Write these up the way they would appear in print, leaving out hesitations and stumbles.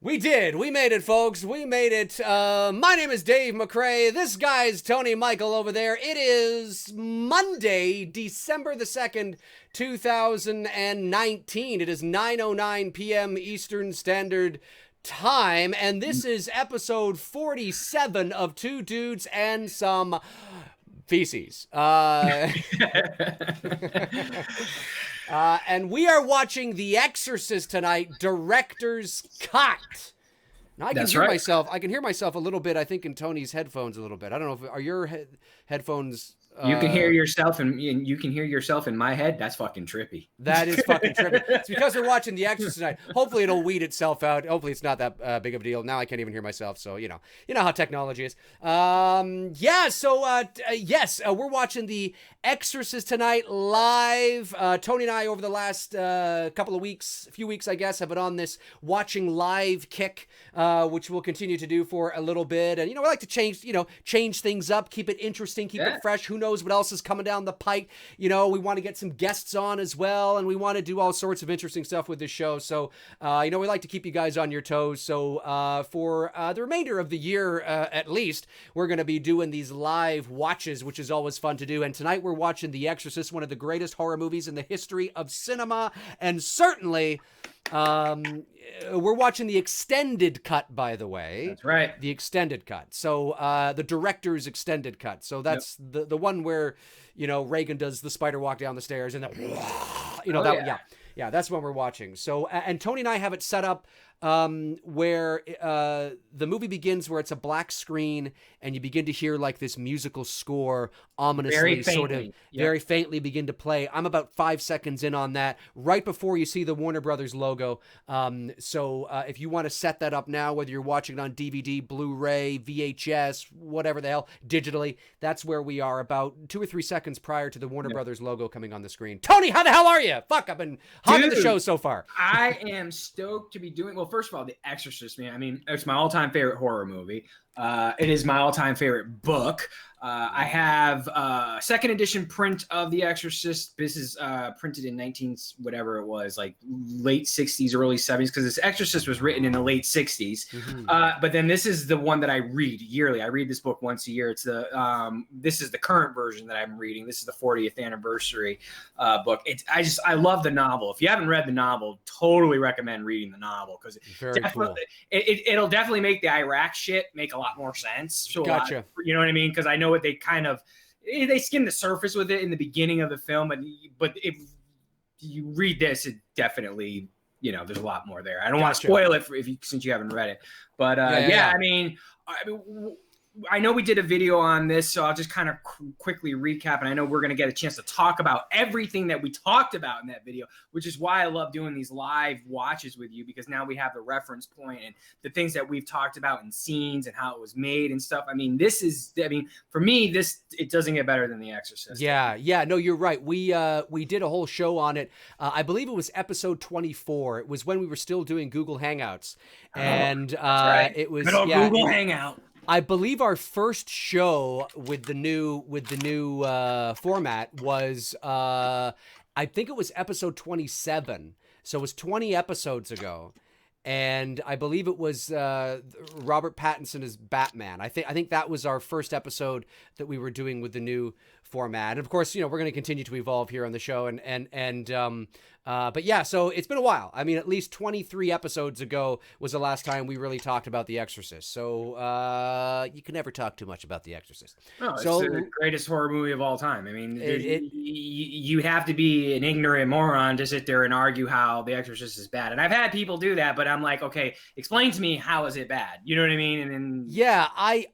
We did. We made it, folks. We made it. My name is Dave McRae. This guy's Tony Michael over there. It is Monday, December the 2nd, 2019. It is 9:09 p.m. Eastern Standard Time, and this is episode 47 of Two Dudes and Some Feces. And we are watching The Exorcist tonight, director's cut. Now I can hear myself. I can hear myself a little bit. I think in Tony's headphones a little bit. I don't know if are your headphones. You can hear yourself, and you can hear yourself in my head. That's fucking trippy. That is fucking trippy. It's because we're watching The Exorcist tonight. Hopefully it'll weed itself out. Hopefully it's not that big of a deal. Now I can't even hear myself. So you know how technology is. Yes, we're watching The Exorcist tonight live. Tony and I over the last few weeks, I guess, have been on this watching live kick, which we'll continue to do for a little bit. And we like to change things up, keep it interesting, keep it fresh. Who knows what else is coming down the pike? We want to get some guests on as well, and we want to do all sorts of interesting stuff with this show. So, we like to keep you guys on your toes. So, for the remainder of the year, at least, we're going to be doing these live watches, which is always fun to do. And tonight we're watching The Exorcist, one of the greatest horror movies in the history of cinema, and certainly we're watching the extended cut, by the way. That's right. The extended cut. So the director's extended cut. So that's the one where Reagan does the spider walk down the stairs and that's when we're watching. So and Tony and I have it set up where the movie begins where it's a black screen and you begin to hear like this musical score ominously very faintly begin to play. I'm about 5 seconds in on that right before you see the Warner Brothers logo. So if you want to set that up now, whether you're watching it on DVD, Blu-ray, VHS, whatever the hell, digitally, that's where we are about 2 or 3 seconds prior to the Warner Brothers logo coming on the screen. Tony, how the hell are you? Fuck, I've been hogging the show so far. I am stoked to be doing, well, first of all, The Exorcist, man. I mean, it's my all-time favorite horror movie. It is my all-time favorite book. I have a second edition print of The Exorcist. This is printed in late 60s, early 70s, because this Exorcist was written in the late 60s. Mm-hmm. But then this is the one that I read yearly. I read this book once a year. It's this is the current version that I'm reading. This is the 40th anniversary book. I love the novel. If you haven't read the novel, totally recommend reading the novel because it'll definitely make the Iraq shit make a lot more sense. So gotcha. You know what I mean? Because I know they skim the surface with it in the beginning of the film, but if you read this, it definitely, there's a lot more there. I don't want to spoil it since you haven't read it, but I mean, I know we did a video on this, so I'll just kind of quickly recap. And I know we're going to get a chance to talk about everything that we talked about in that video, which is why I love doing these live watches with you, because now we have the reference point and the things that we've talked about in scenes and how it was made and stuff. I mean, for me, it doesn't get better than The Exorcist. Yeah. No, you're right. We did a whole show on it. I believe it was episode 24. It was when we were still doing Google Hangouts. And right. It was Google Hangout. I believe our first show with the new format was I think it was episode 27. So it was 20 episodes ago. And I believe it was Robert Pattinson as Batman. I think that was our first episode that we were doing with the new format. And of course, we're going to continue to evolve here on the show. But yeah, so it's been a while. I mean, at least 23 episodes ago was the last time we really talked about The Exorcist. So you can never talk too much about The Exorcist. No, it's the greatest horror movie of all time. I mean, you have to be an ignorant moron to sit there and argue how The Exorcist is bad. And I've had people do that, but I'm like, okay, explain to me, how is it bad? You know what I mean? And then yeah, I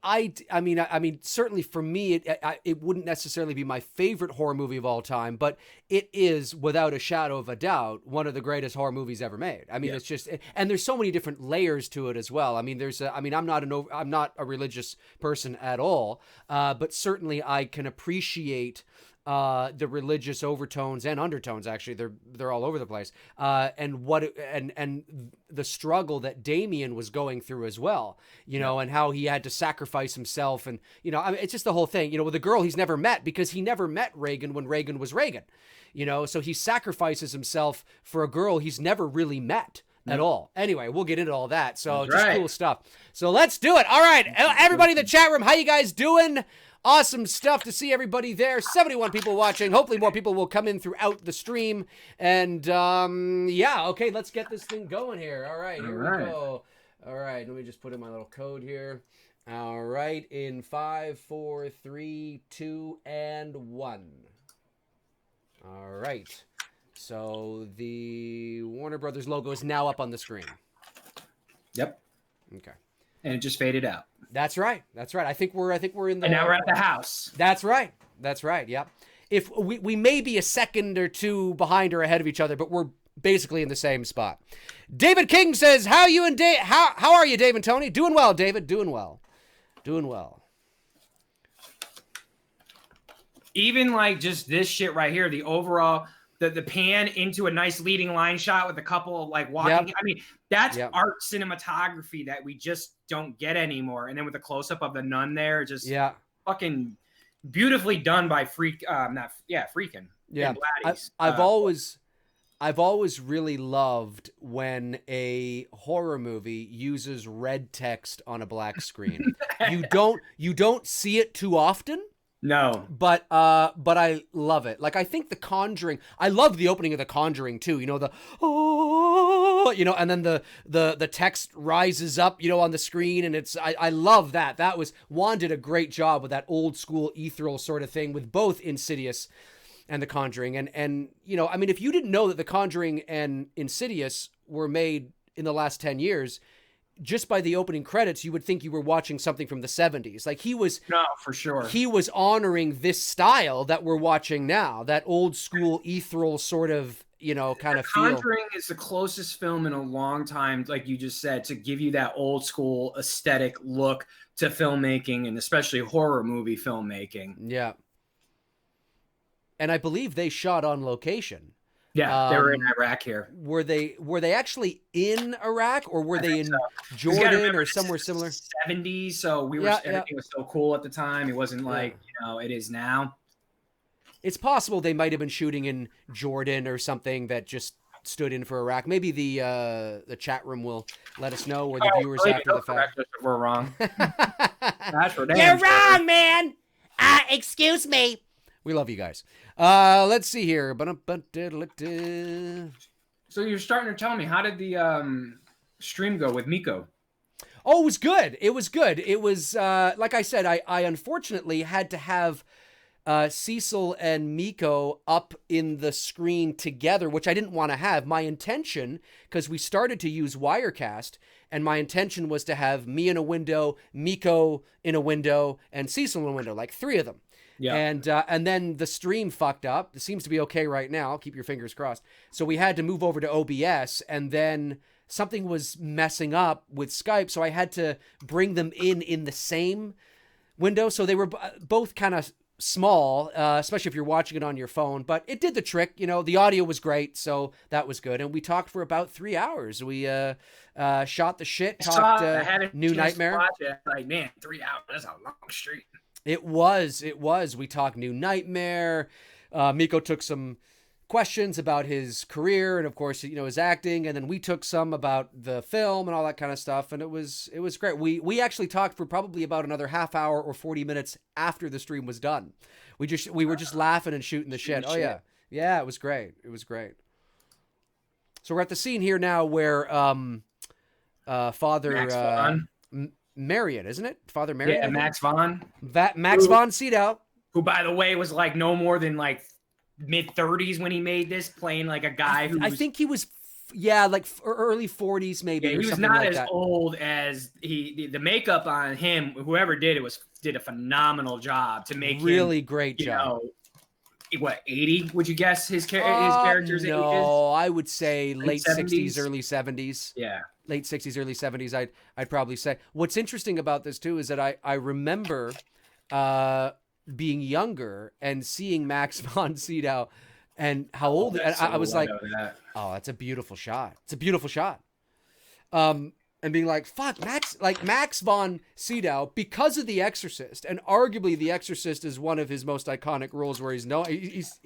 mean, certainly for me, it wouldn't necessarily be my favorite horror movie of all time, but it is without a shadow of a doubt one of the greatest horror movies ever made. I mean, It's just, and there's so many different layers to it as well. I mean, I'm not a religious person at all, but certainly I can appreciate the religious overtones and undertones. Actually, they're all over the place. And the struggle that Damien was going through as well, and how he had to sacrifice himself. And, it's just the whole thing, with a girl he's never met, because he never met Reagan when Reagan was Reagan, so he sacrifices himself for a girl he's never really met. at all. Anyway, we'll get into all that. So That's just right. cool stuff. So let's do it. All right, everybody in the chat room, how you guys doing? Awesome stuff to see everybody there. 71 people watching. Hopefully more people will come in throughout the stream. And yeah, okay, let's get this thing going here. All right, here we go. All right, let me just put in my little code here. All right, in 5, 4, 3, 2, and 1. All right. So the Warner Brothers logo is now up on the screen. Yep. Okay. And it just faded out. That's right. That's right. I think we're in the. And now we're at the house. That's right. That's right. Yep. If we may be a second or two behind or ahead of each other, but we're basically in the same spot. David King says, "How are you and How are you, Dave and Tony? Doing well, David. Doing well. Doing well." Even like just this shit right here, the overall. The pan into a nice leading line shot with a couple like walking. Yep. I mean, that's art cinematography that we just don't get anymore. And then with the close up of the nun there, just fucking beautifully done by Freakin. Yeah, I've always really loved when a horror movie uses red text on a black screen. you don't see it too often. No, but I love it. Like I think The Conjuring. I love the opening of The Conjuring too. You know and then the text rises up, on the screen, and I love that. That was Juan did a great job with that old school ethereal sort of thing with both Insidious and The Conjuring. And I mean, if you didn't know that The Conjuring and Insidious were made in the last 10 years. Just by the opening credits, you would think you were watching something from the 70s. Like no, for sure. He was honoring this style that we're watching now, that old school ethereal sort of, kind of feel. Conjuring is the closest film in a long time, like you just said, to give you that old school aesthetic look to filmmaking and especially horror movie filmmaking. Yeah. And I believe they shot on location. Yeah, they were in Iraq here. Were they actually in Iraq, or were they in Jordan or somewhere similar? 70s, so everything was so cool at the time. It wasn't like it is now. It's possible they might have been shooting in Jordan or something that just stood in for Iraq. Maybe the chat room will let us know, or the viewers after the fact. If we're wrong. You're wrong, man. Excuse me. We love you guys. Let's see here. So you're starting to tell me, how did the stream go with Miko? Oh, it was good. It was like I said, I unfortunately had to have Cecil and Miko up in the screen together, which I didn't want to have. My intention, because we started to use Wirecast, and my intention was to have me in a window, Miko in a window, and Cecil in a window, like 3 of them. Yeah. And then the stream fucked up. It seems to be okay right now. Keep your fingers crossed. So we had to move over to OBS, and then something was messing up with Skype, so I had to bring them in the same window. So they were both kind of small, especially if you're watching it on your phone, but it did the trick. The audio was great, so that was good. And we talked for about 3 hours. We shot the shit, talked New Nightmare. Like, man, 3 hours, that's a long stream. It was. We talked New Nightmare. Miko took some questions about his career and, of course, his acting, and then we took some about the film and all that kind of stuff, and it was great. We actually talked for probably about another half hour or 40 minutes after the stream was done. We were just laughing and shooting the shit. Oh yeah, it was great. So we're at the scene here now where Father Marion, isn't it? Father Marion? Yeah, Max Vaughn. Max von Sydow. Who, by the way, was like no more than like mid-30s when he made this, playing like a guy who I think he was, like early 40s maybe. Yeah, he was not as old as the makeup on him, whoever did it did a phenomenal job to make really him, great job. What, 80? Would you guess his character's age? No, I would say late 60s, early 70s. Yeah. Late 60s, early 70s, I'd probably say. What's interesting about this, too, is that I remember being younger and seeing Max von Sydow and how old... And I was like, oh, that's a beautiful shot. It's a beautiful shot. And being like, fuck, Max von Sydow, because of The Exorcist, and arguably The Exorcist is one of his most iconic roles where he's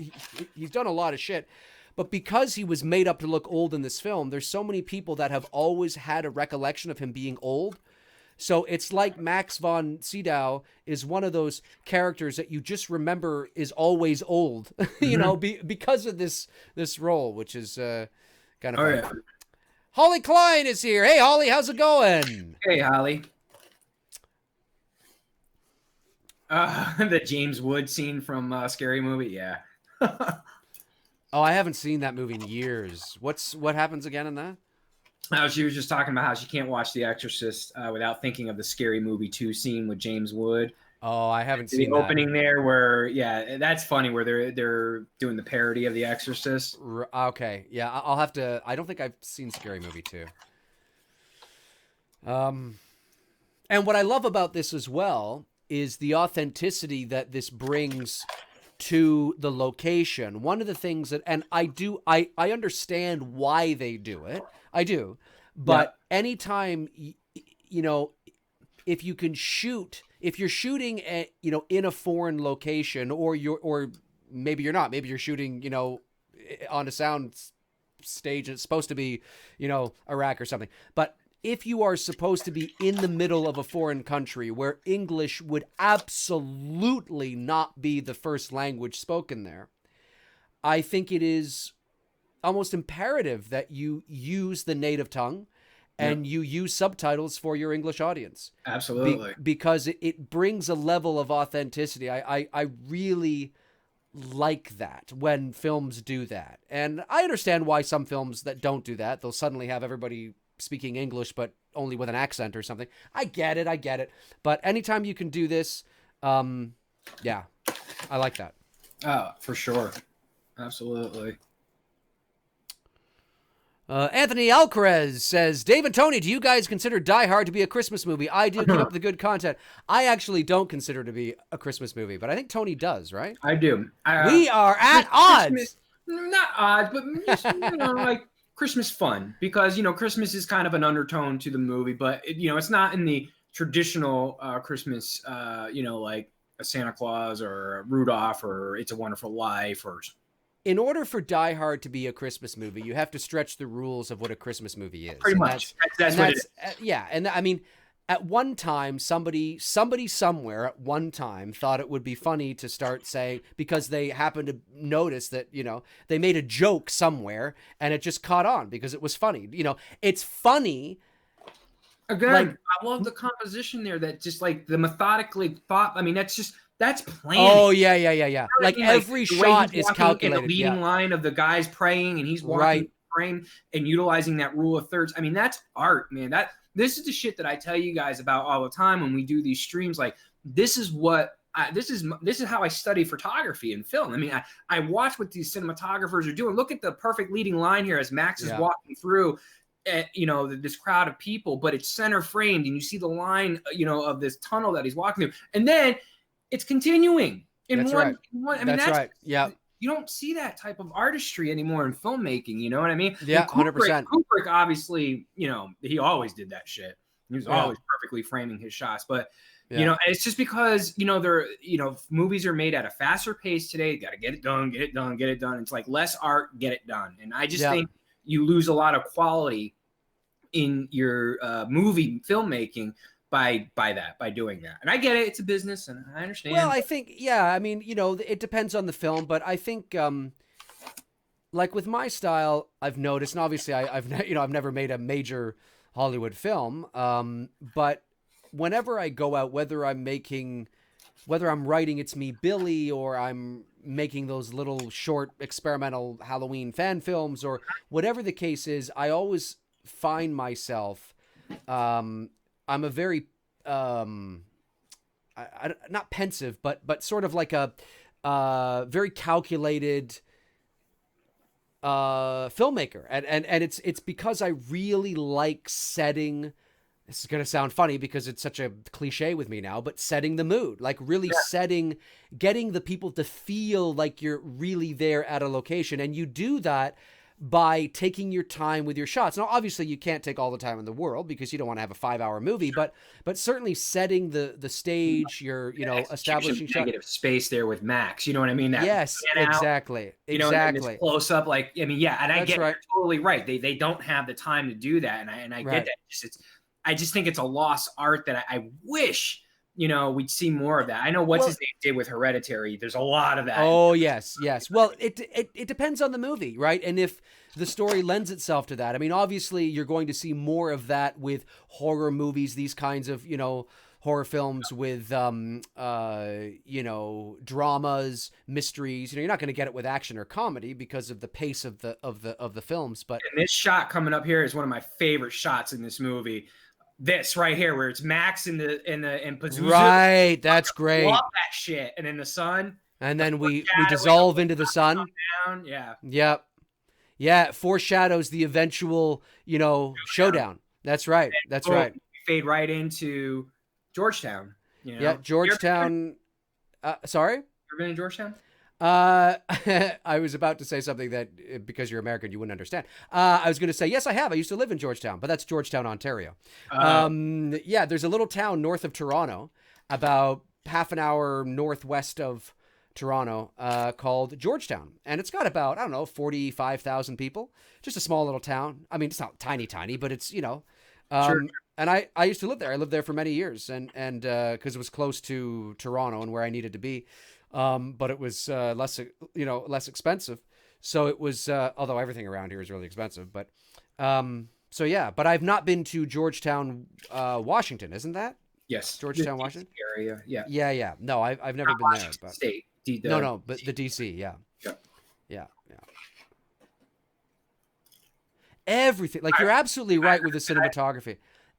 done a lot of shit. But because he was made up to look old in this film, there's so many people that have always had a recollection of him being old. So it's like Max von Sydow is one of those characters that you just remember is always old, you know, because of this role, which is kind of funny. Yeah. Holly Klein is here. Hey, Holly, how's it going? Hey, Holly. The James Wood scene from Scary Movie, yeah. Oh, I haven't seen that movie in years. What happens again in that? She was just talking about how she can't watch The Exorcist without thinking of the Scary Movie 2 scene with James Wood. Oh, I haven't seen the opening there where, yeah, that's funny where they're doing the parody of The Exorcist. Okay, yeah, I'll have to. I don't think I've seen Scary Movie 2. And what I love about this as well is the authenticity that this brings to the location. One of the things that, and I understand why they do it. I do. But anytime, you know, if you're shooting at, you know, in a foreign location, or maybe you're not, maybe you're shooting, you know, on a sound stage. It's supposed to be, you know, Iraq or something. But if you are supposed to be in the middle of a foreign country where English would absolutely not be the first language spoken there, I think it is almost imperative that you use the native tongue and you use subtitles for your English audience. Absolutely. Because it brings a level of authenticity. I really like that when films do that. And I understand why some films that don't do that, they'll suddenly have everybody speaking English, but only with an accent or something. I get it. But anytime you can do this, yeah, I like that. Oh, for sure. Absolutely. Anthony Alcarez says, Dave and Tony, do you guys consider Die Hard to be a Christmas movie? I do. Keep up the good content. I actually don't consider it to be a Christmas movie, but I think Tony does, right? I do. We are at odds. Not odds, but just, you know, like Christmas fun, because, you know, Christmas is kind of an undertone to the movie, but you know, it's not in the traditional Christmas, you know, like a Santa Claus or a Rudolph or It's a Wonderful Life. Or in order for Die Hard to be a Christmas movie, you have to stretch the rules of what a Christmas movie is. Pretty much. That's what it is. Yeah, and I mean, at one time, somebody somewhere at one time thought it would be funny to start saying, because they happened to notice that, you know, they made a joke somewhere and it just caught on because it was funny. You know, it's funny. Again, like, I love the composition there, that just like the methodically thought. I mean, that's planning. Oh, yeah. Like every shot is calculated. The leading line of the guy's praying and he's walking the frame and utilizing that rule of thirds. I mean, that's art, man. This is the shit that I tell you guys about all the time when we do these streams. Like, this is how I study photography and film. I mean, I watch what these cinematographers are doing. Look at the perfect leading line here as Max is walking through, you know, this crowd of people, but it's center framed and you see the line, you know, of this tunnel that he's walking through, and then it's continuing in that's one. Right. I mean, that's right. Yeah. You don't see that type of artistry anymore in filmmaking. You know what I mean? Yeah, 100%. Kubrick, obviously, you know, he always did that shit. He was always perfectly framing his shots. But, you know, it's just because, you know, movies are made at a faster pace today. You got to get it done. It's like less art, get it done. And I just think you lose a lot of quality in your movie filmmaking by doing that. And I get it, it's a business and I understand. Well, I think, I mean, you know, it depends on the film, but I think like with my style, I've noticed, and obviously I've never made a major Hollywood film, but whenever I go out, whether I'm writing It's Me, Billy, or I'm making those little short experimental Halloween fan films, or whatever the case is, I always find myself I'm a very not pensive, but sort of like a very calculated filmmaker, and it's because I really like setting. This is going to sound funny because it's such a cliche with me now, but setting the mood, like really getting the people to feel like you're really there at a location, and you do that by taking your time with your shots. Now, obviously, you can't take all the time in the world because you don't want to have a 5-hour movie, but certainly setting the stage, establishing shot. Negative space there with Max. You know what I mean? That yes, exactly. Exactly. Close up, like, I mean, yeah, and I get, right. You're totally right. They don't have the time to do that, and I get that. I just think it's a lost art that I wish, we'd see more of that. I know his name did with Hereditary. There's a lot of that. Oh, yes. Well, it depends on the movie, right? And if the story lends itself to that. I mean, obviously, you're going to see more of that with horror movies, these kinds of, horror films with, dramas, mysteries. You're not going to get it with action or comedy because of the pace of the films. But and this shot coming up here is one of my favorite shots in this movie. This right here, where it's Max in Pazuzu. Right, that's great. I love that shit. And in the sun. And then we dissolve into the sun. Down. Yeah. Yep. Yeah, it foreshadows the eventual, showdown. That's right. That's right. Fade right into Georgetown. Yeah, Georgetown. Sorry? You ever been to Georgetown? I was about to say something that, because you're American, you wouldn't understand. I was going to say, yes, I have. I used to live in Georgetown, but that's Georgetown, Ontario. Yeah, there's a little town north of Toronto, about half an hour northwest of Toronto, called Georgetown. And it's got about, 45,000 people. Just a small little town. I mean, it's not tiny, but it's, Sure. And I used to live there. I lived there for many years, and because it was close to Toronto and where I needed to be. But it was less expensive. So it was, although everything around here is really expensive. But so yeah, but I've not been to Georgetown, Washington, isn't that? Yes, Georgetown, Washington area. Yeah. Yeah. No, I've never been there. But State. No, but the DC. Yeah. Everything, like, you're absolutely right with the cinematography.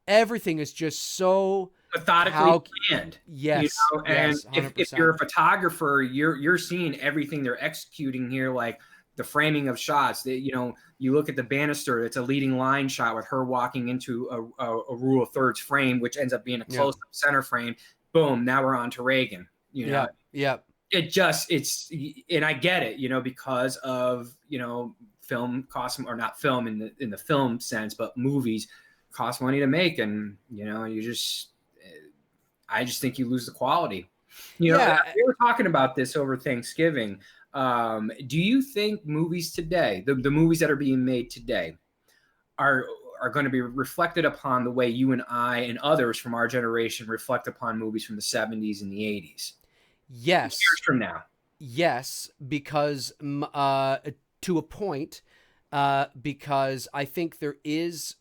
Everything is just so methodically planned. Yes. And yes, if you're a photographer, you're seeing everything they're executing here, like the framing of shots. That you look at the banister. It's a leading line shot with her walking into a rule of thirds frame, which ends up being a close-up center frame. Boom. Now we're on to Reagan. Yeah. It's and I get it. Because of film costs, or not film in the film sense, but movies cost money to make, and I just think you lose the quality. We were talking about this over Thanksgiving. Do you think movies today, the movies that are being made today, are going to be reflected upon the way you and I and others from our generation reflect upon movies from the 70s and the 80s? Yes. Years from now. Yes, because to a point, because I think there is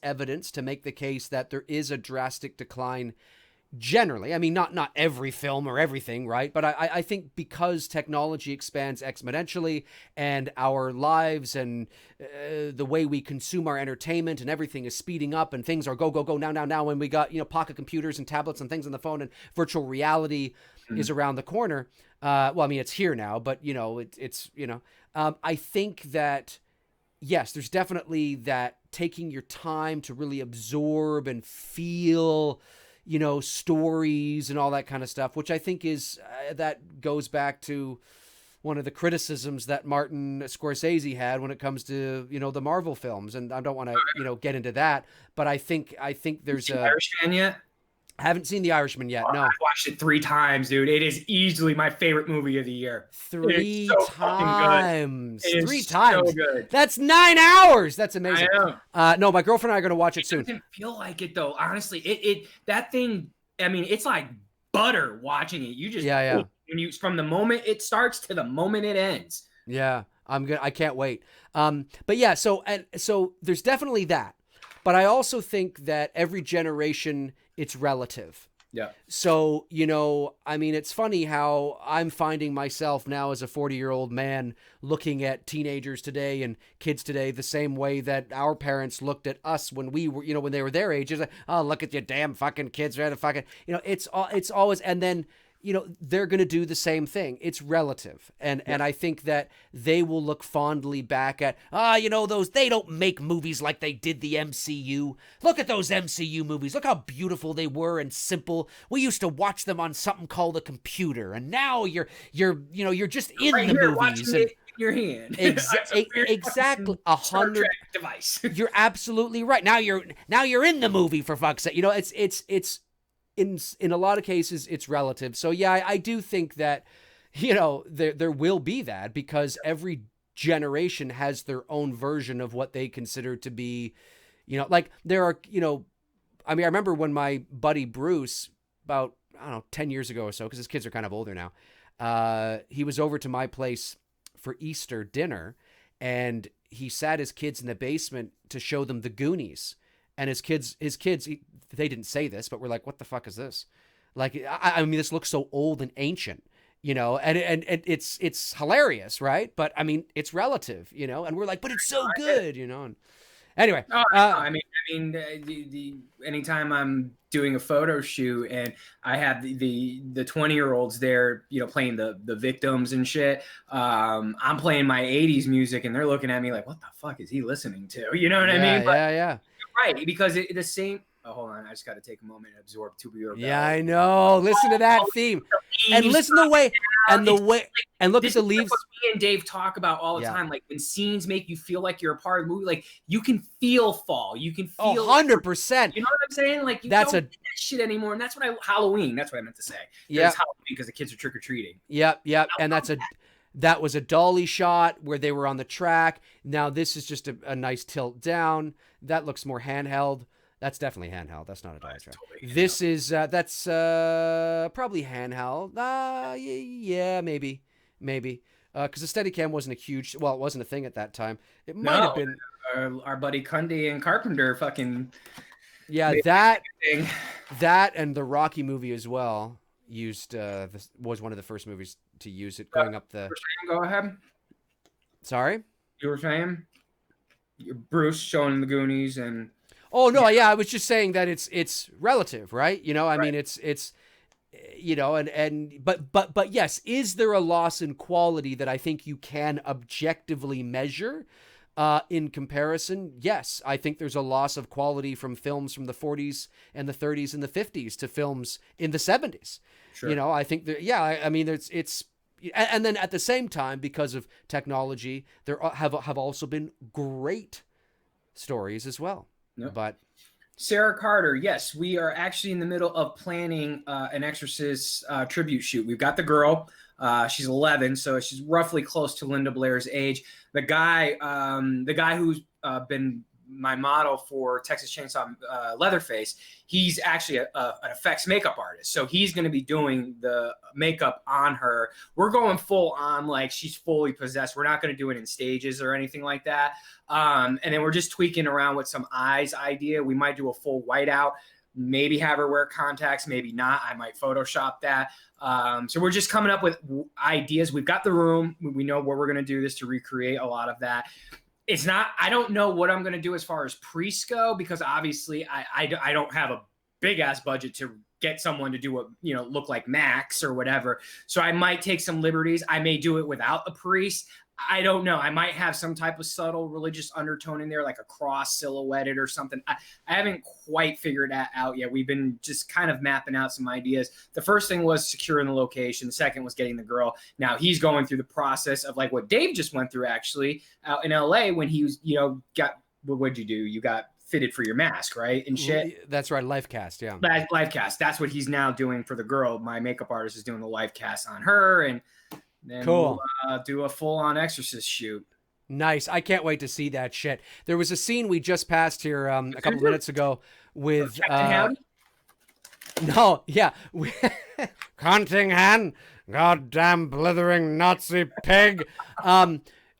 evidence to make the case that there is a drastic decline generally. I mean, not every film or everything, right? But I think because technology expands exponentially, and our lives and the way we consume our entertainment and everything is speeding up, and things are go now, when we got pocket computers and tablets and things on the phone, and virtual reality is around the corner. Well, I mean, it's here now, but it's I think that yes, there's definitely that taking your time to really absorb and feel stories and all that kind of stuff, which I think is that goes back to one of the criticisms that Martin Scorsese had when it comes to the Marvel films, and I don't want to get into that, but I think there's a Irishman yet? I haven't seen The Irishman yet. No, I watched it 3 times, dude. It is easily my favorite movie of the year. 3 times. It is 3 times. So good. That's 9 hours. That's amazing. I know. No, my girlfriend and I are going to watch it soon. It doesn't feel like it though. Honestly, that thing. I mean, it's like butter watching it. You just when from the moment it starts to the moment it ends. Yeah, I can't wait. But yeah, so there's definitely that. But I also think that every generation, it's relative. Yeah. So, I mean, it's funny how I'm finding myself now as a 40-year-old man looking at teenagers today and kids today the same way that our parents looked at us when we were, when they were their age. It's like, oh, look at you damn fucking kids. Right? Fucking, it's always, and then, they're going to do the same thing. It's relative. And I think that they will look fondly back at, they don't make movies like they did the MCU. Look at those MCU movies. Look how beautiful they were and simple. We used to watch them on something called a computer. And now you're just in the movies. your hand. Exactly. Star Trek device. You're absolutely right. Now you're in the movie, for fuck's sake. You know, it's in a lot of cases it's relative. So yeah, I do think that, you know, there will be that, because every generation has their own version of what they consider to be, you know, like there are, you know, I mean, I remember when my buddy Bruce, about, I don't know, 10 years ago or so, because his kids are kind of older now, he was over to my place for Easter dinner, and he sat his kids in the basement to show them the Goonies. And his kids, they didn't say this, but we're like, what the fuck is this? Like, I mean, this looks so old and ancient, you know, and it's hilarious, right? But I mean, it's relative, you know, and we're like, but it's so good, you know. And anyway, I mean, anytime I'm doing a photo shoot and I have the 20-year-olds there, you know, playing the victims and shit, I'm playing my 80s music and they're looking at me like, what the fuck is he listening to? You know what I mean? But, yeah. Right, because the same. Oh, hold on. I just got to take a moment and absorb Tubular Bells. Yeah, I know. Listen to that theme, and listen to the way, and look at the leaves. What me and Dave talk about all the time. Like when scenes make you feel like you're a part of the movie, like you can feel fall. You can feel 100%. You know what I'm saying? Like you don't get that shit anymore. And that's what Halloween. That's what I meant to say. Yeah, it's Halloween because the kids are trick or treating. Yep. And that was a dolly shot where they were on the track. Now this is just a nice tilt down. That looks more handheld. That's definitely handheld. That's not a dolly track. Totally this is that's probably handheld. Yeah, maybe. Because the Steadicam wasn't it wasn't a thing at that time. It might have been. Our buddy Cundy and Carpenter fucking. Yeah, that and the Rocky movie as well used was one of the first movies to use it, going up the. Go ahead. Sorry. You were saying. Bruce showing the Goonies and. Oh no, yeah, I was just saying that it's relative, right? You know, I mean, it's you know, but yes, is there a loss in quality that I think you can objectively measure in comparison? Yes, I think there's a loss of quality from films from the 40s and the 30s and the 50s to films in the 70s. Sure. You know, I think that, yeah, I mean, it's and then at the same time, because of technology, there have also been great stories as well. Yep. But Sarah Carter, yes, we are actually in the middle of planning an Exorcist tribute shoot. We've got the girl. She's 11, so she's roughly close to Linda Blair's age. The guy who's been my model for Texas Chainsaw Leatherface, he's actually an effects makeup artist. So he's going to be doing the makeup on her. We're going full on, like she's fully possessed. We're not going to do it in stages or anything like that. And then we're just tweaking around with some eyes idea. We might do a full whiteout, maybe have her wear contacts, maybe not. I might Photoshop that. So we're just coming up with ideas. We've got the room. We know where we're going to do this to recreate a lot of that. It's not, I don't know what I'm going to do as far as priests go, because obviously I don't have a big ass budget to get someone to do a, you know, look like Max or whatever. So I might take some liberties. I may do it without a priest. I don't know. I might have some type of subtle religious undertone in there, like a cross silhouetted or something. I haven't quite figured that out yet. We've been just kind of mapping out some ideas. The first thing was securing the location. The second was getting the girl. Now he's going through the process of like what Dave just went through actually out in LA when he was, you know, what'd you do? You got fitted for your mask, right? And shit. That's right. Life cast. Yeah. Life cast. That's what he's now doing for the girl. My makeup artist is doing the life cast on her, and then cool. We'll do a full-on Exorcist shoot. Nice. I can't wait to see that shit. There was a scene we just passed here a couple minutes ago with no, yeah, Campiagn, goddamn blithering Nazi pig.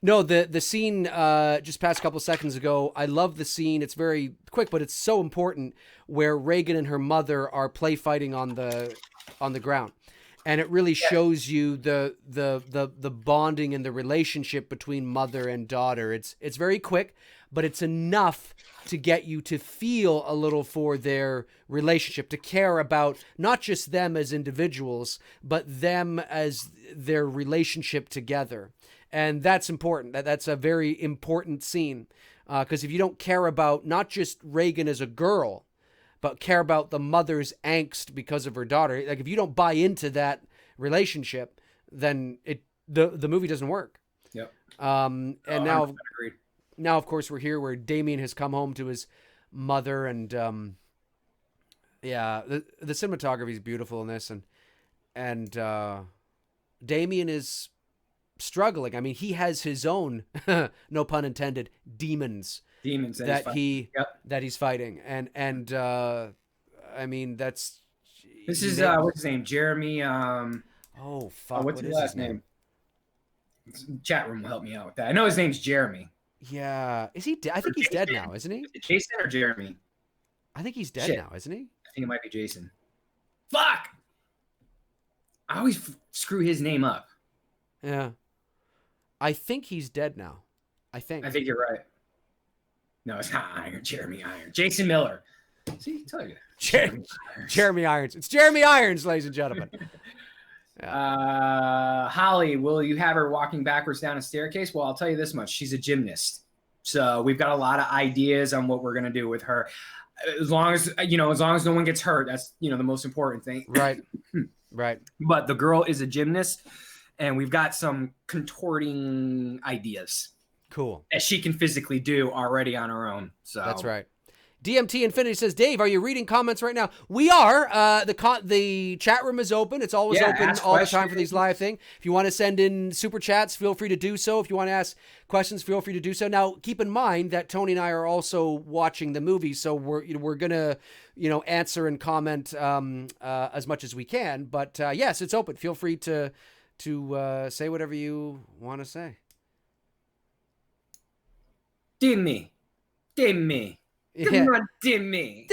No, the scene just passed a couple seconds ago. I love the scene. It's very quick, but it's so important, where Reagan and her mother are play fighting on the ground. And it really shows you the bonding and the relationship between mother and daughter. It's very quick, but it's enough to get you to feel a little for their relationship, to care about not just them as individuals, but them as their relationship together. And that's important. That's a very important scene, because if you don't care about not just Reagan as a girl, but care about the mother's angst because of her daughter, like if you don't buy into that relationship, then the movie doesn't work. Yep. And Oh, 100% agreed. now, of course, we're here where Damien has come home to his mother, and yeah, the cinematography is beautiful in this, and Damien is struggling. I mean, he has his own, no pun intended, demons Demons that he's fighting, and I mean that's this is what's his name, Jeremy. Oh fuck! What's his last name? Chat room will help me out with that. I know his name's Jeremy. Yeah, is he? I think he's dead now, isn't he? Jason or Jeremy? I think he's dead now, isn't he? I think it might be Jason. Fuck! I always screw his name up. Yeah, I think he's dead now. I think you're right. No, it's not Iron. Jeremy Irons. Jason Miller. See, I tell you. Jeremy Irons. It's Jeremy Irons, ladies and gentlemen. Yeah. Holly, will you have her walking backwards down a staircase? Well, I'll tell you this much. She's a gymnast. So we've got a lot of ideas on what we're going to do with her. As long as no one gets hurt, that's, the most important thing. Right. Right. But the girl is a gymnast, and we've got some contorting ideas. Cool. That she can physically do already on her own. So that's right. DMT Infinity says, Dave, are you reading comments right now? We are. The chat room is open. It's always open all the time for these live things. If you want to send in super chats, feel free to do so. If you want to ask questions, feel free to do so. Now, keep in mind that Tony and I are also watching the movie, so we're gonna answer and comment as much as we can. But yes, it's open. Feel free to say whatever you want to say. Dimmy. Come on, Dimmy.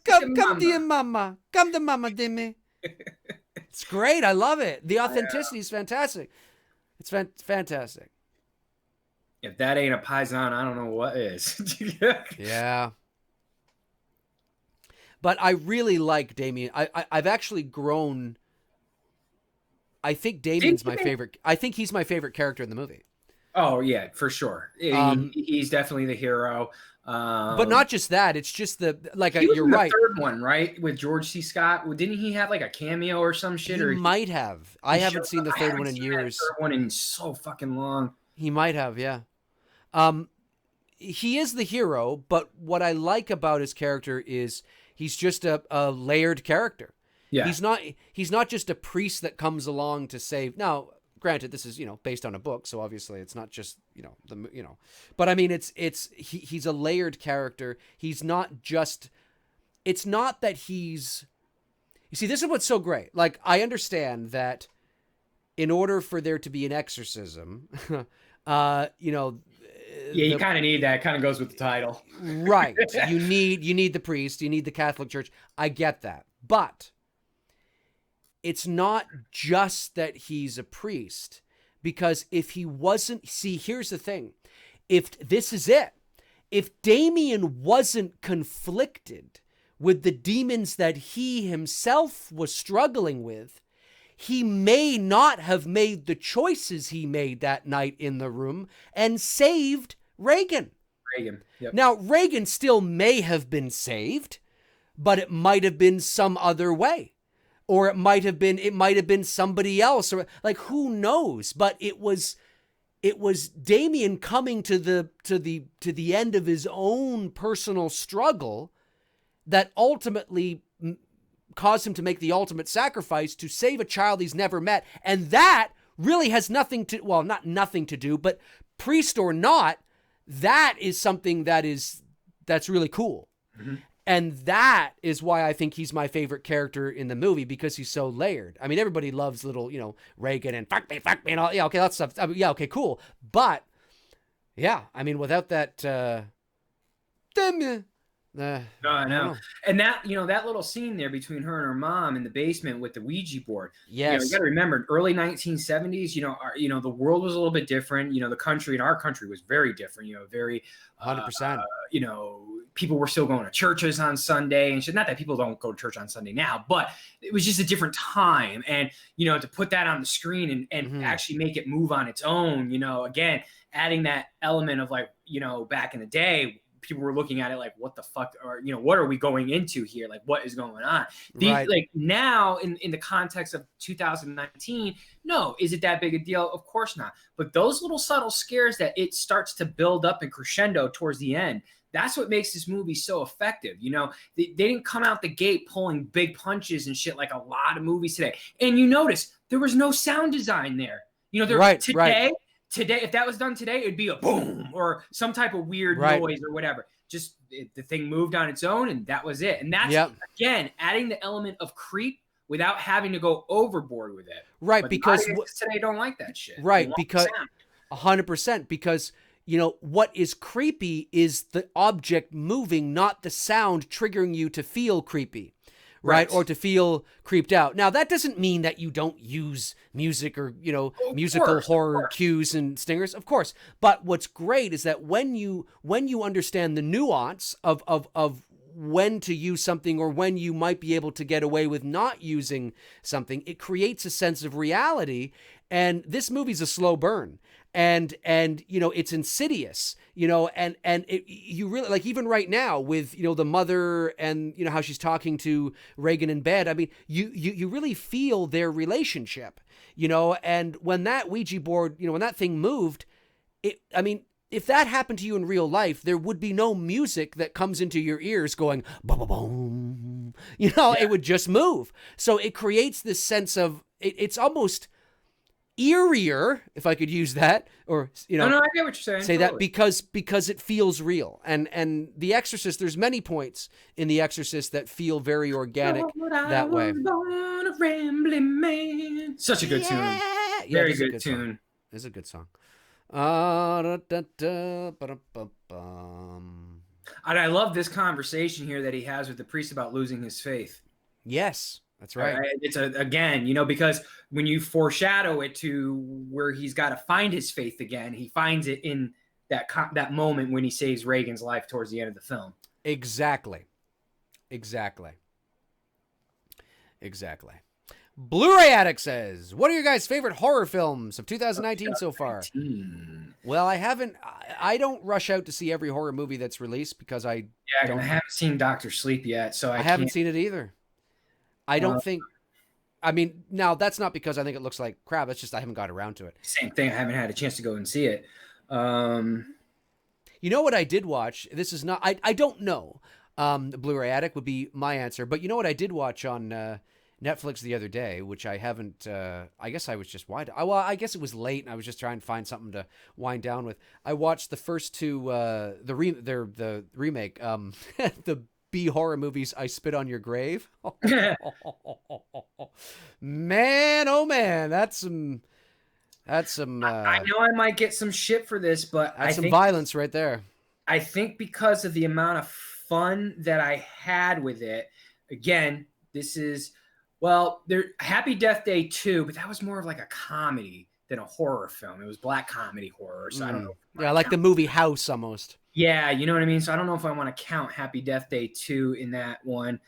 Come to your mama. Come to mama, Dimmy. It's great. I love it. The authenticity is fantastic. It's fantastic. If that ain't a paisan, I don't know what is. Yeah. But I really like Damien. I've actually grown. I think Damien's my favorite. I think he's my favorite character in the movie. Oh yeah, for sure. He's definitely the hero. But not just that. It's just you're right. The third one, right, with George C. Scott. Didn't he have like a cameo or some shit? He might have. I haven't seen the third one in years. Third one in so fucking long. He might have, yeah. He is the hero, but what I like about his character is he's just a layered character. Yeah. He's not just a priest that comes along to save. Now, granted, this is based on a book, so obviously it's not just but I mean he's a layered character. He's not just. It's not that he's. You see, this is what's so great. Like, I understand that in order for there to be an exorcism, Yeah, you kind of need that. It kind of goes with the title, right? You need the priest. You need the Catholic Church. I get that, but it's not just that he's a priest, because if he wasn't, see, here's the thing. If this is it, if Damien wasn't conflicted with the demons that he himself was struggling with, he may not have made the choices he made that night in the room and saved Reagan. Yep. Now, Reagan still may have been saved, but it might have been some other way. Or it might have been somebody else, or like, who knows? But it was Damien coming to the end of his own personal struggle that ultimately caused him to make the ultimate sacrifice to save a child he's never met. And that really has not nothing to do, but priest or not, that is something that's really cool. Mm-hmm. And that is why I think he's my favorite character in the movie, because he's so layered. I mean, everybody loves little, Reagan and fuck me, and all. Yeah, okay, that stuff. Yeah, okay, cool. But yeah, I mean, without that, no, I know. And that, that little scene there between her and her mom in the basement with the Ouija board. Yes. You got to remember, early 1970s, the world was a little bit different. The country, in our country, was very different, very 100%. People were still going to churches on Sunday and shit. Not that people don't go to church on Sunday now, but it was just a different time. And, to put that on the screen and Mm-hmm. actually make it move on its own, again, adding that element of back in the day, people were looking at it like, what the fuck, or what are we going into here? Like, what is going on? Like now in the context of 2019, no, is it that big a deal? Of course not. But those little subtle scares that it starts to build up and crescendo towards the end, that's what makes this movie so effective. They didn't come out the gate pulling big punches and shit like a lot of movies today. And you notice there was no sound design there. Today, if that was done today, it'd be a boom or some type of weird noise or whatever. Just the thing moved on its own, and that was it. And that's again adding the element of creep without having to go overboard with it. Right, but because today don't like that shit. Right, because 100%. Because what is creepy is the object moving, not the sound triggering you to feel creepy. Right. Or to feel creeped out. Now, that doesn't mean that you don't use music or, musical horror cues and stingers, of course. But what's great is that when you understand the nuance of when to use something or when you might be able to get away with not using something, it creates a sense of reality. And this movie's a slow burn. And it's insidious, and you really, like, even right now with, the mother and, how she's talking to Reagan in bed. I mean, you really feel their relationship, and when that Ouija board, when that thing moved, if that happened to you in real life, there would be no music that comes into your ears going, boom, boom, boom. It would just move. So it creates this sense of, it's almost eerier, if I could use that, or No, I get what you're saying. Say totally. That because it feels real, and The Exorcist. There's many points in The Exorcist that feel very organic that way. Such a good tune. Very good tune. It's a good song. And I love this conversation here that he has with the priest about losing his faith. Yes. That's right. It's again, because when you foreshadow it to where he's got to find his faith again, he finds it in that moment when he saves Reagan's life towards the end of the film. Exactly. Blu-ray Addict says, "What are your guys' favorite horror films of 2019 so far?" Well, I don't rush out to see every horror movie that's released because I haven't seen Dr. Sleep yet, so I haven't seen it either. I don't think. Now that's not because I think it looks like crap. It's just I haven't got around to it. Same thing. I haven't had a chance to go and see it. You know what I did watch? This is not. I don't know. The Blu-ray Addict would be my answer. But you know what I did watch on Netflix the other day, which I haven't. I guess I was just I guess it was late, and I was just trying to find something to wind down with. I watched the first two. The remake. The B horror movies, I Spit on Your Grave. Man, oh man, that's some. I know I might get some shit for this, but that's some violence right there. I think because of the amount of fun that I had with it. Again, this is Happy Death Day 2, but that was more of like a comedy than a horror film. It was black comedy horror, so I don't know. Yeah, like the movie House almost. Yeah, you know what I mean? So I don't know if I want to count Happy Death Day 2 in that one.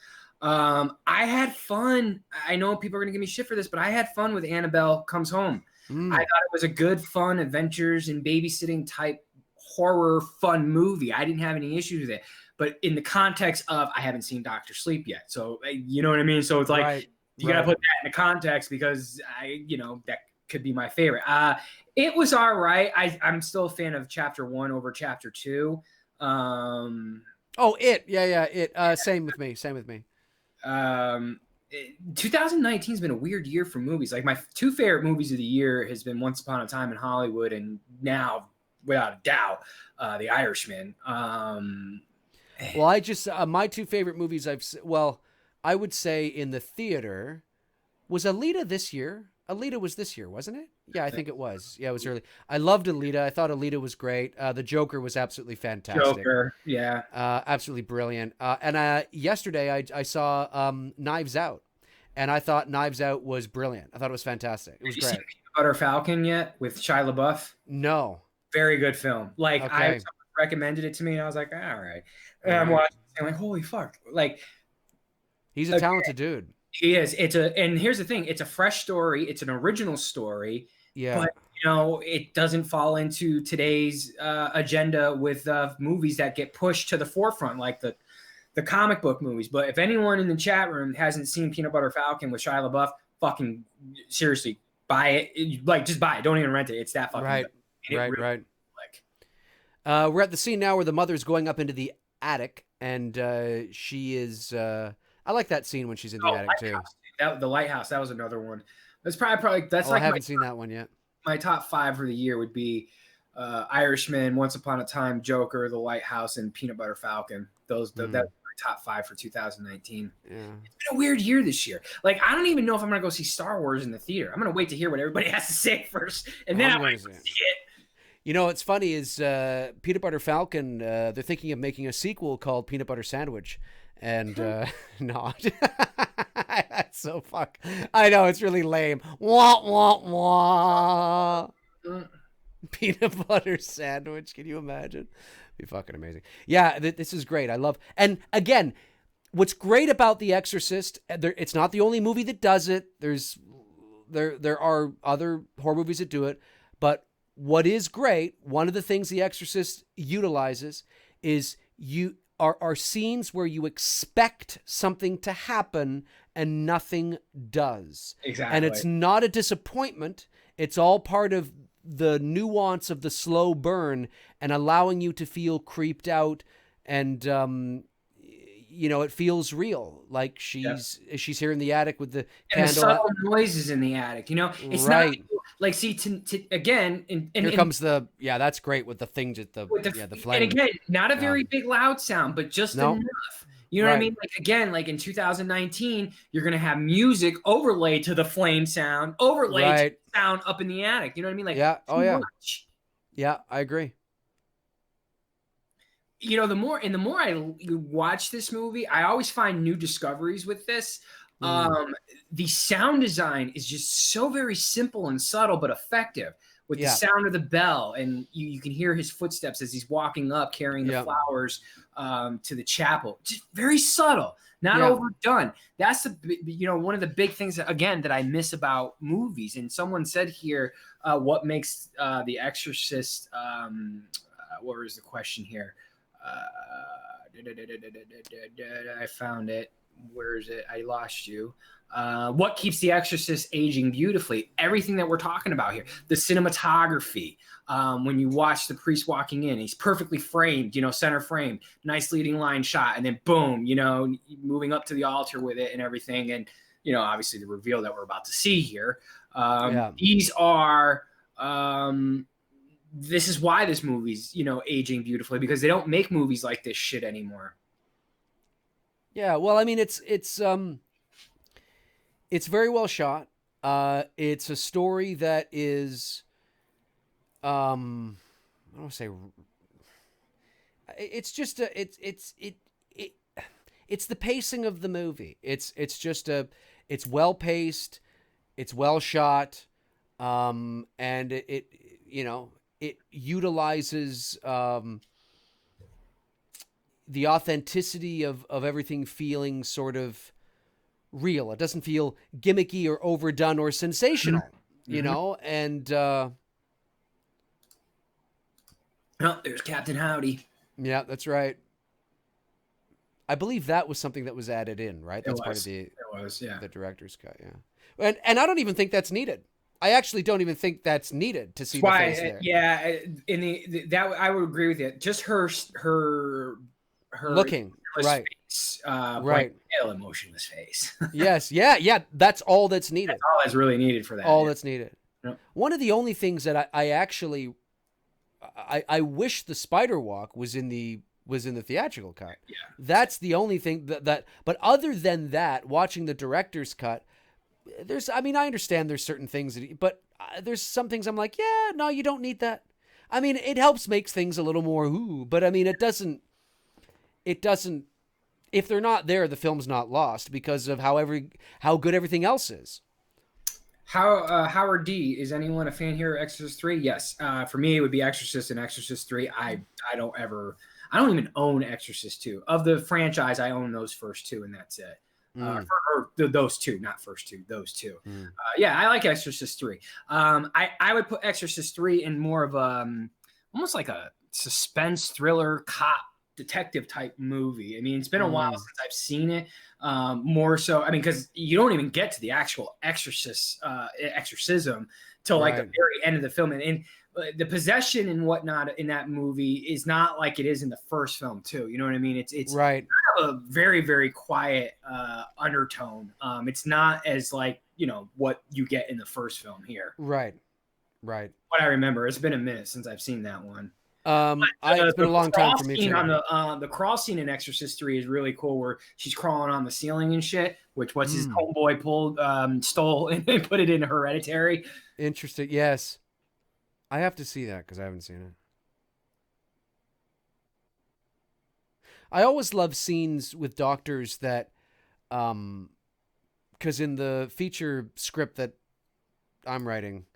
I had fun. I know people are going to give me shit for this, but I had fun with Annabelle Comes Home. I thought it was a good, fun adventures and babysitting type horror fun movie. I didn't have any issues with it. But in the context of I haven't seen Dr. Sleep yet. So, you know what I mean? So it's like you got to put that in the context because that could be my favorite. It was all right. I'm still a fan of Chapter 1 over Chapter 2. It. Same with me. 2019 has been a weird year for movies. Like my two favorite movies of the year has been Once Upon a Time in Hollywood and now, without a doubt, The Irishman. I just my two favorite movies I would say in the theater was Alita this year. Alita was this year, wasn't it? Yeah, I think it was. Yeah, it was early. I loved Alita. I thought Alita was great. The Joker was absolutely fantastic. Joker, yeah. Absolutely brilliant. And yesterday I saw Knives Out, and I thought Knives Out was brilliant. I thought it was fantastic. It was great. Have you seen Peanut Butter Falcon yet with Shia LaBeouf? No. Very good film. Like, okay. someone recommended it to me, and I was like, all right. And I'm watching it, and I'm like, holy fuck. Like, he's a talented dude. He is. And here's the thing. It's a fresh story. It's an original story. Yeah. But you know, it doesn't fall into today's agenda with movies that get pushed to the forefront, like the comic book movies. But if anyone in the chat room hasn't seen Peanut Butter Falcon with Shia LaBeouf, fucking seriously, buy it. Like, just buy it. Don't even rent it. It's that fucking good. Right. We're at the scene now where the mother's going up into the attic, and she is. I like that scene when she's in the attic too. The lighthouse. That was another one. That's probably that's I haven't seen that one yet. My top 5 for the year would be Irishman, Once Upon a Time, Joker, The Lighthouse, and Peanut Butter Falcon. That's my top 5 for 2019. Yeah. It's been a weird year this year. Like, I don't even know if I'm gonna go see Star Wars in the theater. I'm gonna wait to hear what everybody has to say first, and then I'm gonna see it. You know, what's funny is Peanut Butter Falcon. They're thinking of making a sequel called Peanut Butter Sandwich, and no, that's so fuck. I know, it's really lame. Wah wah wah. Peanut butter sandwich. Can you imagine? Be fucking amazing. Yeah, this is great. I love. And again, what's great about The Exorcist? It's not the only movie that does it. There are other horror movies that do it, but what is great, one of the things The Exorcist utilizes is are scenes where you expect something to happen and nothing does. Exactly. And it's not a disappointment. It's all part of the nuance of the slow burn and allowing you to feel creeped out, and you know, it feels real. Like she's here in the attic with the candle. The subtle noises in the attic. You know, it's not like, see, again, and here comes the that's great with the things at the flame. And again, not a very big loud sound, but just enough. You know what I mean? Like, again, like in 2019, you're gonna have music overlaid to the flame sound, overlaid to the sound up in the attic. You know what I mean? Like, much. Yeah, I agree. You know, the more I watch this movie, I always find new discoveries with this. The sound design is just so very simple and subtle, but effective with the sound of the bell. And you can hear his footsteps as he's walking up, carrying the flowers to the chapel. Just very subtle, not overdone. That's one of the big things that, again, that I miss about movies. And someone said here, what makes The Exorcist, what was the question here? I found it. Where is it? I lost you. What keeps The Exorcist aging beautifully? Everything that we're talking about here. The cinematography. When you watch the priest walking in, he's perfectly framed, center frame, nice leading line shot, and then boom, moving up to the altar with it and everything. And, obviously the reveal that we're about to see here. These are... this is why this movie's, aging beautifully, because they don't make movies like this shit anymore. Yeah, well, I mean, it's very well shot. It's a story that is, I don't want to say, it's just it's the pacing of the movie. It's it's well paced, it's well shot, and it utilizes the authenticity of everything feeling sort of real. It doesn't feel gimmicky or overdone or sensational, and there's Captain Howdy. Yeah, that's right. I believe that was something that was added in, right? That's part of the director's cut, yeah. And I don't even think that's needed. I actually don't even think that's needed to see the face there. Yeah, that I would agree with you. Just her looking face, right, pale and motionless face. Yes, yeah. That's all that's needed. That's all that's really needed for that. All that's needed. Yep. One of the only things that I actually wish the spider walk was in the theatrical cut. Yeah, that's the only thing that. But other than that, watching the director's cut. I understand there's certain things, but there's some things I'm like, yeah, no, you don't need that. I mean, it helps make things a little more but I mean, it doesn't, if they're not there, the film's not lost because of how good everything else is. Howard D, is anyone a fan here of Exorcist 3? Yes. For me, it would be Exorcist and Exorcist 3. I don't even own Exorcist 2. Of the franchise, I own those first two, and that's it. Those two, not first two, those two. Yeah, I like Exorcist 3. I would put Exorcist 3 in more of almost like a suspense thriller cop detective type movie. I mean, it's been a while since I've seen it. More so, I mean, because you don't even get to the actual exorcism till like the very end of the film, and the possession and whatnot in that movie is not like it is in the first film too. You know what I mean? It's right. Kind of a very, very quiet undertone. It's not as like, you know, what you get in the first film here. Right. What I remember, it's been a minute since I've seen that one. It's been a long time for me too. The crawl scene in Exorcist 3 is really cool, where she's crawling on the ceiling and shit, which what's his homeboy stole and put it in Hereditary. Interesting. Yes, I have to see that because I haven't seen it. I always love scenes with doctors that, because in the feature script that I'm writing.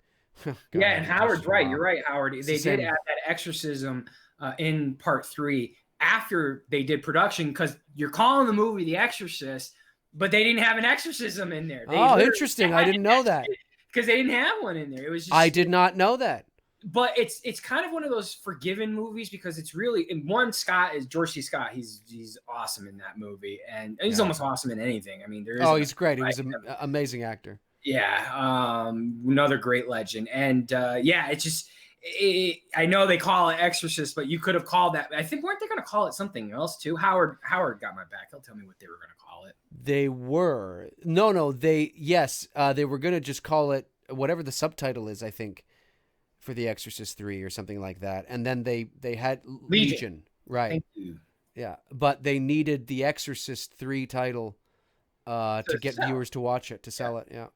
Yeah, and Howard's right. You're right, Howard. They did add that exorcism in part 3 after they did production, because you're calling the movie The Exorcist, but they didn't have an exorcism in there. Interesting. I didn't know that. Because they didn't have one in there. It was just, I did not know that. But it's kind of one of those forgiven movies, because it's really, and one, Scott is George C. Scott. He's awesome in that movie, and he's almost awesome in anything. I mean, he's great. He was an amazing actor. Yeah, another great legend. And it's just, I know they call it Exorcist, but you could have called that. I think, weren't they going to call it something else too? Howard got my back. He'll tell me what they were going to call it. They were. No, they were going to just call it whatever the subtitle is, I think, for The Exorcist 3 or something like that. And then they had Legion. Right. Thank you. Yeah, but they needed The Exorcist 3 title to get viewers to watch it, to sell it. Yeah.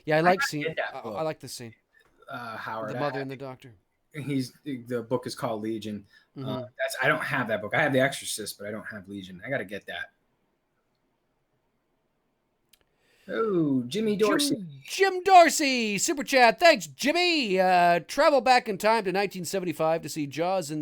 Yeah, I like the scene. Howard, the mother and the doctor. The book is called Legion. I don't have that book. I have The Exorcist, but I don't have Legion. I got to get that. Oh, Jimmy Dorsey. Jim Dorsey, super chat. Thanks, Jimmy. Travel back in time to 1975 to see Jaws in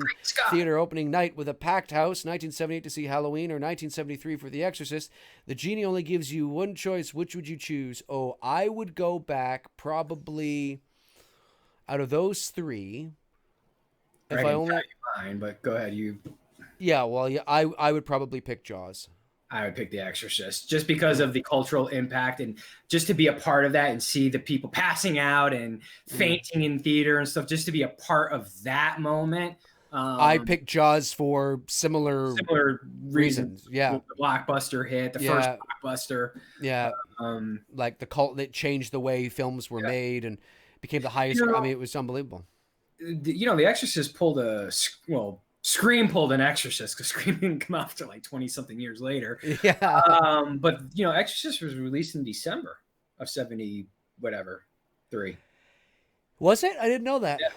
theater opening night with a packed house. 1978 to see Halloween, or 1973 for The Exorcist. The genie only gives you one choice. Which would you choose? Oh, I would go back probably out of those three. If I only mine, but go ahead. I would probably pick Jaws. I would pick The Exorcist, just because of the cultural impact, and just to be a part of that and see the people passing out and fainting in theater and stuff, just to be a part of that moment. I picked Jaws for similar reasons. Yeah. The blockbuster hit, the first blockbuster. Yeah. Like the cult that changed the way films were made and became the highest. I mean, it was unbelievable. The Exorcist Scream pulled an Exorcist, because Scream didn't come out until like 20-something years later. Yeah. But Exorcist was released in December of 3. Was it? I didn't know that. Yeah.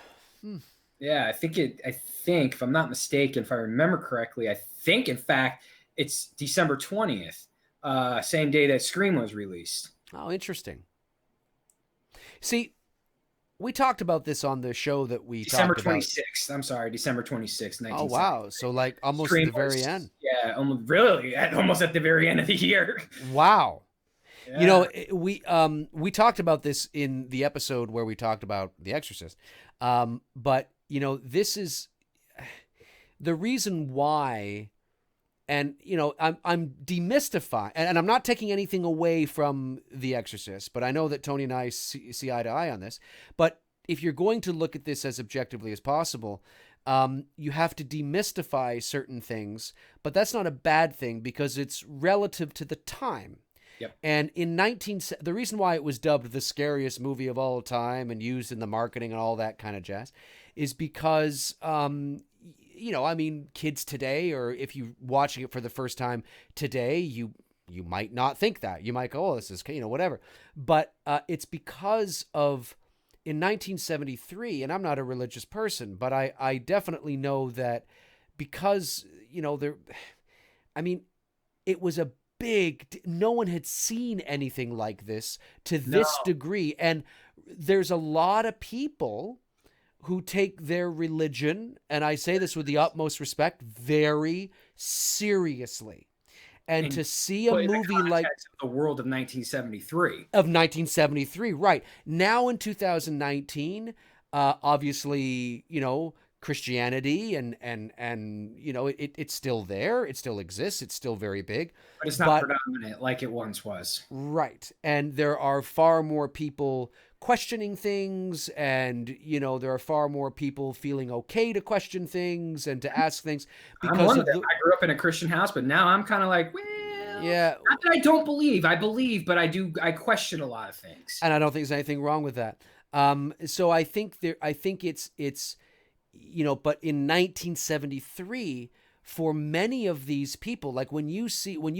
Yeah, I think if I'm not mistaken, if I remember correctly, I think in fact it's December 20th, same day that Scream was released. Oh, interesting. See, we talked about this on the show that we December talked about. 26th. I'm sorry, December 26th, 1970. Oh, wow. So like almost at the very end. Yeah, almost at the very end of the year. Wow. Yeah. You know, we talked about this in the episode where we talked about The Exorcist. But, you know, this is the reason why. And, you know, I'm demystifying, and I'm not taking anything away from The Exorcist, but I know that Tony and I see eye to eye on this. But if you're going to look at this as objectively as possible, you have to demystify certain things, but that's not a bad thing because it's relative to the time. Yep. And the reason why it was dubbed the scariest movie of all time and used in the marketing and all that kind of jazz is because, you know, I mean, kids today, or if you're watching it for the first time today, you might not think that. You might go, oh, this is, you know, whatever. But it's because of, in 1973, and I'm not a religious person, but I definitely know that because, you know, it was a no one had seen anything like this to this degree. And there's a lot of people who take their religion, and I say this with the utmost respect, very seriously. And to see a movie like the world of 1973, right now in 2019, obviously, Christianity and it's still there, it still exists, it's still very big, but it's not predominant like it once was. Right. And there are far more people questioning things, and there are far more people feeling okay to question things and to ask things, because I'm one of them. I grew up in a Christian house, but now I'm kind of like, well, yeah, not that I don't believe. I believe, but I question a lot of things. And I don't think there's anything wrong with that. So I think it's but in 1973, for many of these people, like when you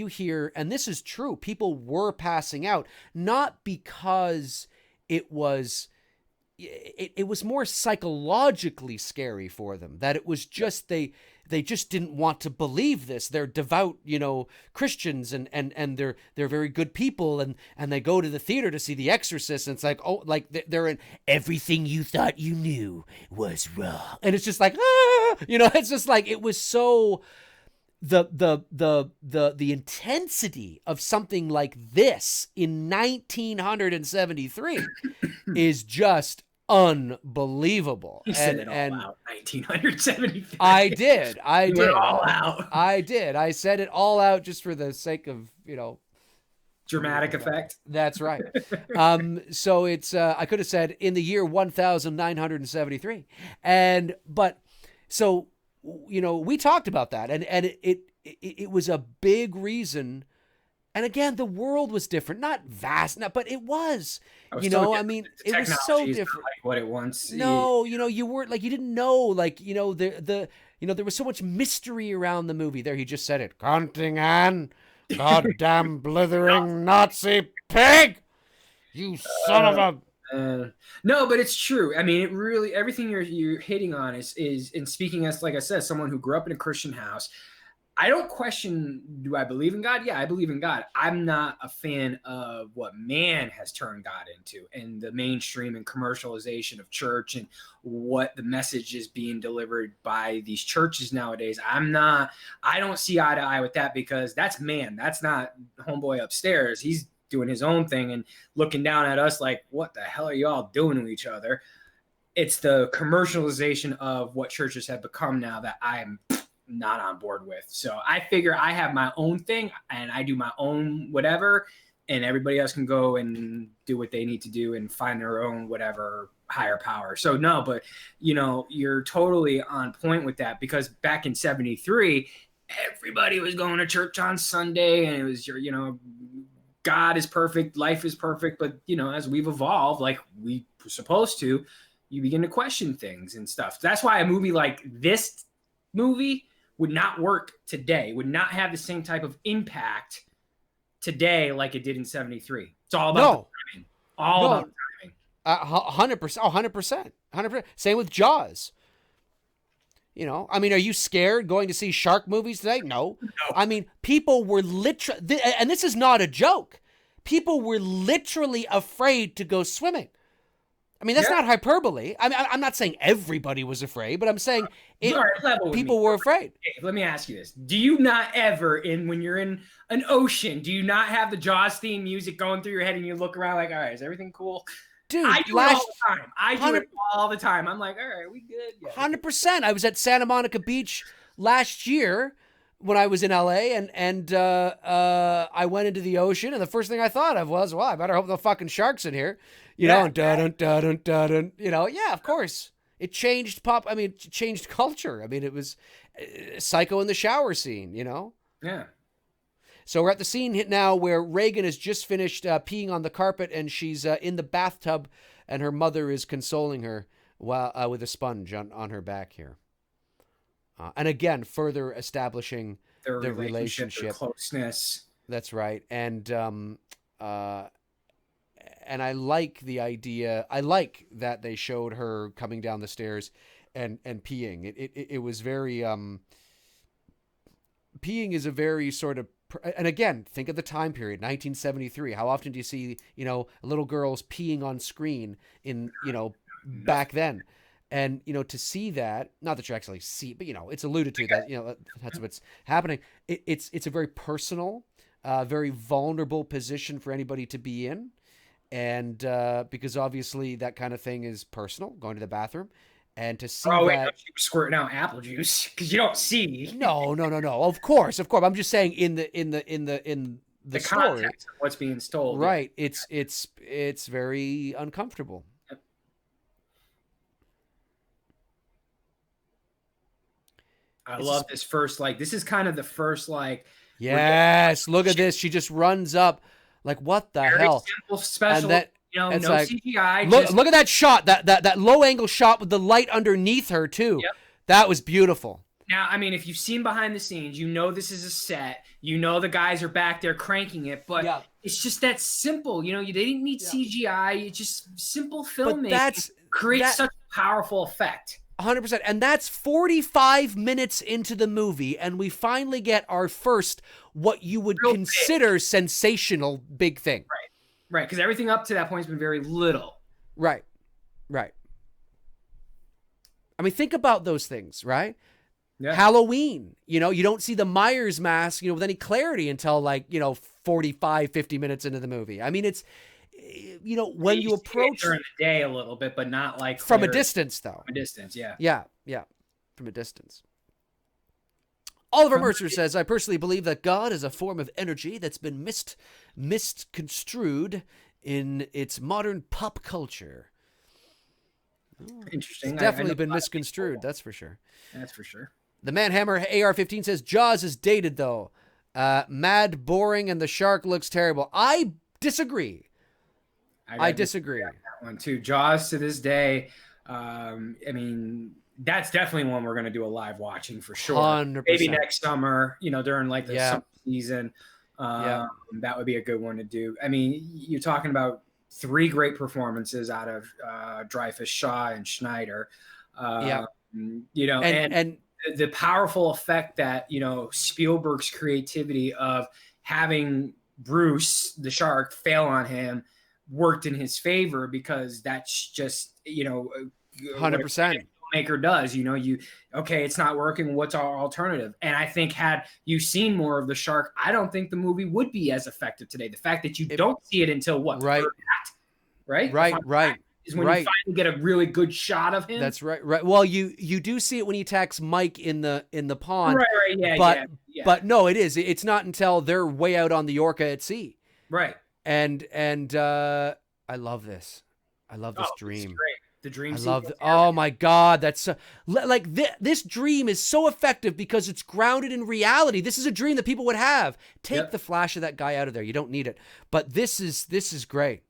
hear, and this is true, people were passing out, not because it was more psychologically scary for them, that it was just they just didn't want to believe this. They're devout, Christians, and they're very good people, and they go to the theater to see The Exorcist, and it's like, oh, like they're in everything you thought you knew was wrong, and it's just like, it's just like, it was so the intensity of something like this in 1973 is just unbelievable. You said it all out. 1973. I did. All out. I did. I said it all out just for the sake of dramatic effect. That's right. So it's I could have said in the year 1973, so we talked about that, and it was a big reason. And again, the world was different, not vast, but it was, I mean, it was so different. Like what it once. No, you weren't, like, you didn't know, like, there was so much mystery around the movie. There, he just said it. Campiagn, goddamn blithering Nazi pig, you son of a. No, but it's true. I mean, it really, everything you're hitting on is, and speaking as, like I said, someone who grew up in a Christian house, I don't question, do I believe in God? Yeah, I believe in God. I'm not a fan of what man has turned God into, and the mainstream and commercialization of church, and what the message is being delivered by these churches nowadays. I don't see eye to eye with that, because that's man. That's not homeboy upstairs. He's doing his own thing and looking down at us like, what the hell are y'all doing to each other? It's the commercialization of what churches have become now that I'm not on board with. So I figure I have my own thing, and I do my own whatever, and everybody else can go and do what they need to do and find their own whatever higher power. So no, but you're totally on point with that, because back in 73, everybody was going to church on Sunday, and it was God is perfect, life is perfect. But as we've evolved, like we were supposed to, you begin to question things and stuff. That's why a movie like this movie would not work today, would not have the same type of impact today like it did in 73. It's all about the timing. About the timing. 100%. 100%. Same with Jaws. I mean, are you scared going to see shark movies today? No. I mean, people were literally, and this is not a joke, people were literally afraid to go swimming. I mean, that's not hyperbole. I'm not saying everybody was afraid, but I'm saying people were afraid. Dave, let me ask you this. Do you not ever, when you're in an ocean, do you not have the Jaws theme music going through your head, and you look around like, all right, is everything cool? Dude, I do it all the time. I do it all the time. I'm like, all right, we good? Yeah. 100%. I was at Santa Monica Beach last year when I was in LA, and I went into the ocean, and the first thing I thought of was, well, I better hope no fucking sharks in here. And dun-dun-dun-dun-dun, yeah, of course. It changed it changed culture. I mean, it was Psycho in the shower scene, Yeah. So we're at the scene now where Reagan has just finished peeing on the carpet, and she's in the bathtub, and her mother is consoling her with a sponge on her back here. And again, further establishing the relationship. Their closeness. That's right. And I like the idea. I like that they showed her coming down the stairs and peeing. It was very peeing is a very sort of, and again, think of the time period, 1973. How often do you see, little girls peeing on screen in, back then? And, to see that, not that you actually see, but, it's alluded to that, that's what's happening. It's a very personal, very vulnerable position for anybody to be in. And because obviously that kind of thing is personal, going to the bathroom. And to see that, no, she was squirting out apple juice because you don't see. No. Of course. I'm just saying in the story, context of what's being told. Right. It's very uncomfortable. Yep. I love this first, this is kind of the first, yes, look at this. She just runs up, what the hell? Simple, special, and no CGI. Look at that shot, that low angle shot with the light underneath her too. Yep. That was beautiful. Now, I mean, if you've seen behind the scenes, this is a set. The guys are back there cranking it, but it's just that simple. They didn't need CGI. It's just simple filmmaking creates such a powerful effect. 100%. And that's 45 minutes into the movie, and we finally get our first, what you would consider sensational big thing. Right. Because everything up to that point has been very little. Right. I mean, think about those things, right? Yeah. Halloween, you don't see the Myers mask, with any clarity until 45, 50 minutes into the movie. I mean, it's, when you approach during the day a little bit, but not from a distance though. From a distance. Yeah. Yeah. From a distance. Oliver Mercer says, I personally believe that God is a form of energy that's been misconstrued in its modern pop culture. Interesting. It's definitely been misconstrued. That's for sure. That's for sure. The Manhammer AR-15 says, Jaws is dated though. Mad, boring, and the shark looks terrible. I disagree. I disagree. That one too. Jaws to this day. I mean, that's definitely one we're going to do a live watching for sure. 100%. Maybe next summer, during the summer season. That would be a good one to do. I mean, you're talking about 3 great performances out of Dreyfuss, Shaw, and Schneider. And the powerful effect that, Spielberg's creativity of having Bruce, the shark, fail on him worked in his favor, because that's just, 100%. Maker does, it's not working. What's our alternative? And I think had you seen more of the shark, I don't think the movie would be as effective today. The fact that you don't see it until what? Right. Right. Is when you finally get a really good shot of him. That's right. Well, you do see it when he attacks Mike in the pond. Right. Yeah. But no, it's not until they're way out on the Orca at sea. Right. And I love this. I love this dream. Great. The dream. Oh my God, that's this dream is so effective because it's grounded in reality. This is a dream that people would have. Take the flash of that guy out of there. You don't need it. But this is great.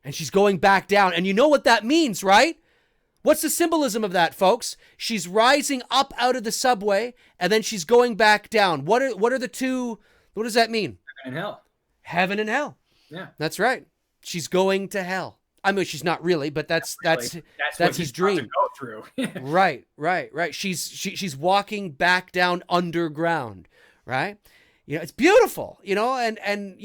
And she's going back down, and you know what that means, right? What's the symbolism of that, folks? She's rising up out of the subway, and then she's going back down. What are the two? What does that mean? Heaven and hell. Heaven and hell. Yeah, that's right. She's going to hell. I mean, she's not really, but that's his dream. To go through. Right. She's walking back down underground, right? It's beautiful, and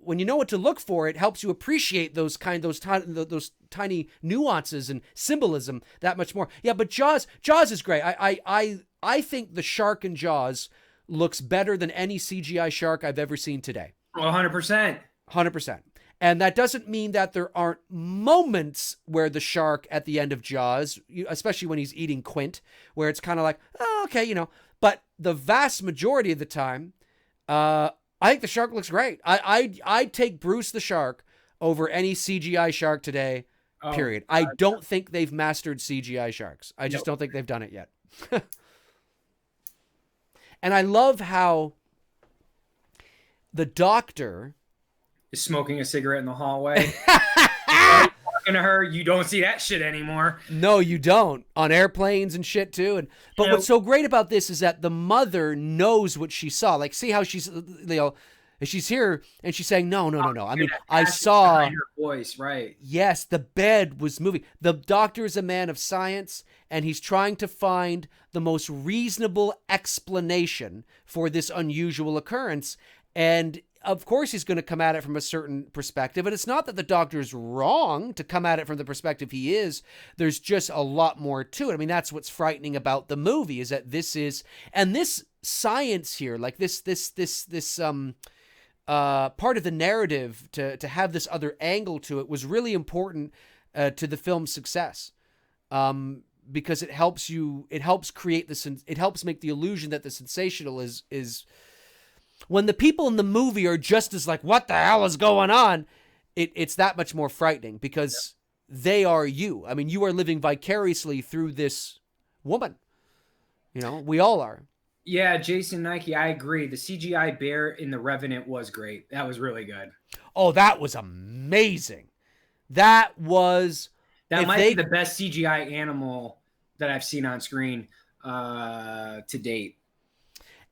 when you know what to look for, it helps you appreciate those tiny nuances and symbolism that much more. Yeah, but Jaws is great. I think the shark in Jaws looks better than any CGI shark I've ever seen today. 100%. 100%. And that doesn't mean that there aren't moments where the shark at the end of Jaws, especially when he's eating Quint, where it's kind of like, oh, okay, but the vast majority of the time, I think the shark looks great. I'd take Bruce the shark over any CGI shark today, period. I don't think they've mastered CGI sharks. I just don't think they've done it yet. And I love how the doctor is smoking a cigarette in the hallway. Talking to her, you don't see that shit anymore. No, you don't. On airplanes and shit too. But what's so great about this is that the mother knows what she saw. Like, see how she's here and she's saying, no. I mean, I saw her voice, right? Yes, the bed was moving. The doctor is a man of science, and he's trying to find the most reasonable explanation for this unusual occurrence. And of course he's going to come at it from a certain perspective, and it's not that the doctor's wrong to come at it from the perspective he is. There's just a lot more to it. I mean, that's what's frightening about the movie, is that this science here, like this part of the narrative to have this other angle to it was really important to the film's success. Because it helps create it helps make the illusion that the sensational is when the people in the movie are just as like, what the hell is going on? It's that much more frightening, because they are you. I mean, you are living vicariously through this woman. You know, we all are. Yeah, Jason Nike, I agree. The CGI bear in The Revenant was great. That was really good. Oh, that was amazing. That might be the best CGI animal that I've seen on screen to date.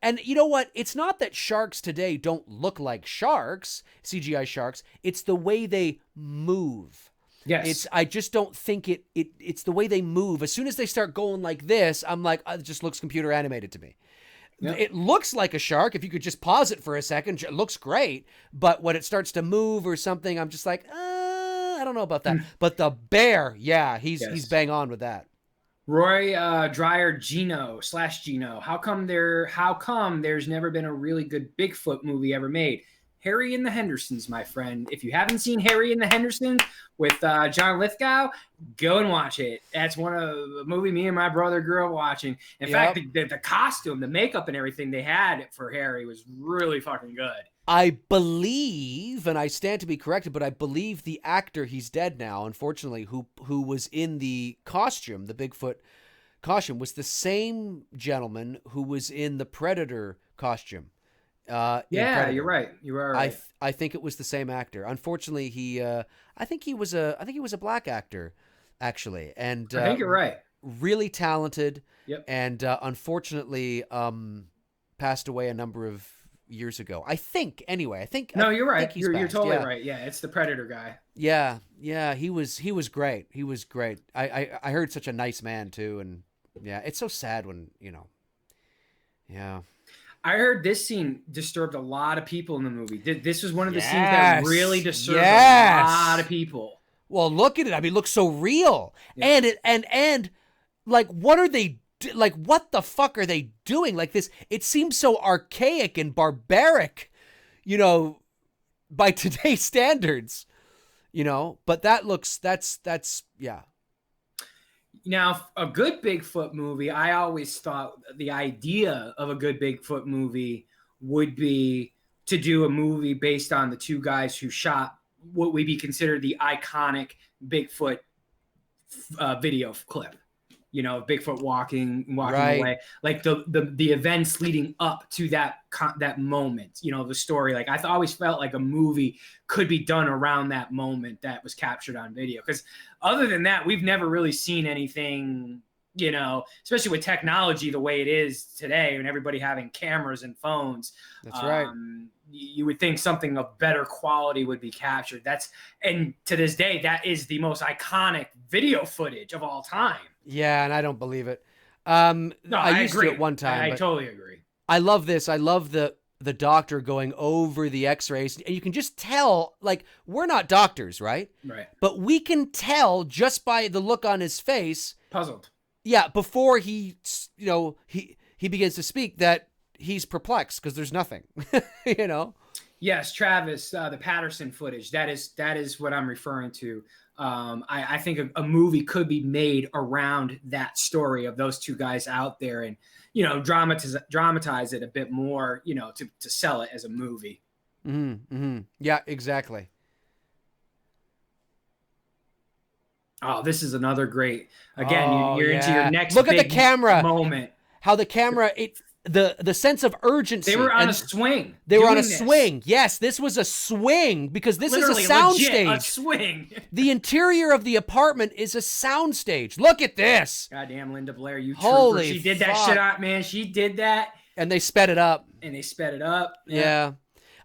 And you know what? It's not that sharks today don't look like sharks, CGI sharks. It's the way they move. Yes. I just don't think it's the way they move. As soon as they start going like this, I'm like, it just looks computer animated to me. Yep. It looks like a shark. If you could just pause it for a second, it looks great. But when it starts to move or something, I'm just like, I don't know about that. But the bear, yeah, he's bang on with that. Roy Dreyer Gino /Gino. How come there's never been a really good Bigfoot movie ever made? Harry and the Hendersons, my friend. If you haven't seen Harry and the Hendersons with John Lithgow, go and watch it. That's a movie me and my brother grew up watching. In fact, the costume, the makeup, and everything they had for Harry was really fucking good. I believe, and I stand to be corrected, but I believe the actor, he's dead now, unfortunately, who was in the costume, the Bigfoot costume, was the same gentleman who was in the Predator costume. Yeah, you're right. You are right. I think it was the same actor. Unfortunately, I think he was a black actor, actually, and I think you're right. Really talented. Yep. And unfortunately, passed away a number of years ago. I think. Anyway, No, you're right. You're totally right. Yeah, it's the Predator guy. Yeah. He was great. He was great. I heard such a nice man too, and yeah, it's so sad when Yeah. I heard this scene disturbed a lot of people in the movie. This was one of the scenes that really disturbed a lot of people. Well, look at it. I mean, it looks so real. Yeah. And like, what are they like? What the fuck are they doing? Like this, it seems so archaic and barbaric, by today's standards, but that's yeah. Now, a good Bigfoot movie, I always thought the idea of a good Bigfoot movie would be to do a movie based on the two guys who shot what would be considered the iconic Bigfoot video clip. Bigfoot walking right away, like the events leading up to that moment. The story. Like I always felt like a movie could be done around that moment that was captured on video. Because other than that, we've never really seen anything. Especially with technology the way it is today, and everybody having cameras and phones. That's right. You would think something of better quality would be captured. And to this day, that is the most iconic video footage of all time. Yeah, and I don't believe it. No, I used agree. to at one time. I totally agree. I love this. I love the doctor going over the x-rays, and you can just tell, like, we're not doctors, right? Right. But we can tell just by the look on his face. Puzzled. Yeah, before he begins to speak, that he's perplexed because there's nothing, Yes, Travis, the Patterson footage. That is what I'm referring to. I think a movie could be made around that story of those two guys out there, and dramatize it a bit more, to sell it as a movie. Mm-hmm, mm-hmm. Yeah, exactly. Oh, this is another great. Again, you're into your next. Look at the camera moment. How the camera the sense of urgency. They were on a swing. They were on a swing. Yes, this was a swing because this literally is a soundstage. A swing. The interior of the apartment is a soundstage. Look at this. Goddamn Linda Blair, you Holy trooper. She did that fuck. shit out, man. She did that. And they sped it up. Yeah.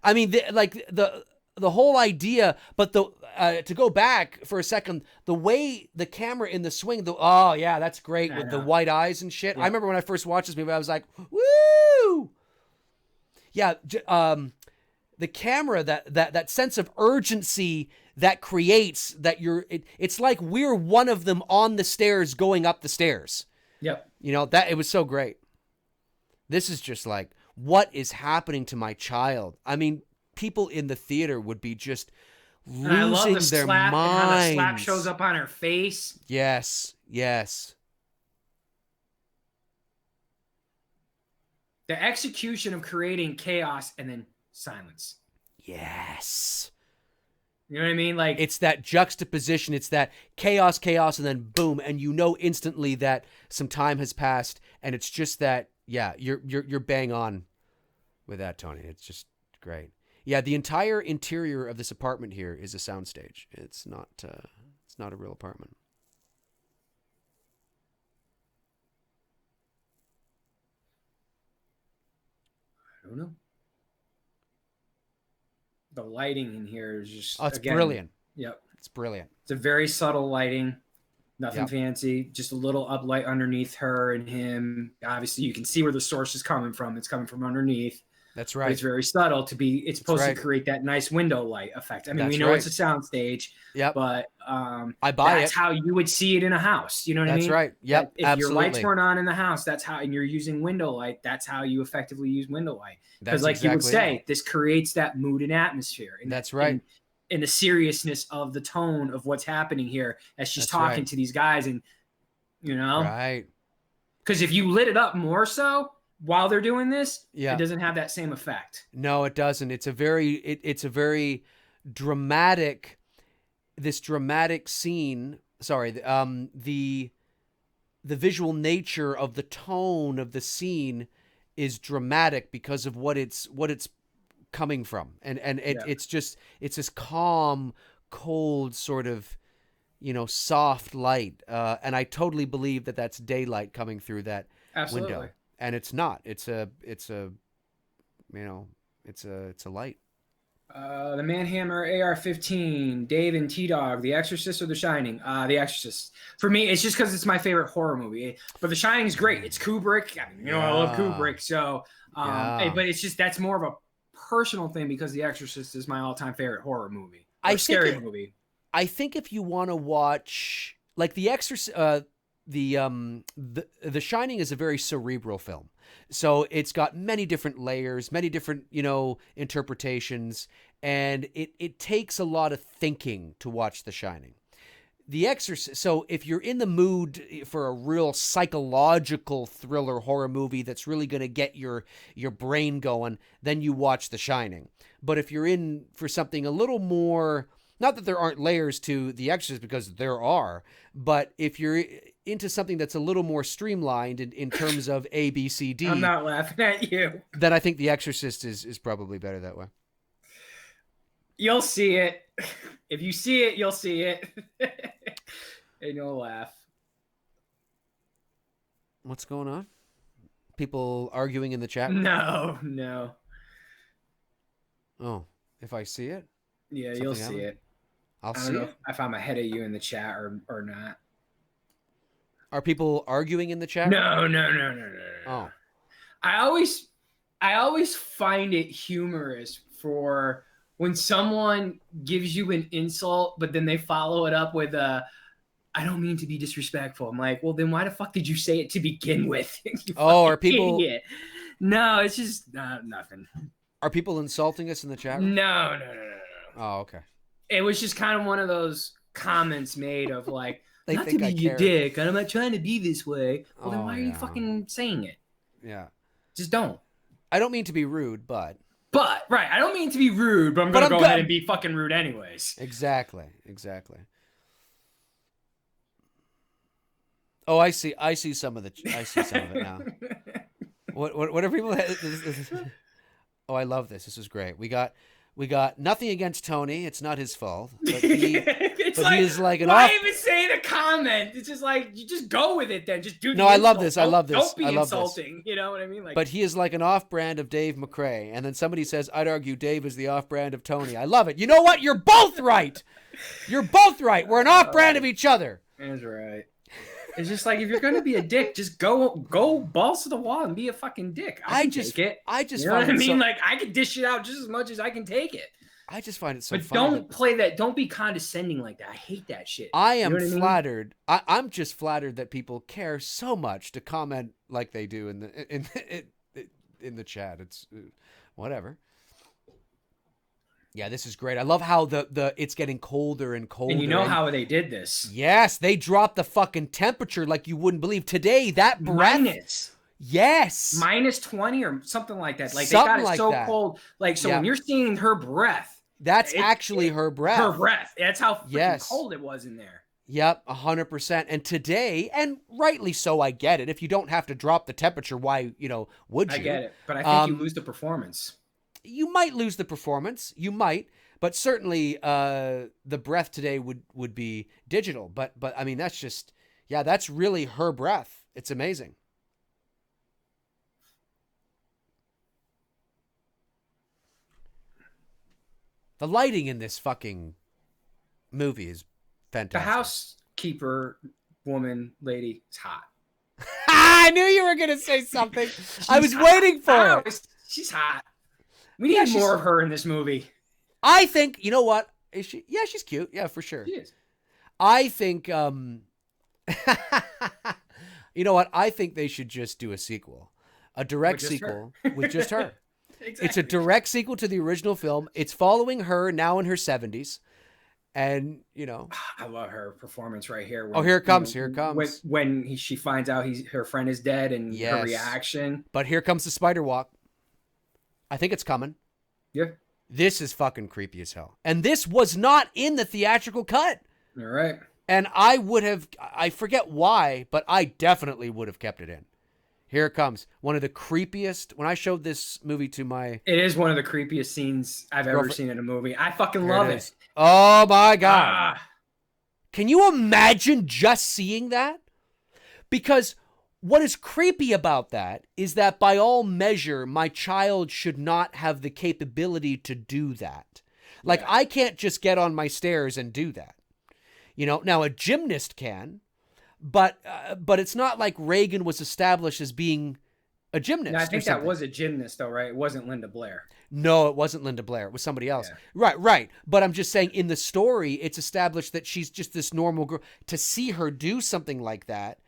I mean, the whole idea, but to go back for a second, the way the camera in the swing, that's great with the white eyes and shit. Yeah. I remember when I first watched this movie, I was like, woo! Yeah, the camera, that sense of urgency that creates that it's like we're one of them on the stairs going up the stairs. Yep. You know, that it was so great. This is just like, what is happening to my child? I mean, people in the theater would be just losing and I love the their slap minds. and how the slap shows up on her face. Yes, yes. The execution of creating chaos and then silence. Yes. You know what I mean? Like, it's that juxtaposition. It's that chaos, and then boom, and you know instantly that some time has passed, and it's just that, yeah, you're bang on with that, Tony. It's just great. Yeah, the entire interior of this apartment here is a soundstage. It's not a real apartment. I don't know. The lighting in here is just... Oh, it's brilliant. Yep. It's brilliant. It's a very subtle lighting. Nothing Yep. fancy. Just a little uplight underneath her and him. Obviously, you can see where the source is coming from. It's coming from underneath. That's But right. it's very subtle to be... It's supposed right. to create that nice window light effect. I mean, That's we know right. it's a soundstage. Yep. But I buy that's it. how you would see it in a house. You know what I That's mean? right. Yep. If Absolutely. your lights weren't on in the house, that's how... And you're using window light, that's how you effectively use window light. Because That's like you would exactly say, it. this creates that mood and atmosphere. And That's right. And the seriousness of the tone of what's happening here as she's That's talking right. to these guys. And, you know, Right. because if you lit it up more so while they're doing this, Yeah. it doesn't have that same effect. No, it doesn't. It's a very dramatic, this dramatic scene. Sorry, the visual nature of the tone of the scene is dramatic because of what it's coming from, and it's this calm, cold sort of, you know, soft light, and I totally believe that that's daylight coming through that Absolutely. window, and it's not. It's a you know, it's a light. The Manhammer, AR-15, Dave and T-Dog, The Exorcist or The Shining? The Exorcist. For me, it's just because it's my favorite horror movie. But The Shining is great. It's Kubrick. I mean, you know, I love Kubrick. So, but it's just, that's more of a personal thing because The Exorcist is my all-time favorite horror movie. Scary movie. I think if you want to watch, like The Exorcist, the Shining is a very cerebral film. So it's got many different layers, many different, you know, interpretations, and it takes a lot of thinking to watch The Shining. The Exorcist, so if you're in the mood for a real psychological thriller horror movie that's really going to get your brain going, then you watch The Shining. But if you're in for something a little more, not that there aren't layers to The Exorcist, because there are, but if you're into something that's a little more streamlined in terms of A, B, C, D. I'm not laughing at you. Then I think The Exorcist is probably better that way. You'll see it. If you see it, you'll see it. And you'll laugh. What's going on? People arguing in the chat? No. Oh, if I see it? Yeah, Something you'll see happened? it. I'll I see don't know it. if I'm ahead of you in the chat or not. Are people arguing in the chat? No. Oh. I always find it humorous for when someone gives you an insult, but then they follow it up with I don't mean to be disrespectful. I'm like, well, then why the fuck did you say it to begin with? Are people? Idiot. No, it's just nothing. Are people insulting us in the chat? No. Oh, okay. It was just kind of one of those comments made of like, They not think to I be your care. dick, and I'm not trying to be this way. Well, then Oh, why are you yeah. fucking saying it? Yeah. Just don't. I don't mean to be rude, but But, right, I don't mean to be rude, but I'm going to go ahead and be fucking rude anyways. Exactly. Oh, I see some of it now. What are people? Oh, I love this. This is great. We got nothing against Tony. It's not his fault. But he is like an why off. even say the comment? It's just like, you just go with it then. Just do the No, I love insult. this. I love this. Don't be I love this. insulting. You know what I mean? Like, But he is like an off-brand of Dave McRae. And then somebody says, I'd argue Dave is the off-brand of Tony. I love it. You know what? You're both right. You're both right. We're an off-brand of each other. that's right. It's just like, if you're gonna be a dick, just go balls to the wall and be a fucking dick. I just take it. I just you know find what I mean? so, like, I could dish it out just as much as I can take it. I just find it so but funny. Don't play that. Don't be condescending like that. I hate that shit. I am you know flattered. I'm just flattered that people care so much to comment like they do in the chat. It's whatever. Yeah, this is great. I love how the it's getting colder and colder. And you know how they did this? Yes, they dropped the fucking temperature like you wouldn't believe. Today, that breath. Minus. Yes. Minus 20 or something like that. Like, Something they got it like so that. cold. Like, so Yeah. when you're seeing her breath. That's actually her breath. Her breath. That's how freaking Yes. cold it was in there. Yep, 100%. And today, and rightly so, I get it. If you don't have to drop the temperature, why, would you? I get it. But I think you lose the performance. You might lose the performance. You might. But certainly the breath today would be digital. But I mean, that's just, yeah, that's really her breath. It's amazing. The lighting in this fucking movie is fantastic. The housekeeper woman lady is hot. I knew you were going to say something. I was waiting for it. She's hot. We need more of her in this movie. I think, you know what? Is she? Yeah, she's cute. Yeah, for sure. She is. I think, you know what? I think they should just do a sequel. A direct sequel with just her. Exactly. It's a direct sequel to the original film. It's following her now in her 70s. And, I love her performance right here. When, here it comes. Here it comes. When she finds out her friend is dead and her reaction. But here comes the spider walk. I think it's coming. Yeah. This is fucking creepy as hell. And this was not in the theatrical cut. All right. And I forget why, but I definitely would have kept it in. Here it comes. One of the creepiest. When I showed this movie to it is one of the creepiest scenes I've ever seen in a movie. I fucking love it. Oh my God. Can you imagine just seeing that? Because what is creepy about that is that by all measure, my child should not have the capability to do that. Like, I can't just get on my stairs and do that. Now a gymnast can. But it's not like Reagan was established as being a gymnast. No, I think that was a gymnast, though, right? It wasn't Linda Blair. No, it wasn't Linda Blair. It was somebody else. Yeah. Right. But I'm just saying, in the story, it's established that she's just this normal girl. To see her do something like that,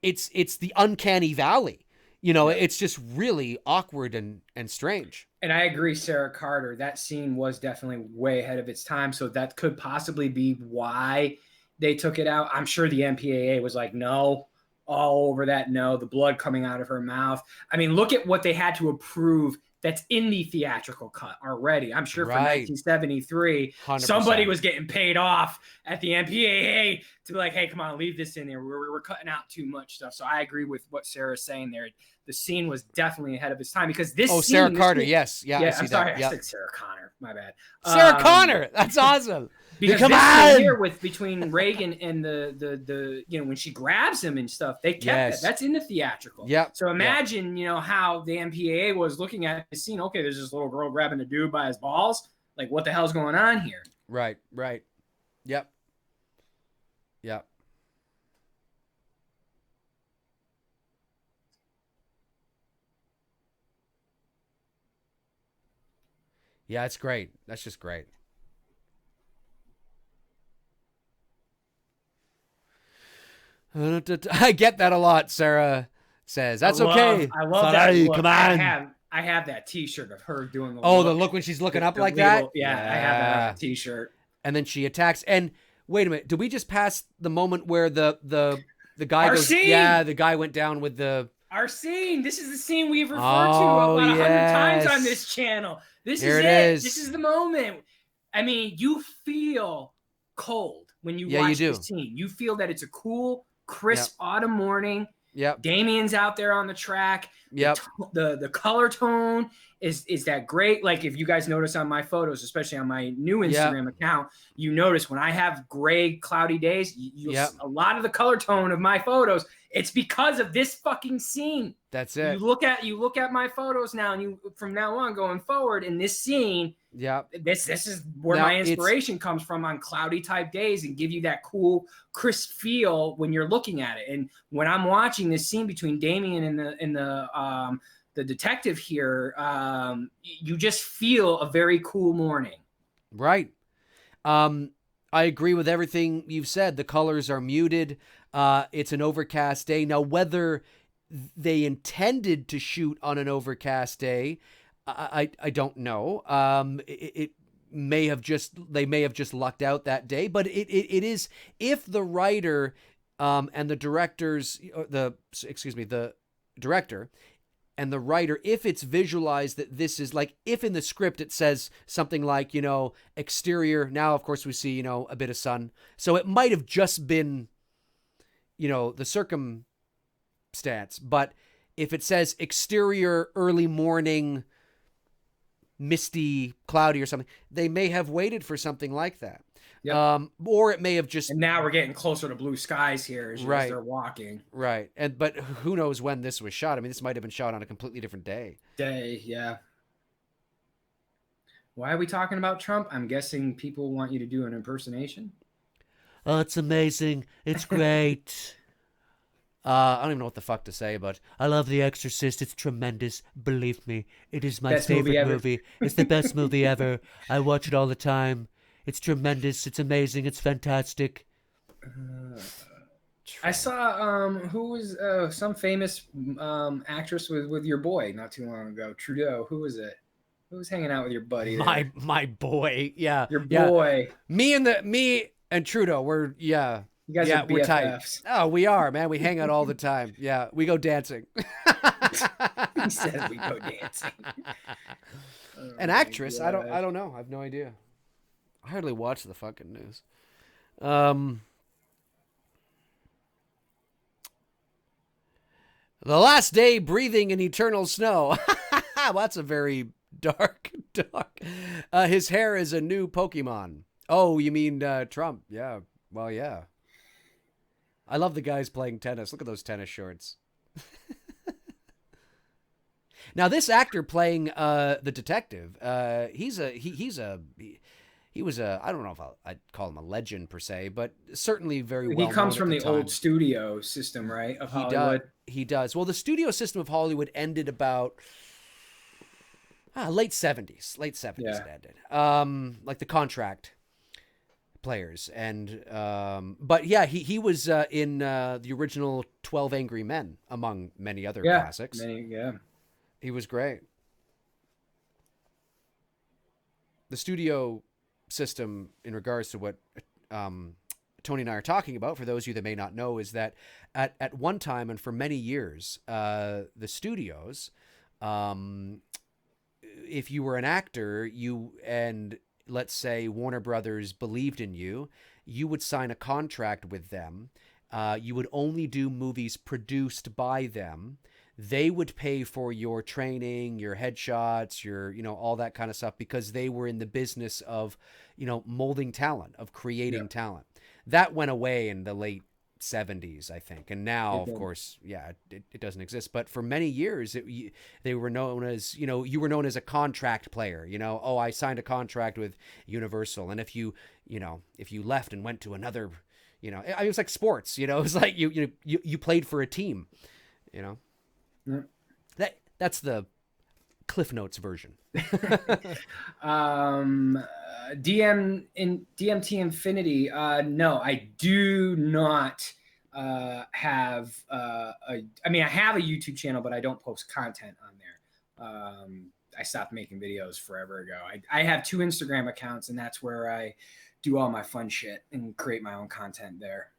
it's the uncanny valley. It's just really awkward and strange. And I agree, Sarah Carter. That scene was definitely way ahead of its time. So that could possibly be why they took it out. I'm sure the MPAA was like, no, all over that. No, the blood coming out of her mouth. I mean, look at what they had to approve that's in the theatrical cut already. I'm sure for 1973, 100%. Somebody was getting paid off at the MPAA to be like, hey, come on, leave this in there. We're cutting out too much stuff. So I agree with what Sarah's saying there. The scene was definitely ahead of its time because this Sarah Carter, yes. Yeah, I'm sorry. I said Sarah Connor. My bad. Sarah Connor. That's awesome. Because come this on here between Reagan and the when she grabs him and stuff, they kept that. That's in the theatrical. Yeah. So imagine, how the MPAA was looking at the scene. Okay, there's this little girl grabbing a dude by his balls. Like, what the hell's going on here? Right. Yep. Yeah, it's great. That's just great. I get that a lot, Sarah says. That's okay. I love that look. Come on. I have that T-shirt of her doing the the look when she's looking up like that? Yeah, I have that on a T-shirt. And then she attacks. And wait a minute. Did we just pass the moment where the guy goes... scene! Yeah, the guy went down with the... Our scene. This is the scene we've referred to about 100 times on this channel. This is it. This is the moment. I mean, you feel cold when you watch this scene. You feel that it's a cool, crisp autumn morning. Yep. Damien's out there on the track. Yep. The color tone is that great. Like, if you guys notice on my photos, especially on my new Instagram account, you notice when I have gray, cloudy days, a lot of the color tone of my photos, it's because of this fucking scene. That's it. You look at my photos now, and from now on going forward in this scene, Yeah. This is where Now, my inspiration comes from on cloudy type days, and give you that cool, crisp feel when you're looking at it. And when I'm watching this scene between Damien and the detective here, you just feel a very cool morning. Right. I agree with everything you've said. The colors are muted. It's an overcast day. Now, whether they intended to shoot on an overcast day, I don't know. It may have they may have just lucked out that day, but it is, if the writer and the director and the writer, if it's visualized that this is like, if in the script it says something like, exterior, now of course we see, a bit of sun. So it might have just been, the circumstance. But if it says exterior, early morning, misty, cloudy or something, they may have waited for something like that. Yep. Or it may have just... And now we're getting closer to blue skies here as they're walking. Right. But who knows when this was shot? I mean, this might have been shot on a completely different day. Yeah. Why are we talking about Trump? I'm guessing people want you to do an impersonation. Oh, it's amazing. It's great. I don't even know what the fuck to say, but I love The Exorcist. It's tremendous. Believe me. It is my favorite movie. It's the best movie ever. I watch it all the time. It's tremendous. It's amazing. It's fantastic. I saw who was some famous actress with your boy not too long ago. Trudeau. Who was it? Who was hanging out with your buddy? My boy. Yeah. Your boy. Yeah. Me and Trudeau. We're You guys are BFFs. We're tight. Oh, we are, man. We hang out all the time. Yeah. We go dancing. He says we go dancing. An actress? I don't know. I have no idea. I hardly watch the fucking news. The last day breathing in eternal snow. Well, that's a very dark. His hair is a new Pokemon. Oh, you mean Trump? Yeah. Well, yeah. I love the guys playing tennis. Look at those tennis shorts. Now, this actor playing the detective, he was a, I don't know if I'd call him a legend per se, but certainly very well known. He comes from the old studio system, right, of Hollywood? He does. Well, the studio system of Hollywood ended about late 70s. It ended. Like the contract players. And but yeah, he was in the original 12 Angry Men, among many other classics. He was great. The studio system, in regards to what Tony and I are talking about, for those of you that may not know, is that at one time and for many years, the studios, if you were an actor, and let's say Warner Brothers believed in you, you would sign a contract with them. You would only do movies produced by them. They would pay for your training, your headshots, your, all that kind of stuff, because they were in the business of, molding talent, of creating talent. That went away in the late 70s, I think. And now, of course, it doesn't exist. But for many years, they were known as, you were known as a contract player. Oh, I signed a contract with Universal. And if you left and went to another, it was like sports, it was like you played for a team, That's the Cliff Notes version. DMT Infinity. No, I do not have I have a YouTube channel, but I don't post content on there. I stopped making videos forever ago. I have 2 Instagram accounts, and that's where I do all my fun shit and create my own content there.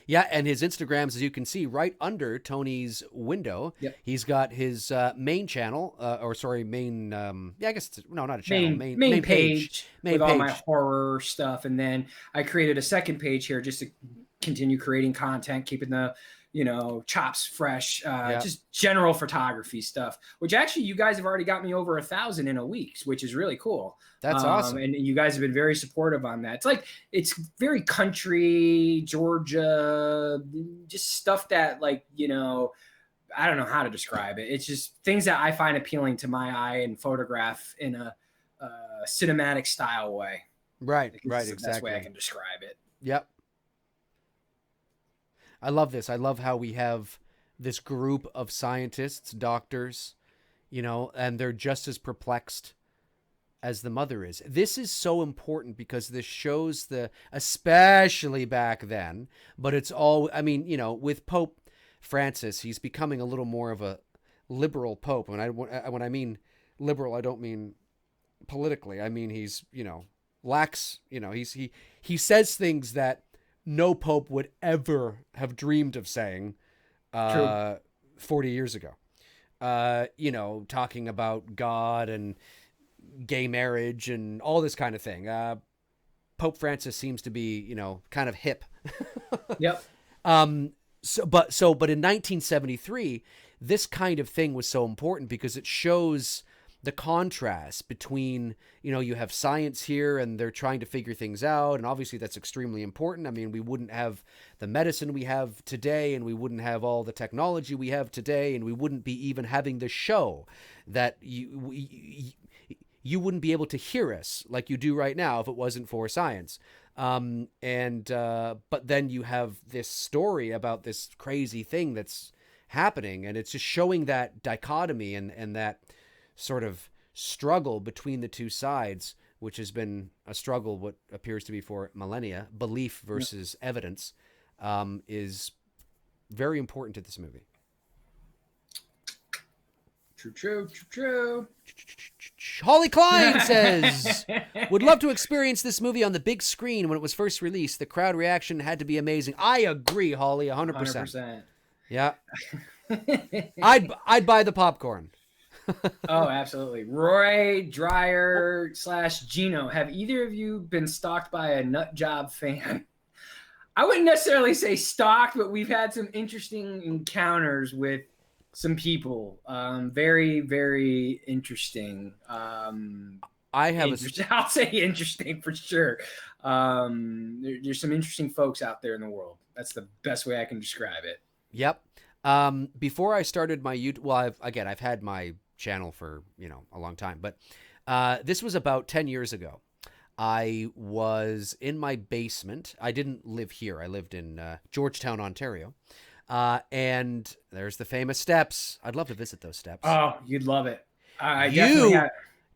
Yeah, and his Instagrams, as you can see, right under Tony's window, he's got his main channel, I guess not a channel, main page with all my horror stuff, and then I created a second page here just to continue creating content, keeping the chops fresh, just general photography stuff, which actually you guys have already got me over 1,000 in a week, which is really cool. That's awesome. And you guys have been very supportive on that. It's very country, Georgia, just stuff that I don't know how to describe it. It's just things that I find appealing to my eye and photograph in a cinematic style way. Right, It's right, the exactly. best way I can describe it. Yep. I love this. I love how we have this group of scientists, doctors, you know, and they're just as perplexed as the mother is. This is so important because this shows especially back then, but it's all, I mean, you know, with Pope Francis, he's becoming a little more of a liberal pope. When I mean liberal, I don't mean politically. I mean, he's, you know, lax, you know, he says things that no pope would ever have dreamed of saying 40 years ago. You know, talking about God and gay marriage and all this kind of thing. Pope Francis seems to be, you know, kind of hip. Yep. But in 1973, this kind of thing was so important because it shows the contrast between, you know, you have science here and they're trying to figure things out. And obviously that's extremely important. I mean, we wouldn't have the medicine we have today, and we wouldn't have all the technology we have today, and we wouldn't be even having the show that you wouldn't be able to hear us like you do right now if it wasn't for science. But then you have this story about this crazy thing that's happening, and it's just showing that dichotomy and that sort of struggle between the two sides, which has been a struggle, what appears to be for millennia, belief versus evidence, is very important to this movie. True. Holly Klein says, would love to experience this movie on the big screen when it was first released. The crowd reaction had to be amazing. I agree, Holly, 100%. 100%. Yeah. I'd buy the popcorn. Oh, absolutely. Roy, Dreyer / Gino, have either of you been stalked by a nut job fan? I wouldn't necessarily say stalked, but we've had some interesting encounters with some people. Very, very interesting. I'll say interesting for sure. There's some interesting folks out there in the world. That's the best way I can describe it. Yep. Before I started my YouTube, well, I've had my channel for, you know, a long time, but this was about 10 years ago. I was in my basement. I didn't live here. I lived in Georgetown, Ontario. And there's the famous steps. I'd love to visit those steps. Oh, you'd love it.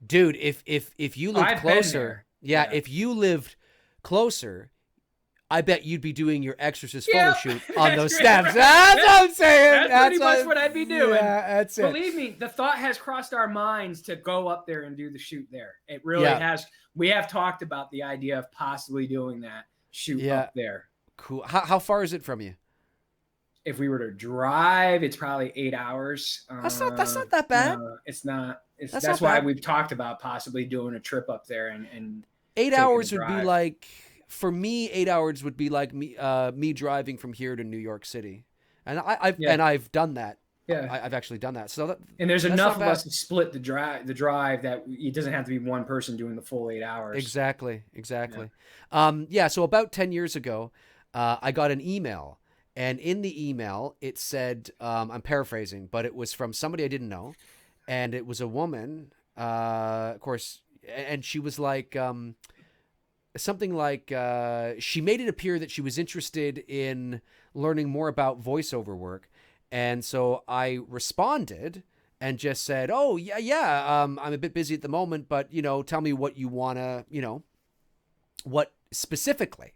Dude, if you lived closer, if you lived closer, I bet you'd be doing your Exorcist photo shoot on those steps. That's what I'm saying. That's pretty much what I'd be doing. Yeah, that's it. Believe me, the thought has crossed our minds to go up there and do the shoot there. It really has. We have talked about the idea of possibly doing that shoot up there. Cool. How far is it from you? If we were to drive, it's probably 8 hours. That's not that bad. No, it's not. That's why we've talked about possibly doing a trip up there and 8 hours would be like, for me, 8 hours would be like me driving from here to New York City, and I've done that. Yeah, I've actually done that. So and there's enough of us to split the drive that it doesn't have to be one person doing the full 8 hours. Exactly. Yeah. So about 10 years ago, I got an email. And in the email, it said, I'm paraphrasing, but it was from somebody I didn't know. And it was a woman, of course, and she was like, something like, she made it appear that she was interested in learning more about voiceover work. And so I responded and just said, oh, yeah, I'm a bit busy at the moment, but, you know, tell me what you want to, you know, what specifically.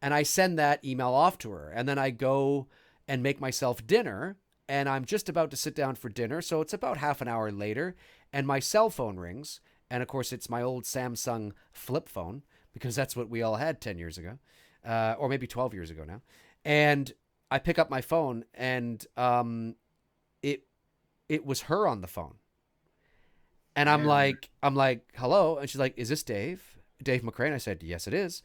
And I send that email off to her, and then I go and make myself dinner, and I'm just about to sit down for dinner. So it's about half an hour later, and my cell phone rings. And of course, it's my old Samsung flip phone, because that's what we all had 10 years ago, or maybe 12 years ago now. And I pick up my phone, and it was her on the phone. And I'm like, hello. And she's like, is this Dave McRae? And I said, yes, it is.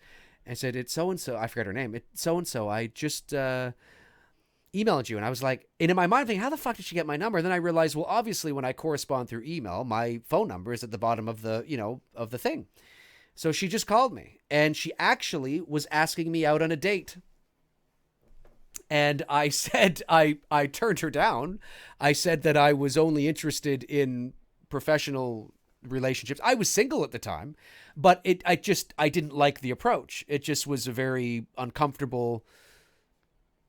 I said, it's so-and-so. I forgot her name. It's so-and-so. I just emailed you. And I was like, and in my mind, I'm thinking, how the fuck did she get my number? And then I realized, well, obviously, when I correspond through email, my phone number is at the bottom of the, you know, of the thing. So she just called me. And she actually was asking me out on a date. And I said, I turned her down. I said that I was only interested in professional relationships. I was single at the time, but I didn't like the approach. It just was a very uncomfortable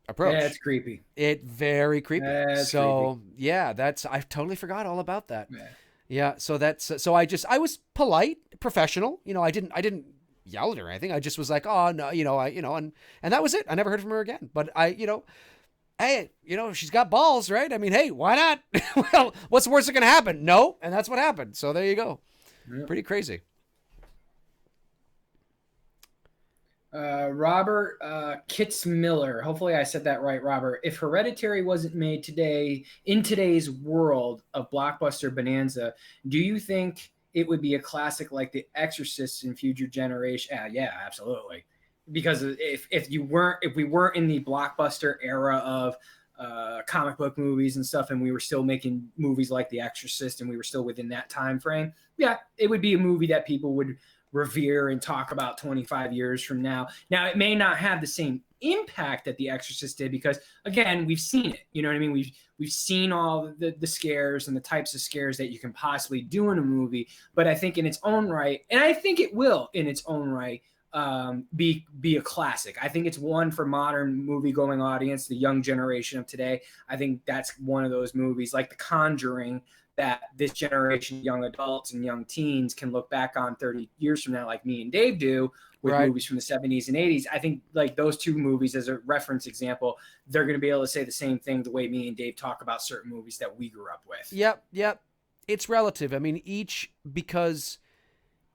approach. Yeah, it's creepy. Very creepy. That's so creepy. Yeah, I totally forgot all about that. Yeah. Yeah. So I was polite, professional. You know, I didn't yell at her or anything. I just was like, oh no, and that was it. I never heard from her again. But hey, she's got balls, right? I mean, hey, why not? Well, what's the worst that can happen? No. And that's what happened. So there you go. Yep. Pretty crazy. Robert Kitzmiller. Hopefully I said that right, Robert. If Hereditary wasn't made today, in today's world of blockbuster bonanza, do you think it would be a classic like The Exorcist in future generation? Yeah, absolutely. Because if we weren't in the blockbuster era of comic book movies and stuff, and we were still making movies like The Exorcist, and we were still within that time frame, yeah, it would be a movie that people would revere and talk about 25 years from now. Now, it may not have the same impact that The Exorcist did because, again, we've seen it. You know what I mean? We've seen all the scares and the types of scares that you can possibly do in a movie. But I think in its own right, and I think it will in its own right, be a classic. I think it's one for modern movie-going audience, the young generation of today. I think that's one of those movies like The Conjuring that this generation, young adults and young teens, can look back on 30 years from now, like me and Dave do, with movies from the 70s and 80s. I think like those two movies as a reference example, they're going to be able to say the same thing the way me and Dave talk about certain movies that we grew up with. Yep. It's relative. I mean, because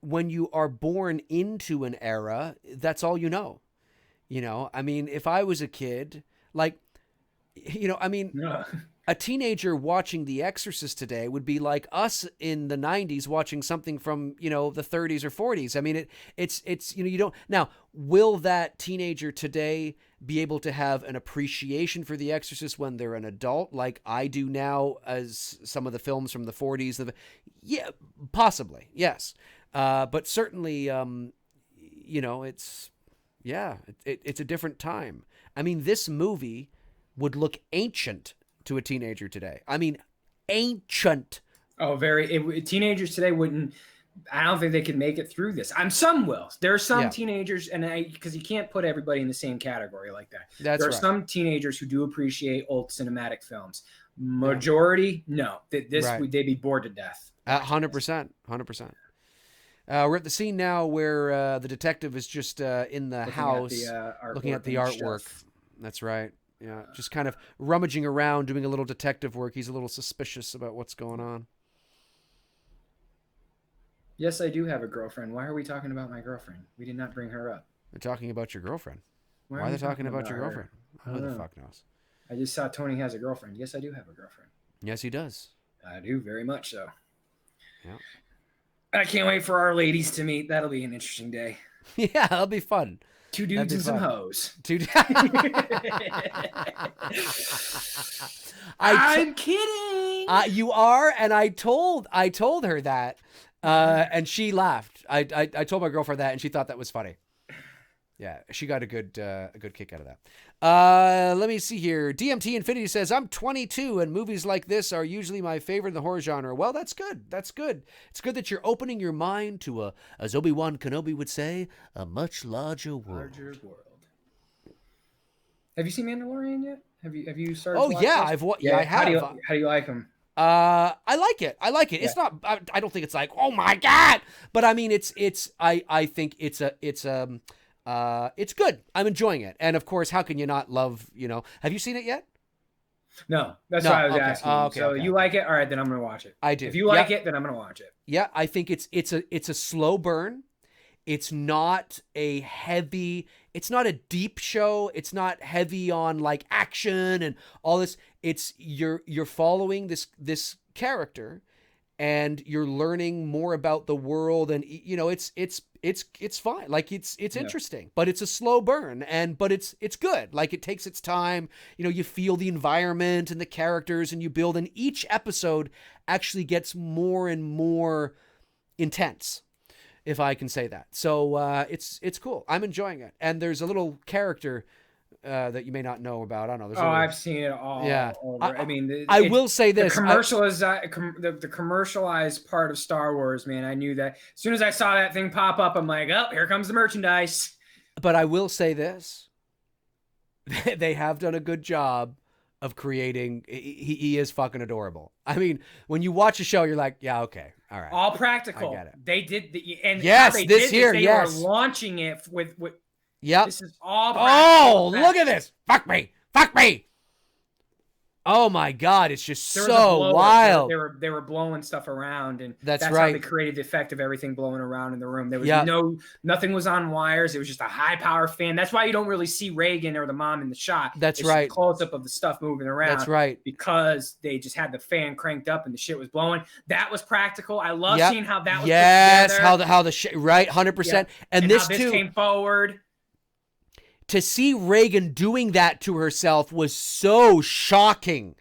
when you are born into an era, that's all you know. I mean, if I was a kid, like, a teenager watching The Exorcist today would be like us in the 90s watching something from, the 30s or 40s. I mean, it's you don't. Now, will that teenager today be able to have an appreciation for The Exorcist when they're an adult like I do now as some of the films from the 40s? Yeah, possibly. Yes. But certainly, it's a different time. I mean, this movie would look ancient to a teenager today. I mean, ancient. Oh, teenagers today wouldn't. I don't think they could make it through this. Some will. There are some teenagers, because you can't put everybody in the same category like that. There are some teenagers who do appreciate old cinematic films. Majority, no. They'd be bored to death. 100%. We're at the scene now where the detective is just in the house looking at the artwork. That's right. Yeah, just kind of rummaging around, doing a little detective work. He's a little suspicious about what's going on. Yes, I do have a girlfriend. Why are we talking about my girlfriend? We did not bring her up. They're talking about your girlfriend. Why are they talking about your girlfriend? Who the fuck knows? I just saw Tony has a girlfriend. Yes, I do have a girlfriend. Yes, he does. I do, very much so. Yeah. I can't wait for our ladies to meet. That'll be an interesting day. Yeah, that'll be fun. Two dudes and some hoes. I'm kidding. You are, and I told her that, and she laughed. I told my girlfriend that, and she thought that was funny. Yeah, she got a good kick out of that. Let me see here. DMT Infinity says, I'm 22 and movies like this are usually my favorite in the horror genre. Well, that's good. That's good. It's good that you're opening your mind to as Obi-Wan Kenobi would say, a much larger world. Have you seen Mandalorian yet? Have you started? Oh yeah, I have. How do you like him? I like it. Yeah. It's not. I don't think it's like, oh my god. But I mean, I think it's good. I'm enjoying it. And of course, how can you not love, have you seen it yet? No, that's why I was asking. Okay. You like it? All right, then I'm going to watch it. I do. If you like it, then I'm going to watch it. Yeah, I think it's a slow burn. It's not a deep show. It's not heavy on like action and all this. It's you're following this character and you're learning more about the world, and it's fine. Like it's interesting, but it's a slow burn, but it's good. Like it takes its time. You feel the environment and the characters, and you build. And each episode actually gets more and more intense, if I can say that. So it's cool. I'm enjoying it. And there's a little character that you may not know about. I don't know. There's I've seen it all. Yeah. Over. I mean, I will say this: the commercialized part of Star Wars, man. I knew that as soon as I saw that thing pop up. I'm like, oh, here comes the merchandise. But I will say this: they have done a good job of creating. He is fucking adorable. I mean, when you watch a show, you're like, yeah, okay, all right, all practical. I get it. They did and yes, they this did here, they yes, were launching it with. Yep. This is all practical. Oh, look at this! Fuck me! Fuck me! Oh my God, it's just so wild. They were blowing stuff around, and that's how right. they created the effect of everything blowing around in the room. There was nothing was on wires. It was just a high power fan. That's why you don't really see Reagan or the mom in the shot. That's it's right. Close up of the stuff moving around. That's right. Because they just had the fan cranked up and the shit was blowing. That was practical. I love seeing how that was. Yes, put together. how the shit right, 100%. And this how too came forward. To see Reagan doing that to herself was so shocking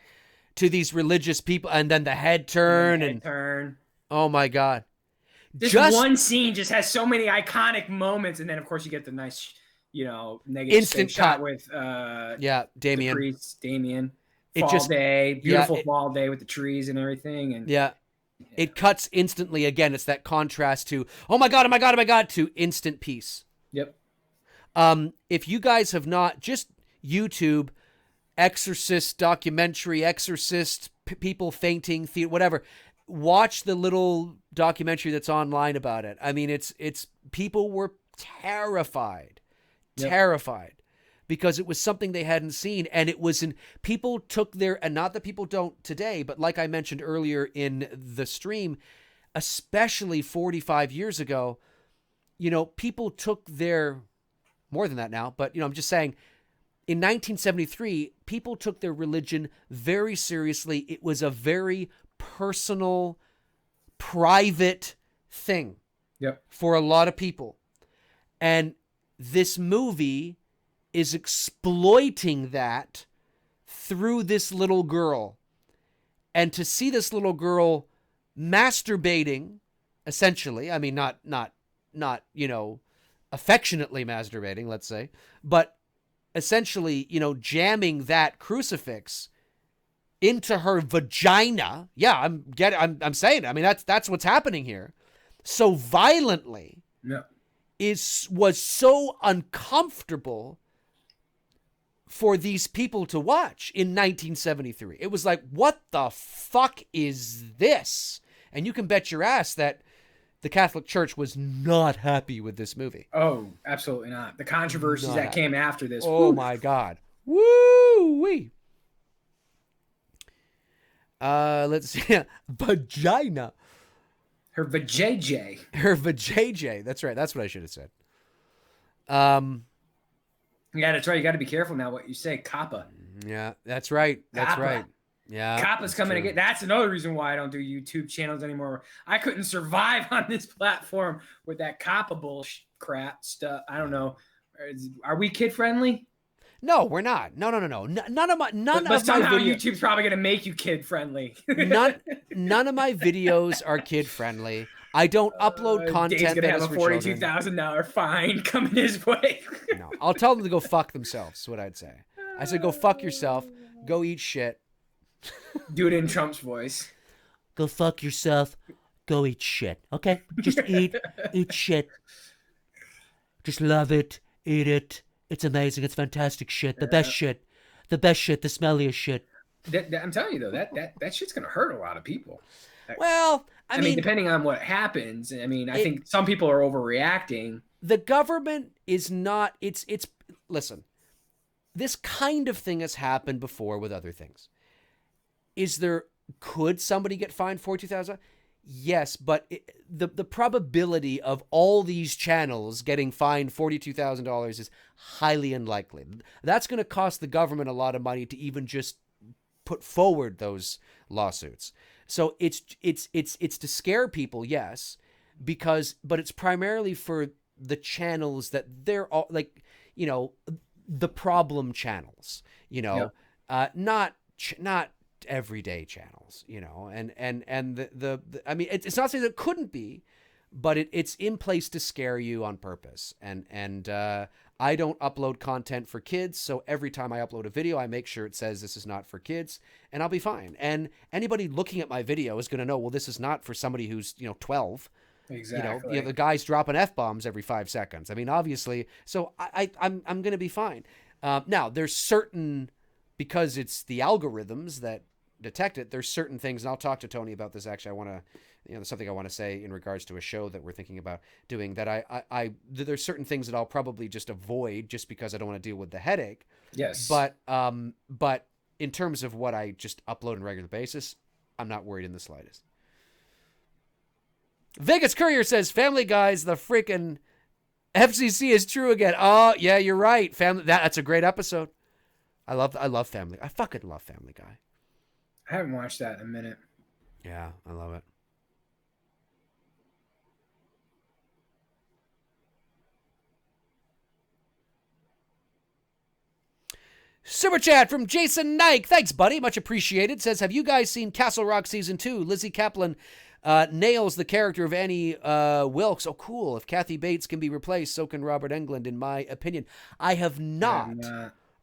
to these religious people, and then the head turn oh my God. This one scene just has so many iconic moments, and then of course you get the nice, negative instant shot with Damien. The priest, Damien. Beautiful fall day with the trees and everything, and it cuts instantly again. It's that contrast to oh my God to instant peace. Yep. If you guys have not, just YouTube Exorcist documentary, Exorcist, people fainting, whatever. Watch the little documentary that's online about it. I mean, it's people were terrified, because it was something they hadn't seen, and it was people took their, and not that people don't today, but like I mentioned earlier in the stream, especially 45 years ago, people took their, more than that now, but I'm just saying, in 1973, people took their religion very seriously. It was a very personal, private thing for a lot of people. And this movie is exploiting that through this little girl. And to see this little girl masturbating, essentially, I mean, not affectionately masturbating, let's say, but essentially, jamming that crucifix into her vagina. Yeah, I'm saying it. I mean, that's what's happening here. So violently, was so uncomfortable for these people to watch in 1973. It was like, what the fuck is this? And you can bet your ass that the Catholic Church was not happy with this movie. Oh, absolutely not. The controversies that came after this. Oh, my God. Woo-wee. Let's see. Vagina. Her vajayjay. Her vajayjay. That's right. That's what I should have said. Yeah, that's right. You got to be careful now what you say. Kappa. Yeah, that's right. That's Kappa. right. Yeah, Kappa's coming again. That's another reason why I don't do YouTube channels anymore. I couldn't survive on this platform with that Kappa bullshit crap stuff. I don't know. Are we kid friendly? No, we're not. No. None of my YouTube's probably gonna make you kid friendly. none of my videos are kid friendly. I don't upload content. Dave's gonna that have is a $42,000 fine coming his way. No, I'll tell them to go fuck themselves. Is what I'd say. I said, go fuck yourself. Go eat shit. Do it in Trump's voice. Go fuck yourself. Go eat shit. Okay? Just eat shit. Just love it. Eat it. It's amazing. It's fantastic shit. The best shit. The best shit. The smelliest shit. I'm telling you, though, that shit's going to hurt a lot of people. Well, I mean, depending on what happens, I think some people are overreacting. The government is not, listen, this kind of thing has happened before with other things. Could somebody get fined $42,000? Yes, but the probability of all these channels getting fined $42,000 is highly unlikely. That's going to cost the government a lot of money to even just put forward those lawsuits. So it's to scare people, yes, but it's primarily for the channels that they're all like, the problem channels, not everyday channels, and the I mean, it's not saying that it couldn't be, but it's in place to scare you on purpose. And I don't upload content for kids, so every time I upload a video, I make sure it says this is not for kids, and I'll be fine. And anybody looking at my video is going to know, well, this is not for somebody who's 12. Exactly. The guy's dropping F-bombs every 5 seconds. I mean, obviously, so I'm going to be fine. Now, there's certain, because it's the algorithms that detect it, there's certain things, and I'll talk to Tony about this. Actually, I want to, there's something I want to say in regards to a show that we're thinking about doing, that there's certain things that I'll probably just avoid just because I don't want to deal with the headache. Yes. But in terms of what I just upload on a regular basis, I'm not worried in the slightest. Vegas Courier says, Family Guy's the freaking FCC is true again. Oh, yeah, you're right. That's a great episode. I love Family. I fucking love Family Guy. I haven't watched that in a minute. Yeah, I love it. Super chat from Jason Nike. Thanks, buddy. Much appreciated. Says, have you guys seen Castle Rock Season 2? Lizzie Kaplan nails the character of Annie Wilkes. Oh, cool. If Kathy Bates can be replaced, so can Robert Englund, in my opinion. I have not.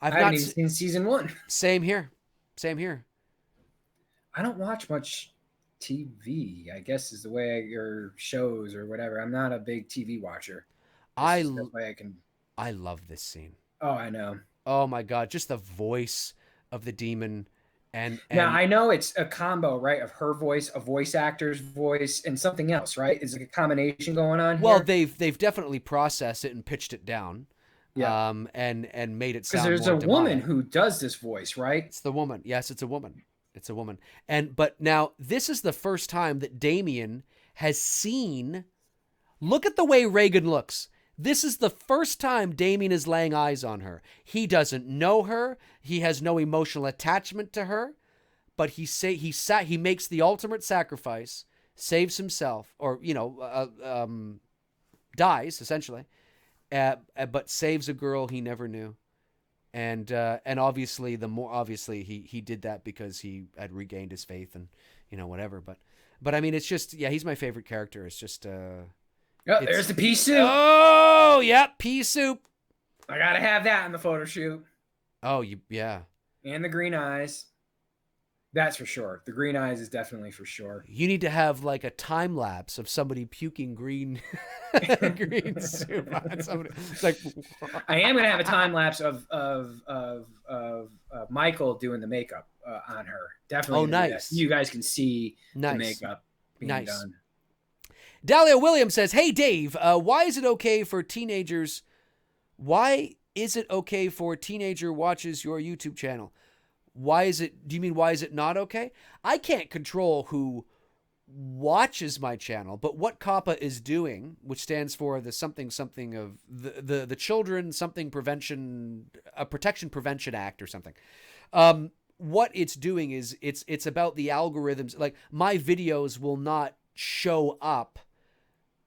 I haven't even seen Season 1. Same here. I don't watch much TV, I guess is the way or shows or whatever. I'm not a big TV watcher. I love this scene. Oh, I know. Oh my God. Just the voice of the demon. And now I know it's a combo, right? Of her voice, a voice actor's voice, and something else, right? Is it a combination going on here? Well, they've definitely processed it and pitched it down. Yeah. And made it sound more because there's a woman who does this voice, right? It's the woman. Yes, it's a woman. But now this is the first time that Damien has seen. Look at the way Reagan looks. This is the first time Damien is laying eyes on her. He doesn't know her. He has no emotional attachment to her, but he makes the ultimate sacrifice, saves himself, or dies essentially, but saves a girl he never knew. And obviously, he did that because he had regained his faith and whatever. But I mean, it's just, yeah, he's my favorite character. It's just there's the pea soup. Oh yeah, pea soup. I gotta have that in the photo shoot. Oh yeah. And the green eyes. That's for sure. The green eyes is definitely for sure. You need to have like a time lapse of somebody puking green soup on somebody. It's like, I am gonna have a time lapse of Michael doing the makeup on her. Definitely. Oh, nice. You guys can see the makeup being done. Dahlia Williams says, "Hey Dave, why is it okay for teenagers? Why is it okay for a teenager watches your YouTube channel? Why is it? Do you mean why is it not okay? I can't control who watches my channel, but what COPPA is doing, which stands for the something of the Children something Prevention Protection Prevention Act or something. What it's doing is it's about the algorithms. Like my videos will not show up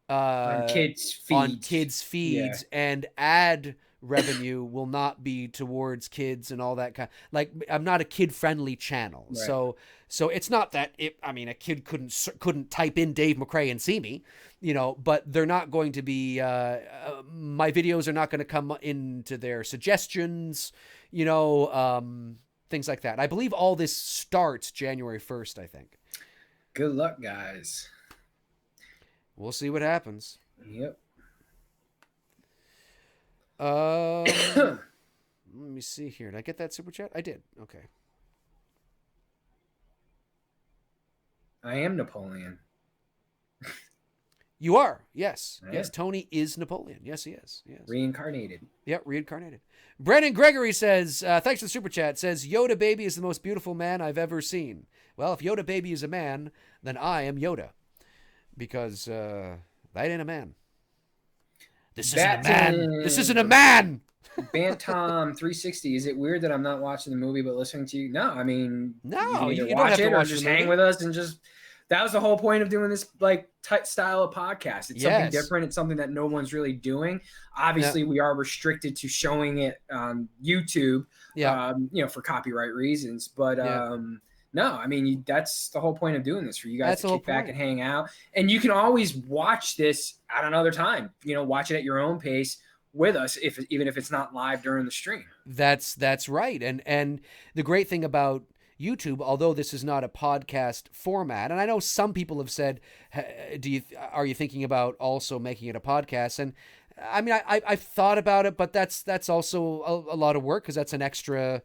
on kids' feeds, and ad revenue will not be towards kids and all that kind. Like I'm not a kid-friendly channel, right. So it's not that a kid couldn't type in Dave McRae and see me, but they're not going to be. My videos are not going to come into their suggestions, things like that. I believe all this starts January 1st. I think. Good luck, guys. We'll see what happens. Yep. Let me see here. Did I get that super chat? I did. Okay. I am Napoleon. You are. Yes. Yes. Tony is Napoleon. Yes, he is. Yes. Reincarnated. Yep. Reincarnated. Brandon Gregory says, thanks for the super chat, says, Yoda baby is the most beautiful man I've ever seen. Well, if Yoda baby is a man, then I am Yoda. Because that ain't a man. This isn't a man. This isn't a man. Bantam 360. Is it weird that I'm not watching the movie but listening to you? No, I mean, no, you don't have to watch it or just hang with us and just. That was the whole point of doing this tight style of podcast. It's something different. It's something that no one's really doing. Obviously, we are restricted to showing it on YouTube. For copyright reasons. But no, I mean, that's the whole point of doing this, for you guys to kick back and hang out. And you can always watch this at another time. Watch it at your own pace with us, even if it's not live during the stream. That's right. And the great thing about YouTube, although this is not a podcast format, and I know some people have said, are you thinking about also making it a podcast? And I mean, I've thought about it, but that's also a lot of work, because that's an extra,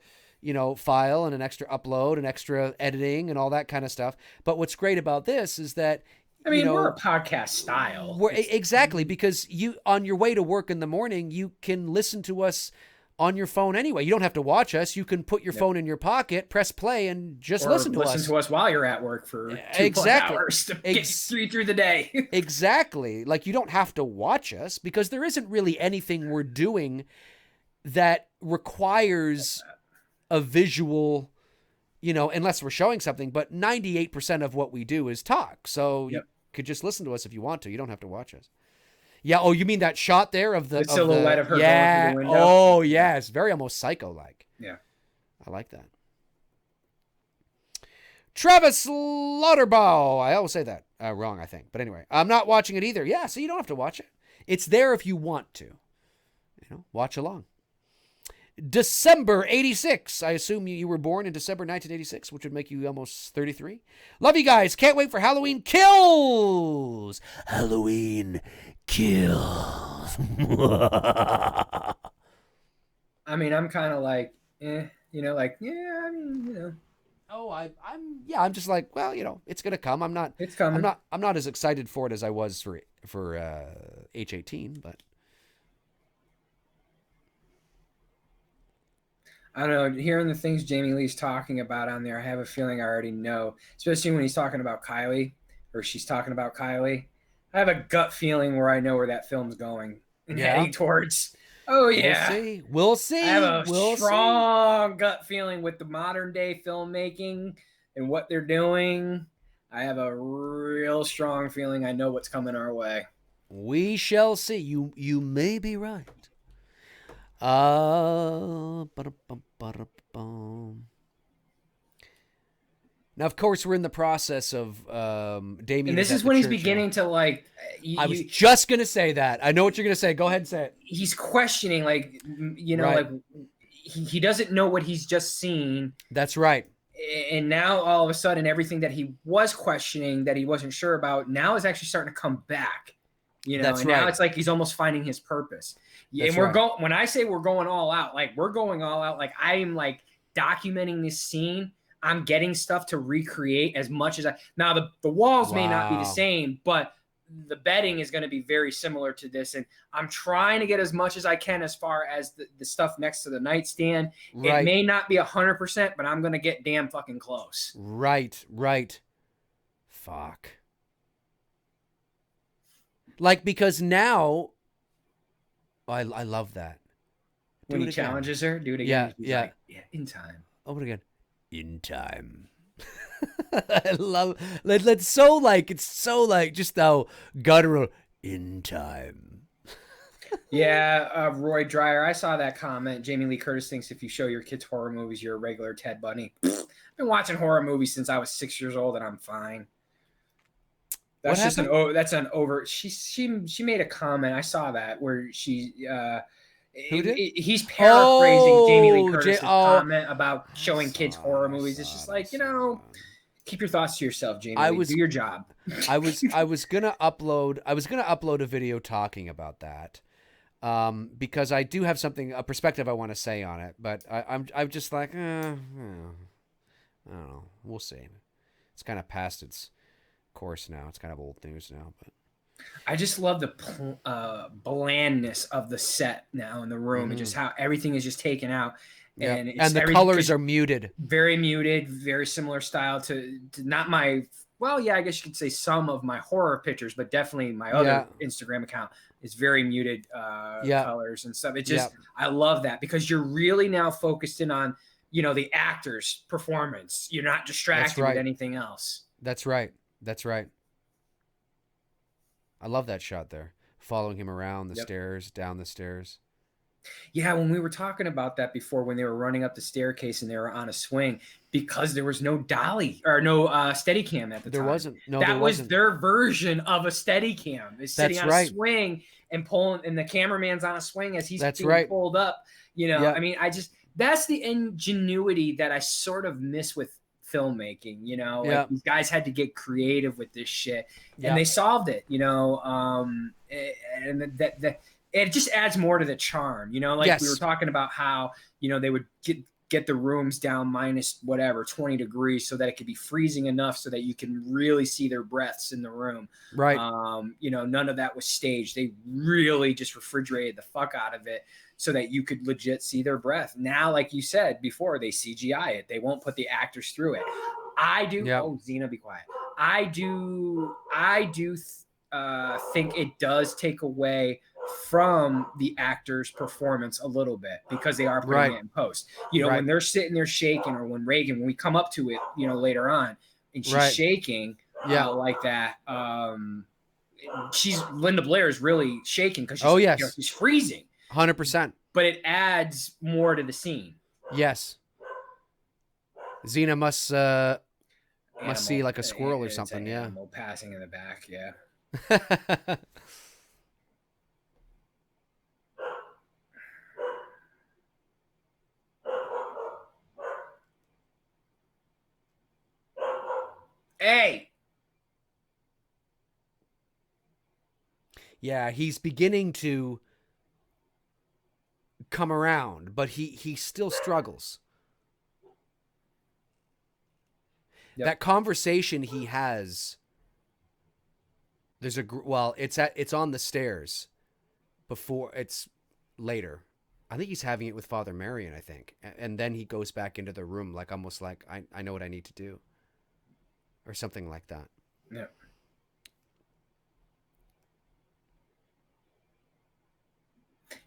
file and an extra upload and extra editing and all that kind of stuff. But what's great about this is that, I mean, we're a podcast style. Exactly, because on your way to work in the morning, you can listen to us on your phone anyway. You don't have to watch us. You can put your phone in your pocket, press play, and just listen to us. Listen to us while you're at work for 2 hours to get you through the day. Exactly. Like, you don't have to watch us, because there isn't really anything we're doing that requires a visual, unless we're showing something. But 98% of what we do is talk. So you could just listen to us if you want to. You don't have to watch us. Yeah. Oh, you mean that shot there of the silhouette of her going through the window? Oh, yeah. It's very almost psycho-like. Yeah. I like that. Travis Lauterbaugh. I always say that wrong, I think. But anyway, I'm not watching it either. Yeah, so you don't have to watch it. It's there if you want to. Watch along. December 86. I assume you were born in December 1986, which would make you almost 33. Love you guys. Can't wait for Halloween Kills. Halloween Kills. I mean, I'm kind of like, I mean. Oh, I'm just like, well, it's gonna come. It's coming. I'm not as excited for it as I was for H18, but I don't know. Hearing the things Jamie Lee's talking about on there, I have a feeling I already know. Especially when he's talking about Kylie, or she's talking about Kylie. I have a gut feeling where I know where that film's going and heading towards. Oh yeah, we'll see. I have a strong gut feeling with the modern day filmmaking and what they're doing. I have a real strong feeling I know what's coming our way. We shall see. You may be right. Now, of course, we're in the process of Damien. And this is when he's beginning to like. I was just gonna say that. I know what you're gonna say. Go ahead and say it. He's questioning, like, like he doesn't know what he's just seen. That's right. And now all of a sudden, everything that he was questioning, that he wasn't sure about, now is actually starting to come back. That's and right. Now it's like he's almost finding his purpose. That's and we're going. When I say we're going all out, like we're going all out. Like I am like documenting this scene. I'm getting stuff to recreate as much as I. Now the walls may not be the same, but the bedding is going to be very similar to this, and I'm trying to get as much as I can as far as the stuff next to the nightstand. Right. It may not be 100%, but I'm going to get damn fucking close. Right. Fuck. Like, because now, I love that. When he challenges her, do it again. Yeah. Like, in time. Over again. In time. I love it's so like just how guttural. In time. Yeah, Roy Dreyer, I saw that comment. Jamie Lee Curtis thinks if you show your kids horror movies, you're a regular Ted Bundy. I've been watching horror movies since I was 6 years old, and I'm fine. That's just that's an over. She made a comment. I saw that where she. Who did? He's paraphrasing Jamie Lee Curtis' comment about showing kids horror movies. It's just like, keep your thoughts to yourself, Jamie. Do your job. I was gonna upload a video talking about that, because I do have a perspective I want to say on it, but I'm just like, I don't know. We'll see. It's kind of past its course now. It's kind of old news now, but. I just love the blandness of the set now in the room, and just how everything is just taken out. And, the colors are muted. Very muted, very similar style to not my, I guess you could say some of my horror pictures, but definitely my other Instagram account is very muted colors and stuff. It just, I love that because you're really now focused in on, the actor's performance. You're not distracted with anything else. That's right. I love that shot there. Following him around the stairs, down the stairs. Yeah, when we were talking about that before, when they were running up the staircase and they were on a swing, because there was no dolly or no Steadicam at the There time. wasn't. No, that there was wasn't. their version of a Steadicam. Is sitting That's on right. a swing and pulling, and the cameraman's on a swing as he's That's being right. pulled up. You know, Yeah. I mean, that's the ingenuity that I sort of miss with filmmaking. You know, Yeah. like these guys had to get creative with this shit, Yeah. and they solved it. You know, and that it just adds more to the charm, you know, like Yes. we were talking about how, you know, they would get the rooms down minus whatever 20 degrees so that it could be freezing enough so that you can really see their breaths in the room. Right. You know, none of that was staged. They really just refrigerated the fuck out of it so that you could legit see their breath. Now, like you said before, they CGI it. They won't put the actors through it. I do. Yep. Oh, Xena, be quiet. I do think it does take away from the actor's performance a little bit because they are putting it in post. You know, when they're sitting there shaking, or when Reagan, when we come up to it, you know, later on, and she's shaking like that. Linda Blair is really shaking because she's, you know, she's freezing. 100%. But it adds more to the scene. Yes. Xena must see like a squirrel or something. Yeah. Animal passing in the back. Yeah. Hey. Yeah, he's beginning to come around, but he still struggles. Yep. That conversation he has. There's it's on the stairs. Before it's later. I think he's having it with Father Marion, I think, and then he goes back into the room like almost like I know what I need to do. Or something like that. Yeah.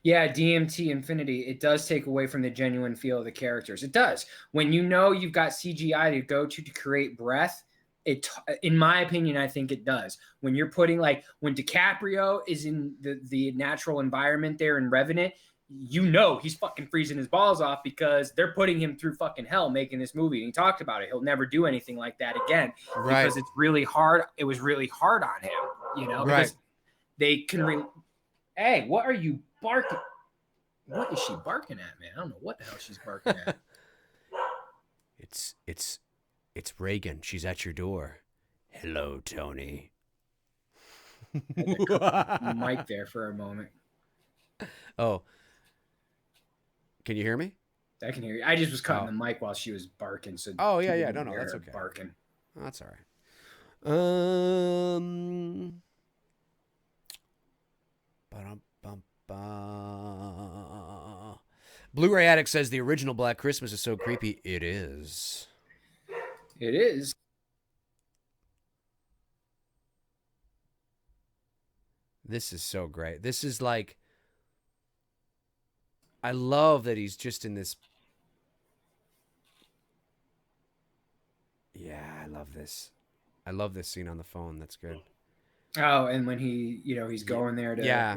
Yeah, DMT Infinity, it does take away from the genuine feel of the characters. It does. When you know you've got CGI to go to create breath, it, in my opinion, I think it does. When you're putting, like, when DiCaprio is in the natural environment there in Revenant, you know he's fucking freezing his balls off because they're putting him through fucking hell making this movie. And he talked about it. He'll never do anything like that again because it's really hard. It was really hard on him, you know, because they can. Hey, what are you barking? What is she barking at, man? I don't know what the hell she's barking at. It's Reagan. She's at your door. Hello, Tony. Mic there for a moment. Oh. Can you hear me? I can hear you. I just was cutting the mic while she was barking. So no, that's okay. Barking. That's all right. Blu-ray Addict says the original Black Christmas is so creepy. It is. It is. This is so great. This is like, I love that he's just in this. Yeah, I love this. I love this scene on the phone. That's good. Oh, and when he, you know, he's going there to. Yeah.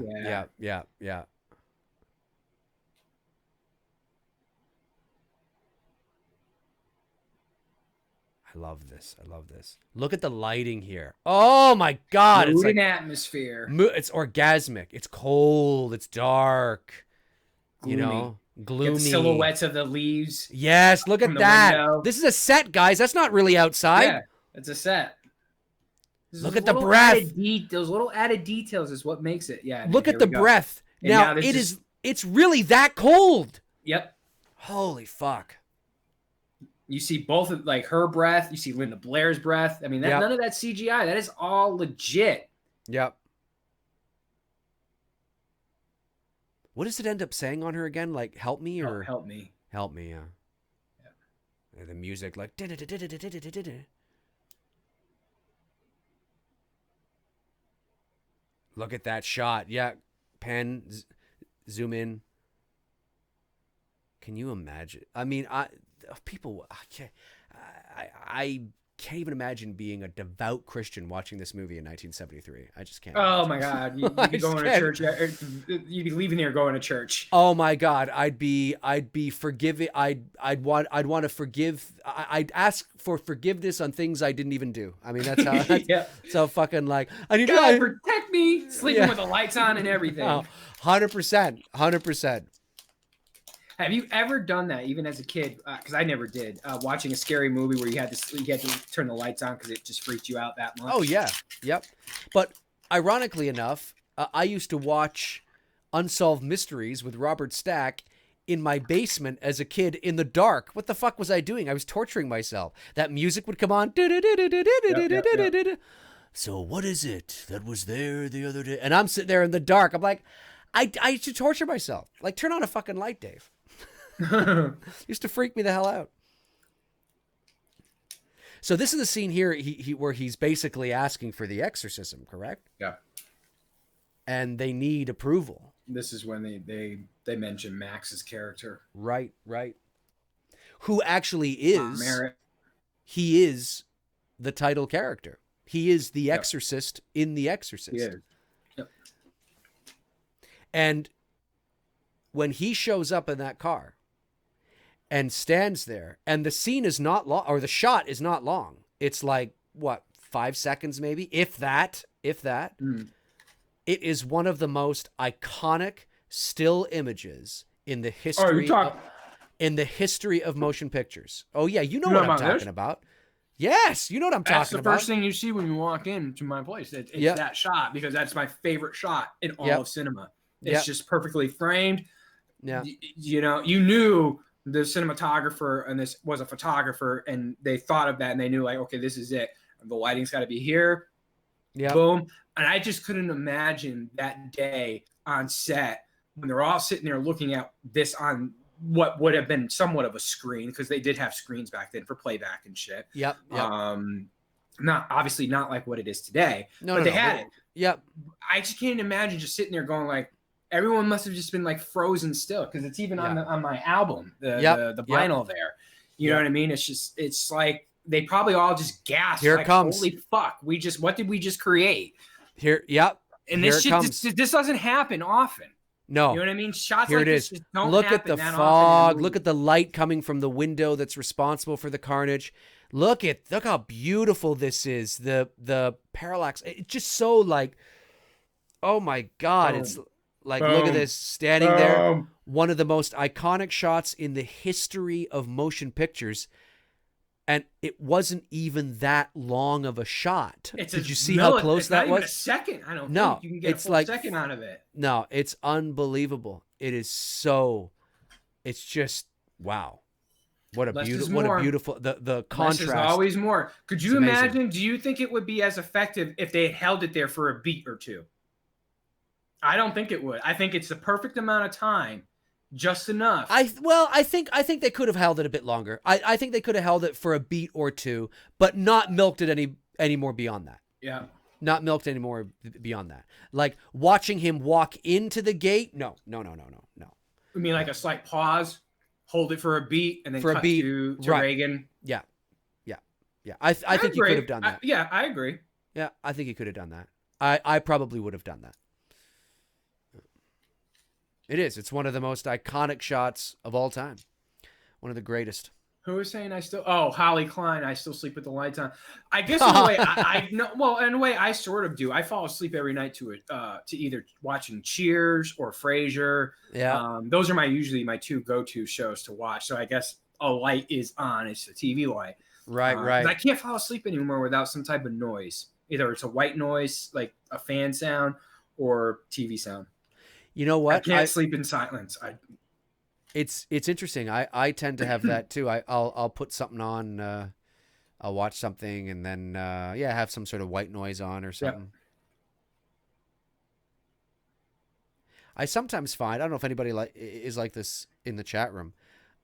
I love this. Look at the lighting here. Oh my God. Mood and atmosphere. It's orgasmic. It's cold. It's dark. Gloomy. You know, gloomy. Get the silhouettes of the leaves. Yes, look at that. Window. This is a set, guys. That's not really outside. Yeah, it's a set. Look at the breath. Those little added details is what makes it. Yeah. Look at the breath. Now it's really that cold. Yep. Holy fuck. You see both of, like, her breath. You see Linda Blair's breath. I mean, none of that CGI. That is all legit. Yep. What does it end up saying on her again? Like, help me or help me? Help me, yeah. And the music, like. Look at that shot. Yeah. Pan, zoom in. Can you imagine? I mean, can't even imagine being a devout Christian watching this movie in 1973. I just can't. Oh my God, you'd be going to church. You'd be leaving here going to church. Oh my God, I'd be forgiving. I'd want to forgive. I'd ask for forgiveness on things I didn't even do. I mean, that's how. That's so fucking like I need God to protect me, sleeping with the lights on and everything. 100%. Have you ever done that, even as a kid? Because I never did. Watching a scary movie where you had to turn the lights on because it just freaked you out that much. Oh yeah, yep. But ironically enough, I used to watch Unsolved Mysteries with Robert Stack in my basement as a kid in the dark. What the fuck was I doing? I was torturing myself. That music would come on. So what is it that was there the other day? And I'm sitting there in the dark. I'm like, I used to torture myself. Like, turn on a fucking light, Dave. Used to freak me the hell out. So this is the scene here where he's basically asking for the exorcism, correct? Yeah. And they need approval. This is when they mention Max's character. Right. Who actually is Merritt. He is the title character. He is the exorcist in The Exorcist. He is. Yep. And when he shows up in that car and stands there, and the scene is not long, or the shot is not long. It's like, what, 5 seconds maybe? If that. Mm. It is one of the most iconic still images in the history of motion pictures. Oh yeah, you know what I'm talking about. Yes, you know what I'm talking about. That's the first thing you see when you walk into my place. It's that shot, because that's my favorite shot in all of cinema. It's just perfectly framed. Yeah. You know, you knew the cinematographer and this was a photographer, and they thought of that, and they knew, like, okay, this is it. The lighting's got to be here. Yeah. Boom. And I just couldn't imagine that day on set when they're all sitting there looking at this on what would have been somewhat of a screen, because they did have screens back then for playback and shit. Yep. Not obviously not like what it is today, but they had it. Yep. I just can't imagine just sitting there going, like, everyone must have just been like frozen still, because it's even on my album, the vinyl there. You know what I mean? It's like they probably all just gasped. Here it like, comes. Holy fuck! What did we just create? Here, yep. And this shit, this doesn't happen often. No. You know what I mean? Shots here like it this is. just don't Look happen at the that fog. often. Look at the light coming from the window that's responsible for the carnage. Look how beautiful this is. The parallax. It's just so like, oh my God. Boom. It's like, look at this standing there. One of the most iconic shots in the history of motion pictures. And it wasn't even that long of a shot. Did you see how close that was? It's not even a second. I don't think you can get a full second out of it. No, it's unbelievable. It is it's just, wow. What a beautiful, the contrast. Less is always more. Could you imagine, do you think it would be as effective if they held it there for a beat or two? I don't think it would. I think it's the perfect amount of time. Just enough. I think they could have held it a bit longer. I think they could have held it for a beat or two, but not milked it any more beyond that. Yeah. Not milked any more beyond that. Like watching him walk into the gate. No. I mean, like a slight pause, hold it for a beat, and then for cut a beat to right. Reagan. Yeah. I think you could have done that. I agree. Yeah, I think you could have done that. I probably would have done that. It is. It's one of the most iconic shots of all time. One of the greatest. Who was saying Holly Klein, I still sleep with the lights on. I guess in a way I know. Well, in a way I sort of do. I fall asleep every night to it, to either watching Cheers or Frasier. Yeah. Those are usually my two go-to shows to watch. So I guess a light is on. It's a TV light. Right. I can't fall asleep anymore without some type of noise. Either it's a white noise, like a fan sound, or TV sound. You know what? I can't sleep in silence. It's interesting. I tend to have that too. I'll put something on. I'll watch something and then have some sort of white noise on or something. Yep. I sometimes find, I don't know if anybody is like this in the chat room,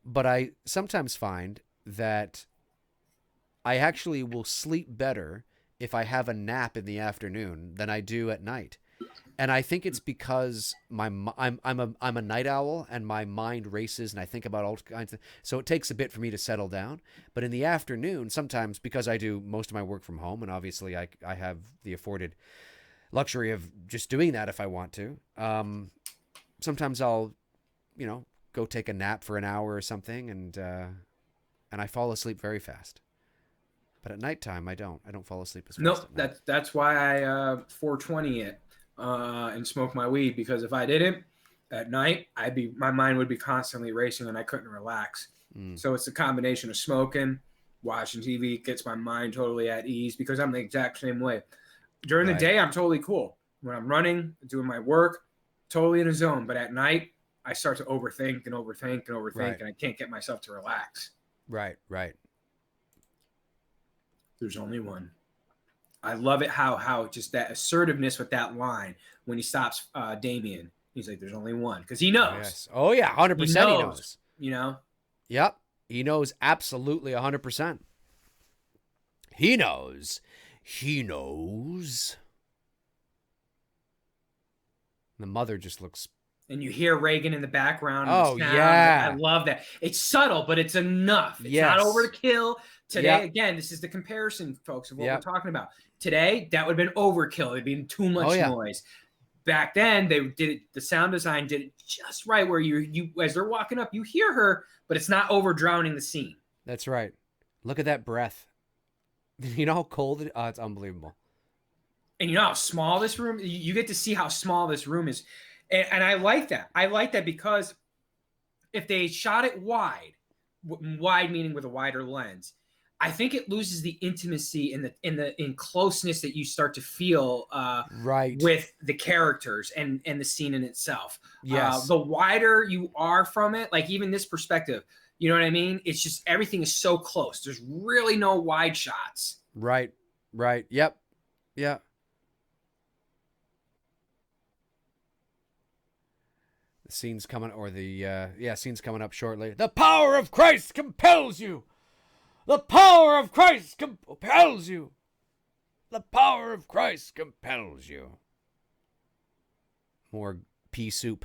but I sometimes find that I actually will sleep better if I have a nap in the afternoon than I do at night. And I think it's because I'm a night owl, and my mind races, and I think about all kinds of. So it takes a bit for me to settle down. But in the afternoon, sometimes, because I do most of my work from home, and obviously I have the afforded luxury of just doing that if I want to. Sometimes I'll, go take a nap for an hour or something, and I fall asleep very fast. But at nighttime, I don't fall asleep as fast. Nope, that's why I 420 it. And smoke my weed, because if I didn't at night, my mind would be constantly racing and I couldn't relax. So it's a combination of smoking, watching TV gets my mind totally at ease, because I'm the exact same way. During the day, I'm totally cool. When I'm running, doing my work, totally in a zone. But at night, I start to overthink and I can't get myself to relax. Right. There's only one. I love it how just that assertiveness with that line when he stops Damien. He's like, there's only one, because he knows. Yes. Oh, yeah, 100% he knows. Yep. He knows absolutely 100%. He knows. The mother just looks... And you hear Reagan in the background. Oh, yeah. I love that. It's subtle, but it's enough. It's not overkill. Today, again, this is the comparison, folks, of what we're talking about. Today, that would have been overkill. It would have been too much noise. Back then, they did it. The sound design did it just right, where you as they're walking up, you hear her, but it's not over drowning the scene. That's right. Look at that breath. You know how cold it? Oh, it's unbelievable. And you know how small this room. You get to see how small this room is, and I like that. I like that because if they shot it wide meaning with a wider lens, I think it loses the intimacy in closeness that you start to feel with the characters and the scene in itself. Yes. The wider you are from it, like even this perspective, you know what I mean? It's just everything is so close. There's really no wide shots. Right. Yep. Yeah. The scene's coming, or scene's coming up shortly. The power of Christ compels you. The power of Christ compels you. The power of Christ compels you. More pea soup.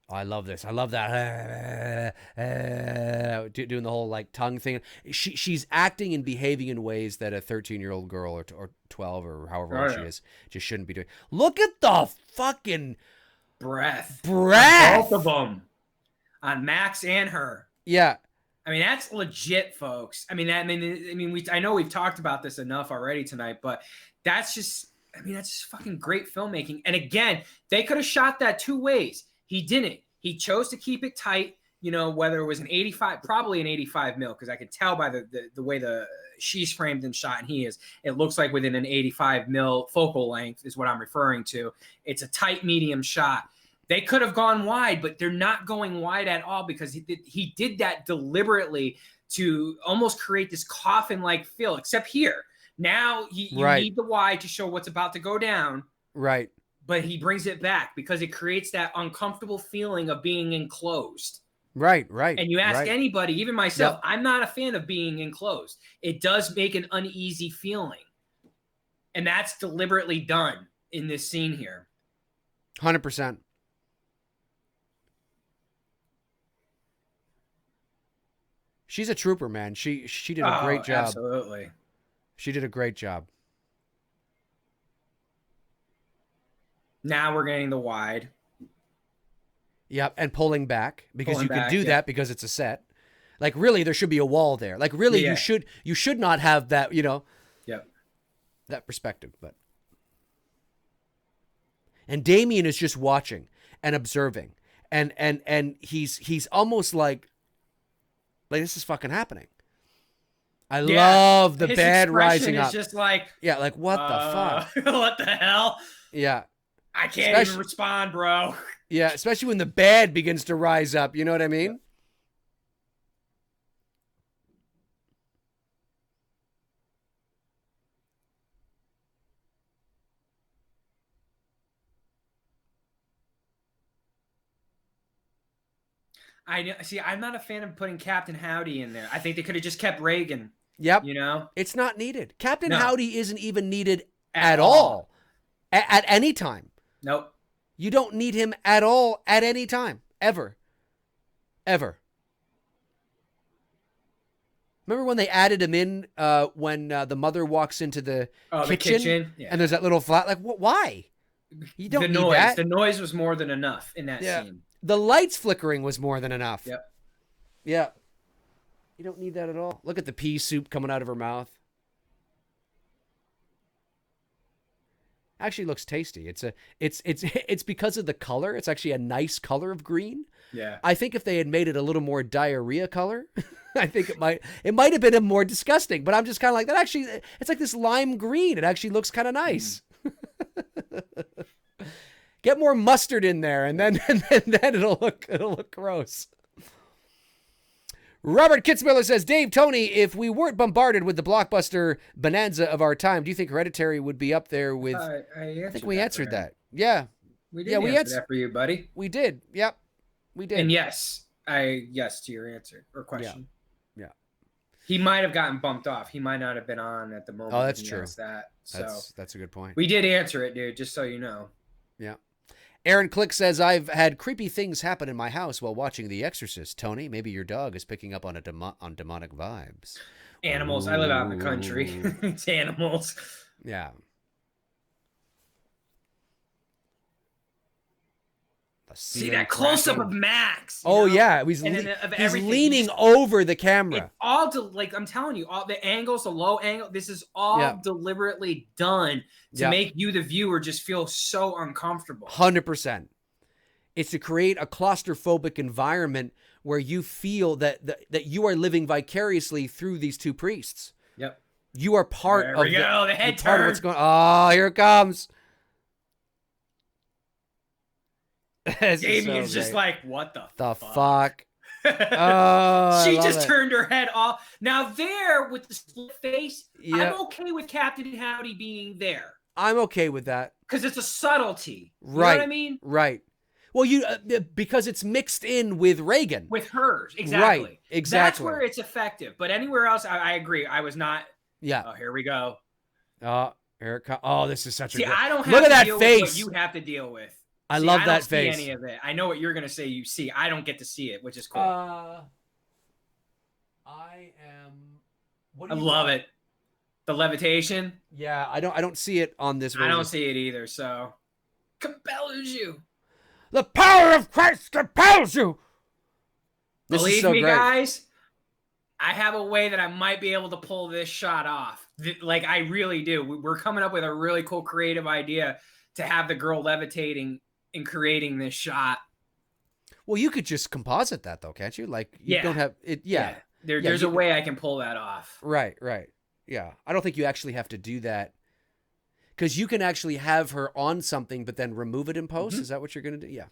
I love this. I love that. Doing the whole like tongue thing. She's acting and behaving in ways that a 13-year-old girl or 12 or however old she is just shouldn't be doing. Look at the fucking breath. Both of them. On Max and her. Yeah. I mean, that's legit, folks. I know we've talked about this enough already tonight, but that's just fucking great filmmaking. And again, they could have shot that two ways. He didn't. He chose to keep it tight, whether it was an 85, probably an 85 mil, because I could tell by the way she's framed and shot and he is. It looks like within an 85 mil focal length is what I'm referring to. It's a tight medium shot. They could have gone wide, but they're not going wide at all, because he did that deliberately to almost create this coffin-like feel, except here. Now you need the wide to show what's about to go down. Right. But he brings it back because it creates that uncomfortable feeling of being enclosed. Right. And you ask anybody, even myself, I'm not a fan of being enclosed. It does make an uneasy feeling. And that's deliberately done in this scene here. 100%. She's a trooper, man. She did a great job. Absolutely. She did a great job. Now we're getting the wide. Yep, and pulling back, because you can do that because it's a set. Like, really, there should be a wall there. Like, really, you should not have that, Yep. That perspective, but. And Damien is just watching and observing, and he's almost like this is fucking happening. I love the bad rising up. It's just like, like what the fuck? What the hell? Yeah. I can't even respond, bro. Yeah, especially when the bad begins to rise up. You know what I mean? I see. I'm not a fan of putting Captain Howdy in there. I think they could have just kept Reagan. Yep. You know? It's not needed. Captain No. Howdy isn't even needed at all. At any time. Nope. You don't need him at all at any time. Ever. Ever. Remember when they added him in when the mother walks into the kitchen? Yeah. And there's that little flat, like, why? You don't need noise. that. The noise was more than enough in that scene. The lights flickering was more than enough. Yep. Yeah. You don't need that at all. Look at the pea soup coming out of her mouth. Actually looks tasty. It's because of the color. It's actually a nice color of green. Yeah. I think if they had made it a little more diarrhea color, I think it might have been more disgusting. But I'm just kind of like that. Actually, it's like this lime green. It actually looks kind of nice. Get more mustard in there, and then it'll look gross. Robert Kitzmiller says, Dave, Tony, if we weren't bombarded with the blockbuster bonanza of our time, do you think Hereditary would be up there with... I think we answered that. Yeah. We did answer that for you, buddy. We did. Yep. We did. And yes to your answer or question. Yeah. He might have gotten bumped off. He might not have been on at the moment. Oh, that's true. That's a good point. We did answer it, dude, just so you know. Yeah. Aaron Click says, I've had creepy things happen in my house while watching The Exorcist. Tony, maybe your dog is picking up on on demonic vibes. Animals. Ooh. I live out in the country. It's animals. Yeah. See that close-up of Max. Oh, yeah. He's leaning over the camera. It's all like I'm telling you, all the angles, the low angle, this is all deliberately done to make you, the viewer, just feel so uncomfortable. 100%. It's to create a claustrophobic environment where you feel that you are living vicariously through these two priests. Yep. You are part of the head turn. What's going on. Oh, here it comes. Damien's just like, what the fuck? Oh, she just turned her head off. Now there with the split face, I'm okay with Captain Howdy being there. I'm okay with that because it's a subtlety. You know what I mean? Right. Well, because it's mixed in with Reagan, with hers, exactly. Right. Exactly. That's where it's effective. But anywhere else, I agree. I was not. Yeah. Oh, here we go. Oh, here it comes. Oh, this is such a. See, I don't have look to at deal that face. With what you have to deal with. I love that face. I don't see any of it. I know what you're gonna say. You see, I don't get to see it, which is cool. I am. I love it. The levitation. Yeah, I don't see it on this version. I don't see it either. So, compels you. The power of Christ compels you. Believe me, guys. I have a way that I might be able to pull this shot off. Like I really do. We're coming up with a really cool creative idea to have the girl levitating and creating this shot. Well, you could just composite that though, can't you? Like you don't have it. Yeah. There's a way I can pull that off. Right. Yeah. I don't think you actually have to do that because you can actually have her on something, but then remove it in post. Mm-hmm. Is that what you're going to do? Yeah.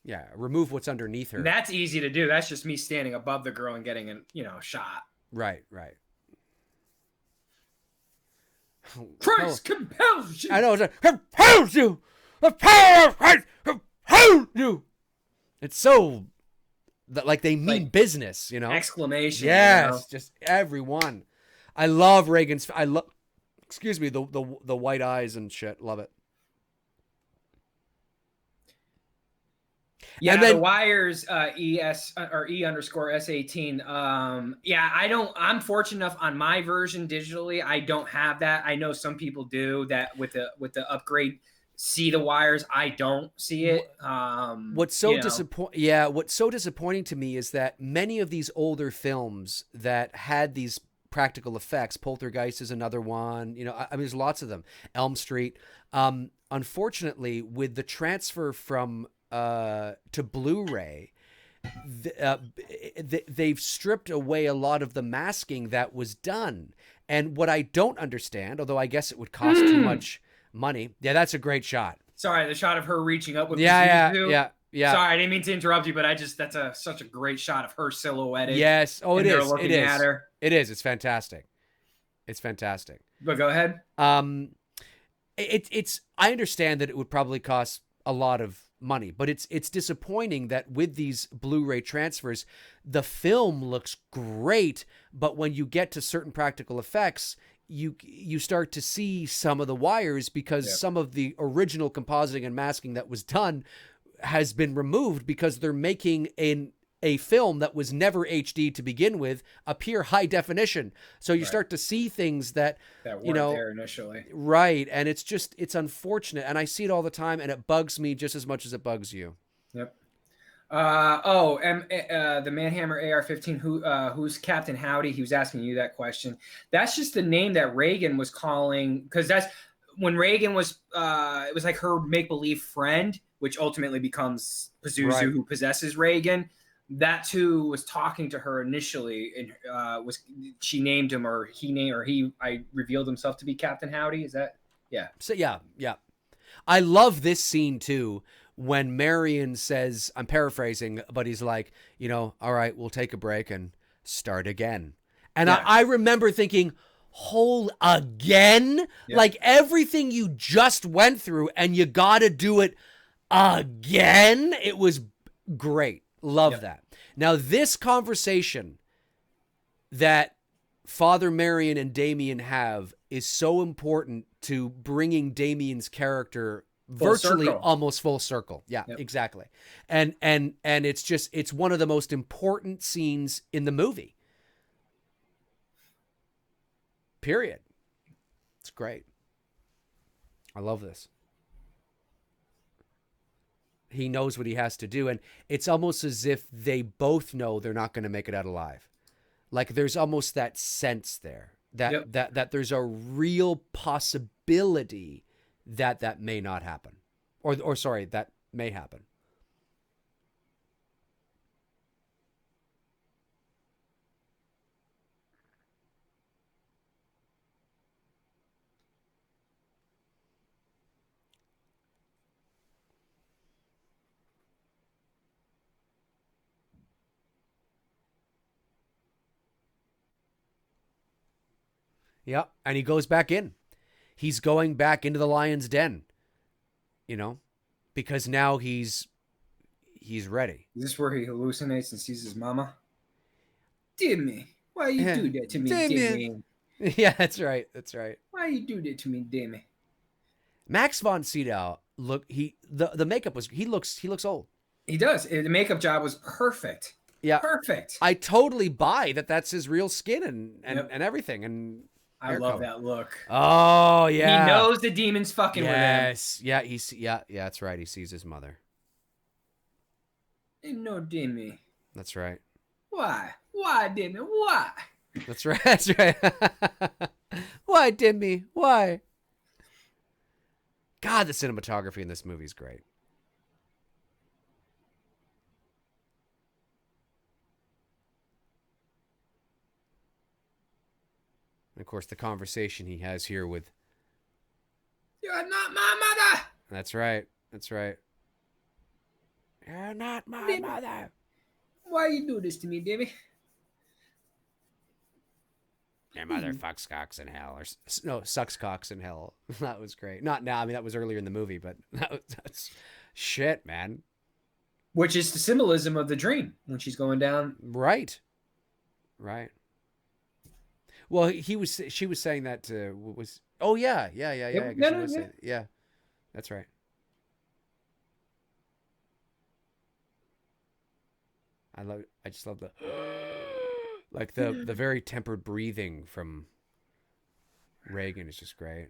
Yeah. Remove what's underneath her. That's easy to do. That's just me standing above the girl and getting a shot. Right. Christ compels you. I know. It's compels you. The power of Christ compels you. It's so like they mean business, Exclamation. Yes, just everyone. I love Reagan's. Excuse me, the white eyes and shit. Love it. Yeah, and then, the wires ES or E_S18. I'm fortunate enough on my version digitally. I don't have that. I know some people do that with the upgrade. See the wires. I don't see it. What's so disappointing to me is that many of these older films that had these practical effects, Poltergeist is another one. There's lots of them. Elm Street. Unfortunately, with the transfer from to Blu-ray, they've stripped away a lot of the masking that was done. And what I don't understand, although I guess it would cost too much money. Yeah, that's a great shot. Sorry, the shot of her reaching up with yeah. Sorry, I didn't mean to interrupt you, but that's such a great shot of her silhouetted. Yes. Oh, it is. Looking at her. It is. It's fantastic. But go ahead. I understand that it would probably cost a lot of money. But it's disappointing that with these Blu-ray transfers, the film looks great, but when you get to certain practical effects, you start to see some of the wires because some of the original compositing and masking that was done has been removed because they're making a film that was never HD to begin with appear high definition. So you start to see things that weren't there initially. Right. And it's unfortunate. And I see it all the time, and it bugs me just as much as it bugs you. Yep. The Manhammer AR-15, who's Captain Howdy? He was asking you that question. That's just the name that Reagan was calling, because that's when Reagan was, it was like her make-believe friend, which ultimately becomes Pazuzu, who possesses Reagan. That's who was talking to her initially, and she named him, or I revealed himself to be Captain Howdy. Is that? Yeah. So yeah. I love this scene too, when Marion says, I'm paraphrasing, but he's like, all right, we'll take a break and start again. And I remember thinking, hold again? Yeah. Like everything you just went through and you got to do it again. It was great. Love that. Now, this conversation that Father Marion and Damien have is so important to bringing Damien's character virtually almost full circle. Yeah, exactly. And it's one of the most important scenes in the movie. Period. It's great. I love this. He knows what he has to do, and it's almost as if they both know they're not going to make it out alive. Like there's almost that sense there that there's a real possibility that may not happen, or sorry, that may happen. Yeah, and he goes back in. He's going back into the lion's den, because now he's ready. Is this where he hallucinates and sees his mama? Dimmy, why you do that to me, Dimmy? Yeah, that's right. That's right. Why you do that to me, Dimmy? Max von Sydow, the makeup was, he looks old. He does. The makeup job was perfect. Yeah. Perfect. I totally buy that's his real skin and everything. And I love that look. Oh yeah. He knows the demon's fucking with him. Yes. Yeah. That's right. He sees his mother. No, Dimmy. That's right. Why? Why, Dimmy? Why? That's right. That's right. Why, Dimmy? Why? God, the cinematography in this movie is great. And of course, the conversation he has here with... You're not my mother! That's right. That's right. You're not my mother. Why you do this to me, Dimmy? Your mother fucks cocks in hell. Or no, sucks cocks in hell. That was great. Not now. I mean, that was earlier in the movie, but that's shit, man. Which is the symbolism of the dream when she's going down. Right. Right. Well, she was saying that was. Oh yeah. Yeah. That's right. I just love the like the very tempered breathing from Reagan is just great.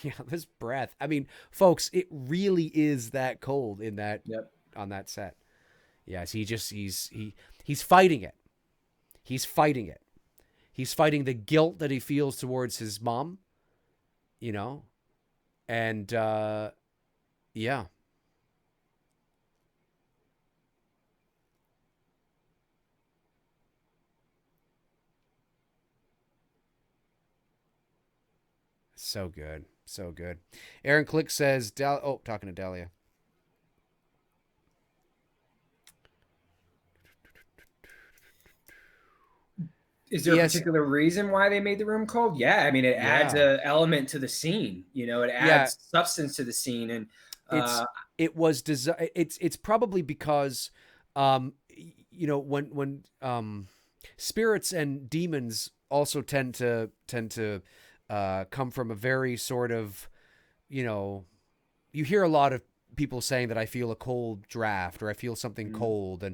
Yeah, this breath. I mean, folks, it really is that cold in that on that set. Yes, he's fighting it. He's fighting it. He's fighting the guilt that he feels towards his mom, and yeah. So good. So good. Aaron Click says, talking to Dahlia. Is there a particular reason why they made the room cold? Yeah, I mean, it adds an element to the scene. You know, it adds substance to the scene, and it's probably because, you know, when spirits and demons also tend to come from a very sort of, you know, you hear a lot of people saying that I feel a cold draft or I feel something cold,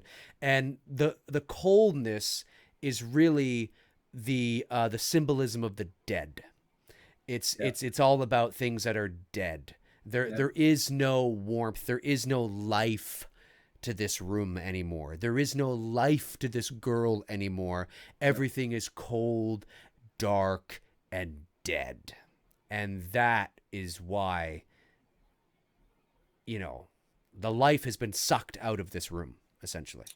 and the coldness is really the symbolism of the dead. It's all about things that are dead. There is no warmth. There is no life to this room anymore. There is no life to this girl anymore. Everything is cold, dark, and dead. And that is why, you know, the life has been sucked out of this room, essentially.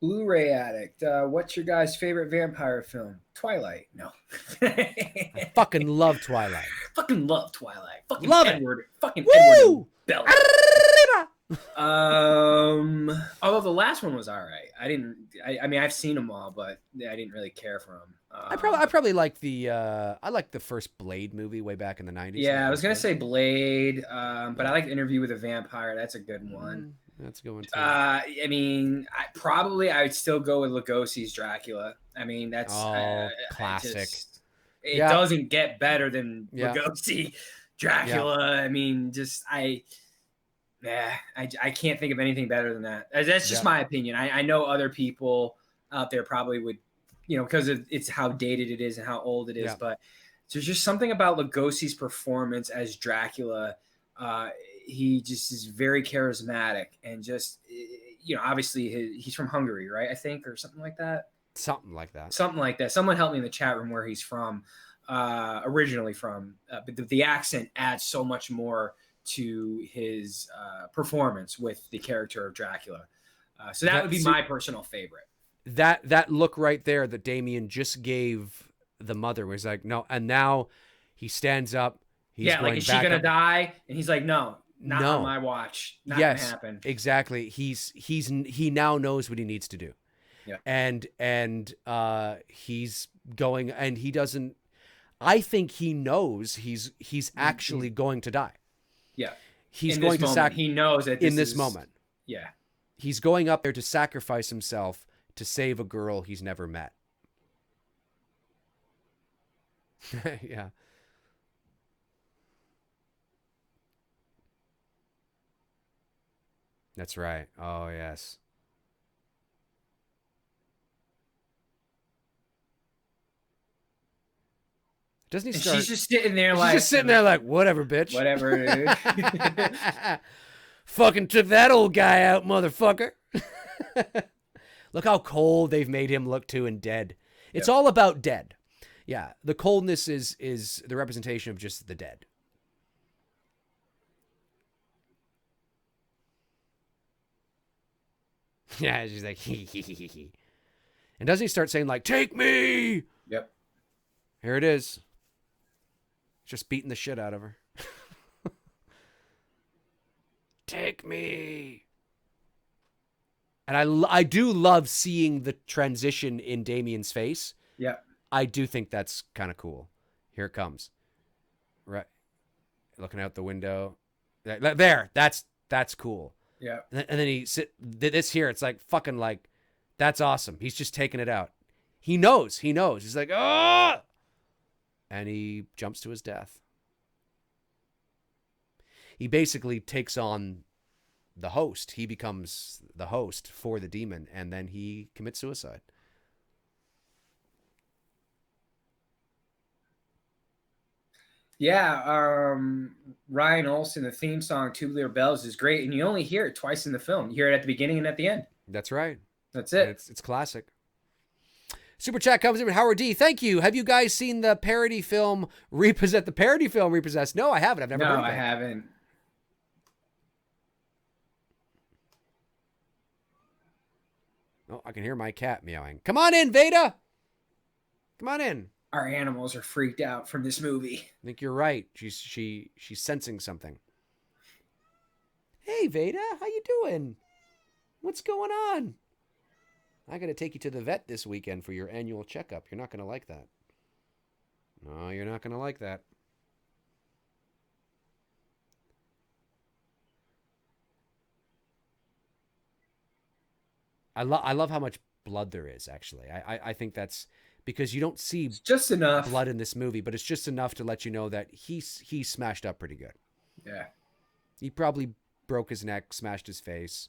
Blu-ray addict. What's your guys' favorite vampire film? Twilight. No. I fucking love Twilight. Fucking love Twilight. Fucking love Edward. It. Fucking Woo! Edward Bell. Although the last one was all right. I mean, I've seen them all, but I didn't really care for them. I probably like I like the first Blade movie way back in the 90s. Yeah, I was gonna say Blade, but I like Interview with a Vampire. That's a good one. That's a good one too. I mean, I would still go with Lugosi's Dracula. I mean, that's classic. It doesn't get better than Lugosi Dracula. I mean, I can't think of anything better than that. That's just my opinion. I know other people out there probably would, you know, because it's how dated it is and how old it is. But there's just something about Lugosi's performance as Dracula. He just is very charismatic and just, you know, obviously he's from Hungary, right? I think, or something like that. Something like that. Someone help me in the chat room where he's from, originally from. But the accent adds so much more to his performance with the character of Dracula. So that would be my personal favorite. That look right there that Damien just gave the mother was like, no, and now he stands up. He's going like, is she gonna die? And he's like, no, not on my watch. Not gonna happen. Exactly. He now knows what he needs to do. Yeah. And he's going, and he doesn't. I think he knows he's actually going to die. Yeah. He's going to He knows that in this moment. Yeah. He's going up there to sacrifice himself to save a girl he's never met. Yeah. That's right. Oh, yes. Doesn't he start? She's just sitting there like, whatever, bitch. Whatever, dude. Fucking took that old guy out, motherfucker. Look how cold they've made him look too and dead. It's all about dead. Yeah, the coldness is the representation of just the dead. Yeah, she's like, hee. And doesn't he start saying, like, take me? Yep. Here it is. Just beating the shit out of her. Take me. And I do love seeing the transition in Damien's face. Yeah. I do think that's kind of cool. Here it comes. Right. Looking out the window. There. That's cool. Yeah. And then this here, it's like fucking like, that's awesome. He's just taking it out. He knows. He's like, oh! And he jumps to his death. He basically takes on the host. He becomes the host for the demon, and then he commits suicide. Yeah, Ryan Olsen, the theme song Tubular Bells is great, and you only hear it twice in the film. You hear it at the beginning and at the end. That's right. That's it. It's classic. Super chat comes in with Howard D. Thank you. Have you guys seen the parody film Repossessed? The parody film Repossessed? No, I haven't. I've never heard of it. No, I haven't. Oh, I can hear my cat meowing. Come on in, Veda. Come on in. Our animals are freaked out from this movie. I think you're right. She's sensing something. Hey, Veda, how you doing? What's going on? I got to take you to the vet this weekend for your annual checkup. You're not going to like that. No, you're not going to like that. I love how much blood there is, actually. I think that's because you don't see It's just enough blood in this movie, but it's just enough to let you know that he's smashed up pretty good. Yeah. He probably broke his neck, smashed his face,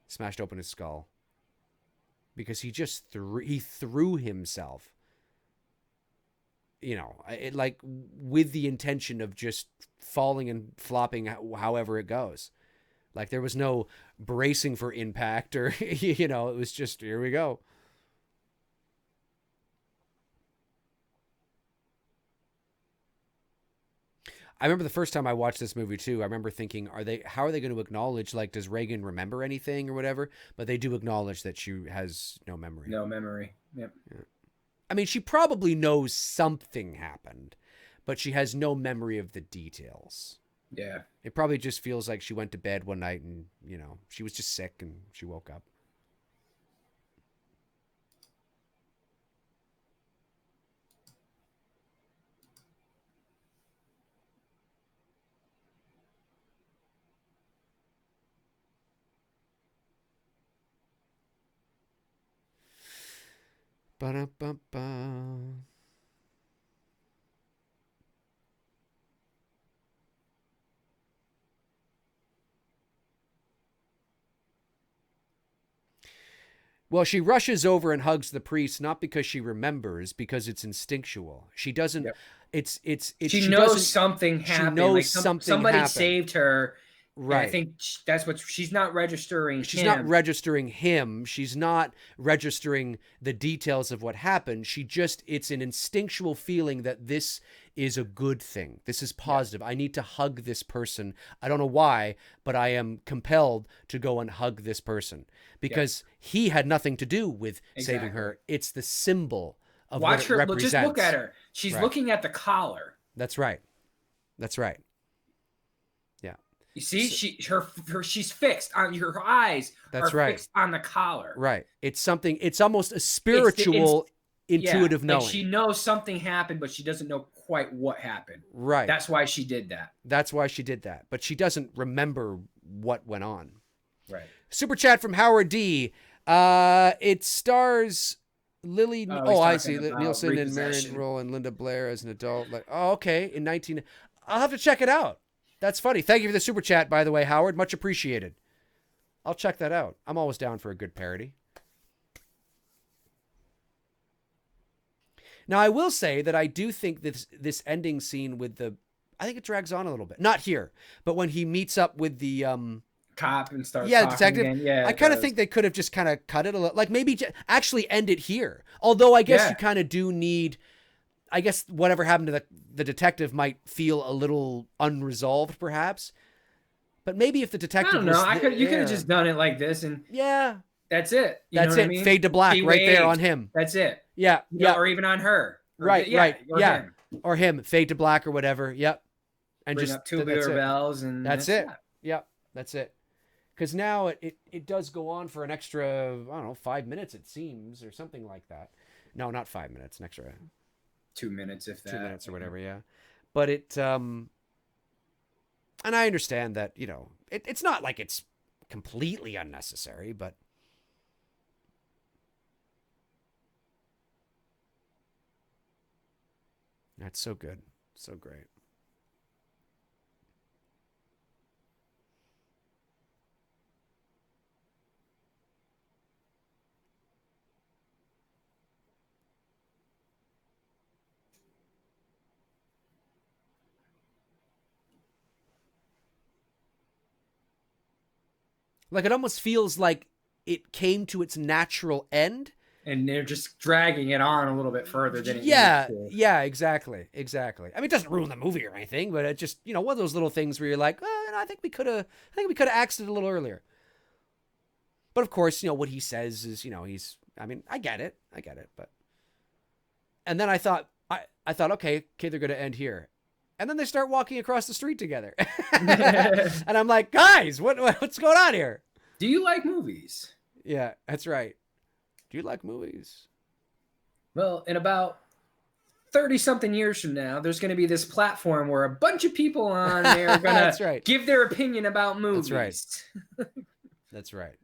smashed open his skull. Because he just threw himself, you know, like with the intention of just falling and flopping however it goes. Like there was no bracing for impact or, you know, it was just, here we go. I remember the first time I watched this movie too. I remember thinking, how are they going to acknowledge, like, does Reagan remember anything or whatever? But they do acknowledge that she has no memory. No memory. Yep. Yeah. I mean, she probably knows something happened, but she has no memory of the details. Yeah. It probably just feels like she went to bed one night and, you know, she was just sick and she woke up. Ba-da-ba-ba. Well, she rushes over and hugs the priest, not because she remembers, because it's instinctual. She doesn't. Yep. She knows something happened. She knows somebody happened. saved her. Right. I think that's what she's not registering. She's not registering him. She's not registering the details of what happened. It's an instinctual feeling that this is a good thing. This is positive. Yeah. I need to hug this person. I don't know why, but I am compelled to go and hug this person because he had nothing to do with saving her. It's the symbol of what it represents. Just look at her. She's looking at the collar. That's right. That's right. You see, she's fixed on her eyes. That's are fixed on the collar. Right. It's something. It's almost a spiritual, intuitive knowing. Like she knows something happened, but she doesn't know quite what happened. Right. That's why she did that. But she doesn't remember what went on. Right. Super chat from Howard D. It stars Lily. I see. Nielsen and Marion Roll and Linda Blair as an adult. Like, okay. I'll have to check it out. That's funny. Thank you for the super chat, by the way, Howard. Much appreciated. I'll check that out. I'm always down for a good parody. Now, I will say that I do think this ending scene with I think it drags on a little bit. Not here, but when he meets up with the cop and starts talking detective. Again. Yeah, I kind of think they could have just kind of cut it a little. Like maybe actually end it here. Although I guess you kind of do need... I guess whatever happened to the detective might feel a little unresolved, perhaps. But maybe if the detective, I don't know. You could have just done it like this, and that's it. That's it. I mean? Fade to black right there on him. That's it. Yeah, or even on her. Right. Him. Or him. Fade to black or whatever. Yep. And bring just up tubular bells, and that's it. Yep. That's it. Because now it does go on for an extra, I don't know, 5 minutes it seems, or something like that. No, not 5 minutes. An extra. 2 minutes, if that. 2 minutes or whatever, yeah. But and I understand that, you know, it's not like it's completely unnecessary, but that's so good. So great. Like, it almost feels like it came to its natural end. And they're just dragging it on a little bit further than it needed to. Yeah, exactly. I mean, it doesn't ruin the movie or anything, but it just, you know, one of those little things where you're like, I think we could have axed it a little earlier. But of course, you know, what he says is, you know, I get it, but. And then I thought, okay, they're going to end here. And then they start walking across the street together. And I'm like, guys, what's going on here? Do you like movies? Yeah, that's right. Do you like movies? Well, in about 30-something years from now, there's going to be this platform where a bunch of people on there are going to give their opinion about movies. That's right. That's right.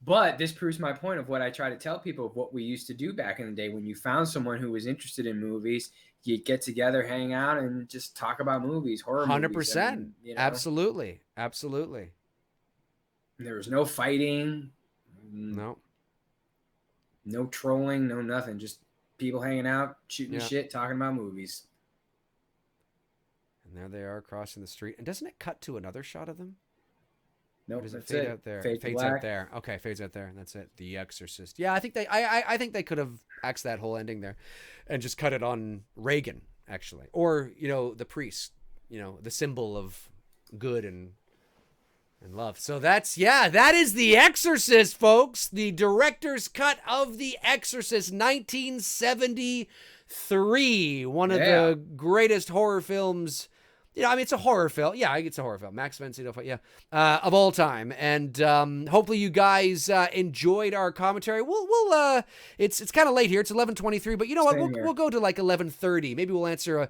But this proves my point of what I try to tell people of what we used to do back in the day. When you found someone who was interested in movies, you'd get together, hang out, and just talk about movies, horror 100%. movies. 100%. Absolutely. Absolutely. There was no fighting. No. No trolling, no nothing. Just people hanging out, shooting shit, talking about movies. And there they are crossing the street. And doesn't it cut to another shot of them? Nope, does it fade out there? Fades out there. Okay, fades out there. That's it. The Exorcist. Yeah, I think they could have axed that whole ending there, and just cut it on Reagan actually, or the priest, the symbol of good and love. So that is The Exorcist, folks. The director's cut of The Exorcist, 1973. One of the greatest horror films. It's a horror film. Yeah, it's a horror film. Max von Sydow, of all time. And hopefully you guys enjoyed our commentary. We'll it's kind of late here. It's 11:23, but you know what? We'll go to like 11:30. Maybe we'll answer a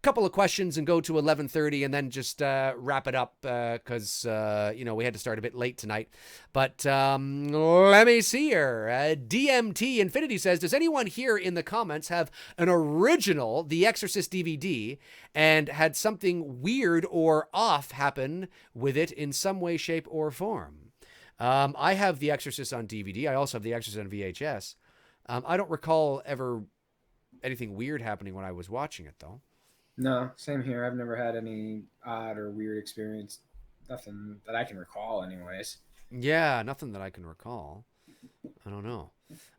couple of questions and go to 11:30 and then just wrap it up because we had to start a bit late tonight. But let me see here. DMT Infinity says, does anyone here in the comments have an original The Exorcist DVD and had something weird or off happen with it in some way, shape, or form? I have The Exorcist on DVD. I also have The Exorcist on VHS. I don't recall ever anything weird happening when I was watching it, though. No, same here. I've never had any odd or weird experience. Nothing that I can recall, anyways. Yeah, nothing that I can recall. I don't know.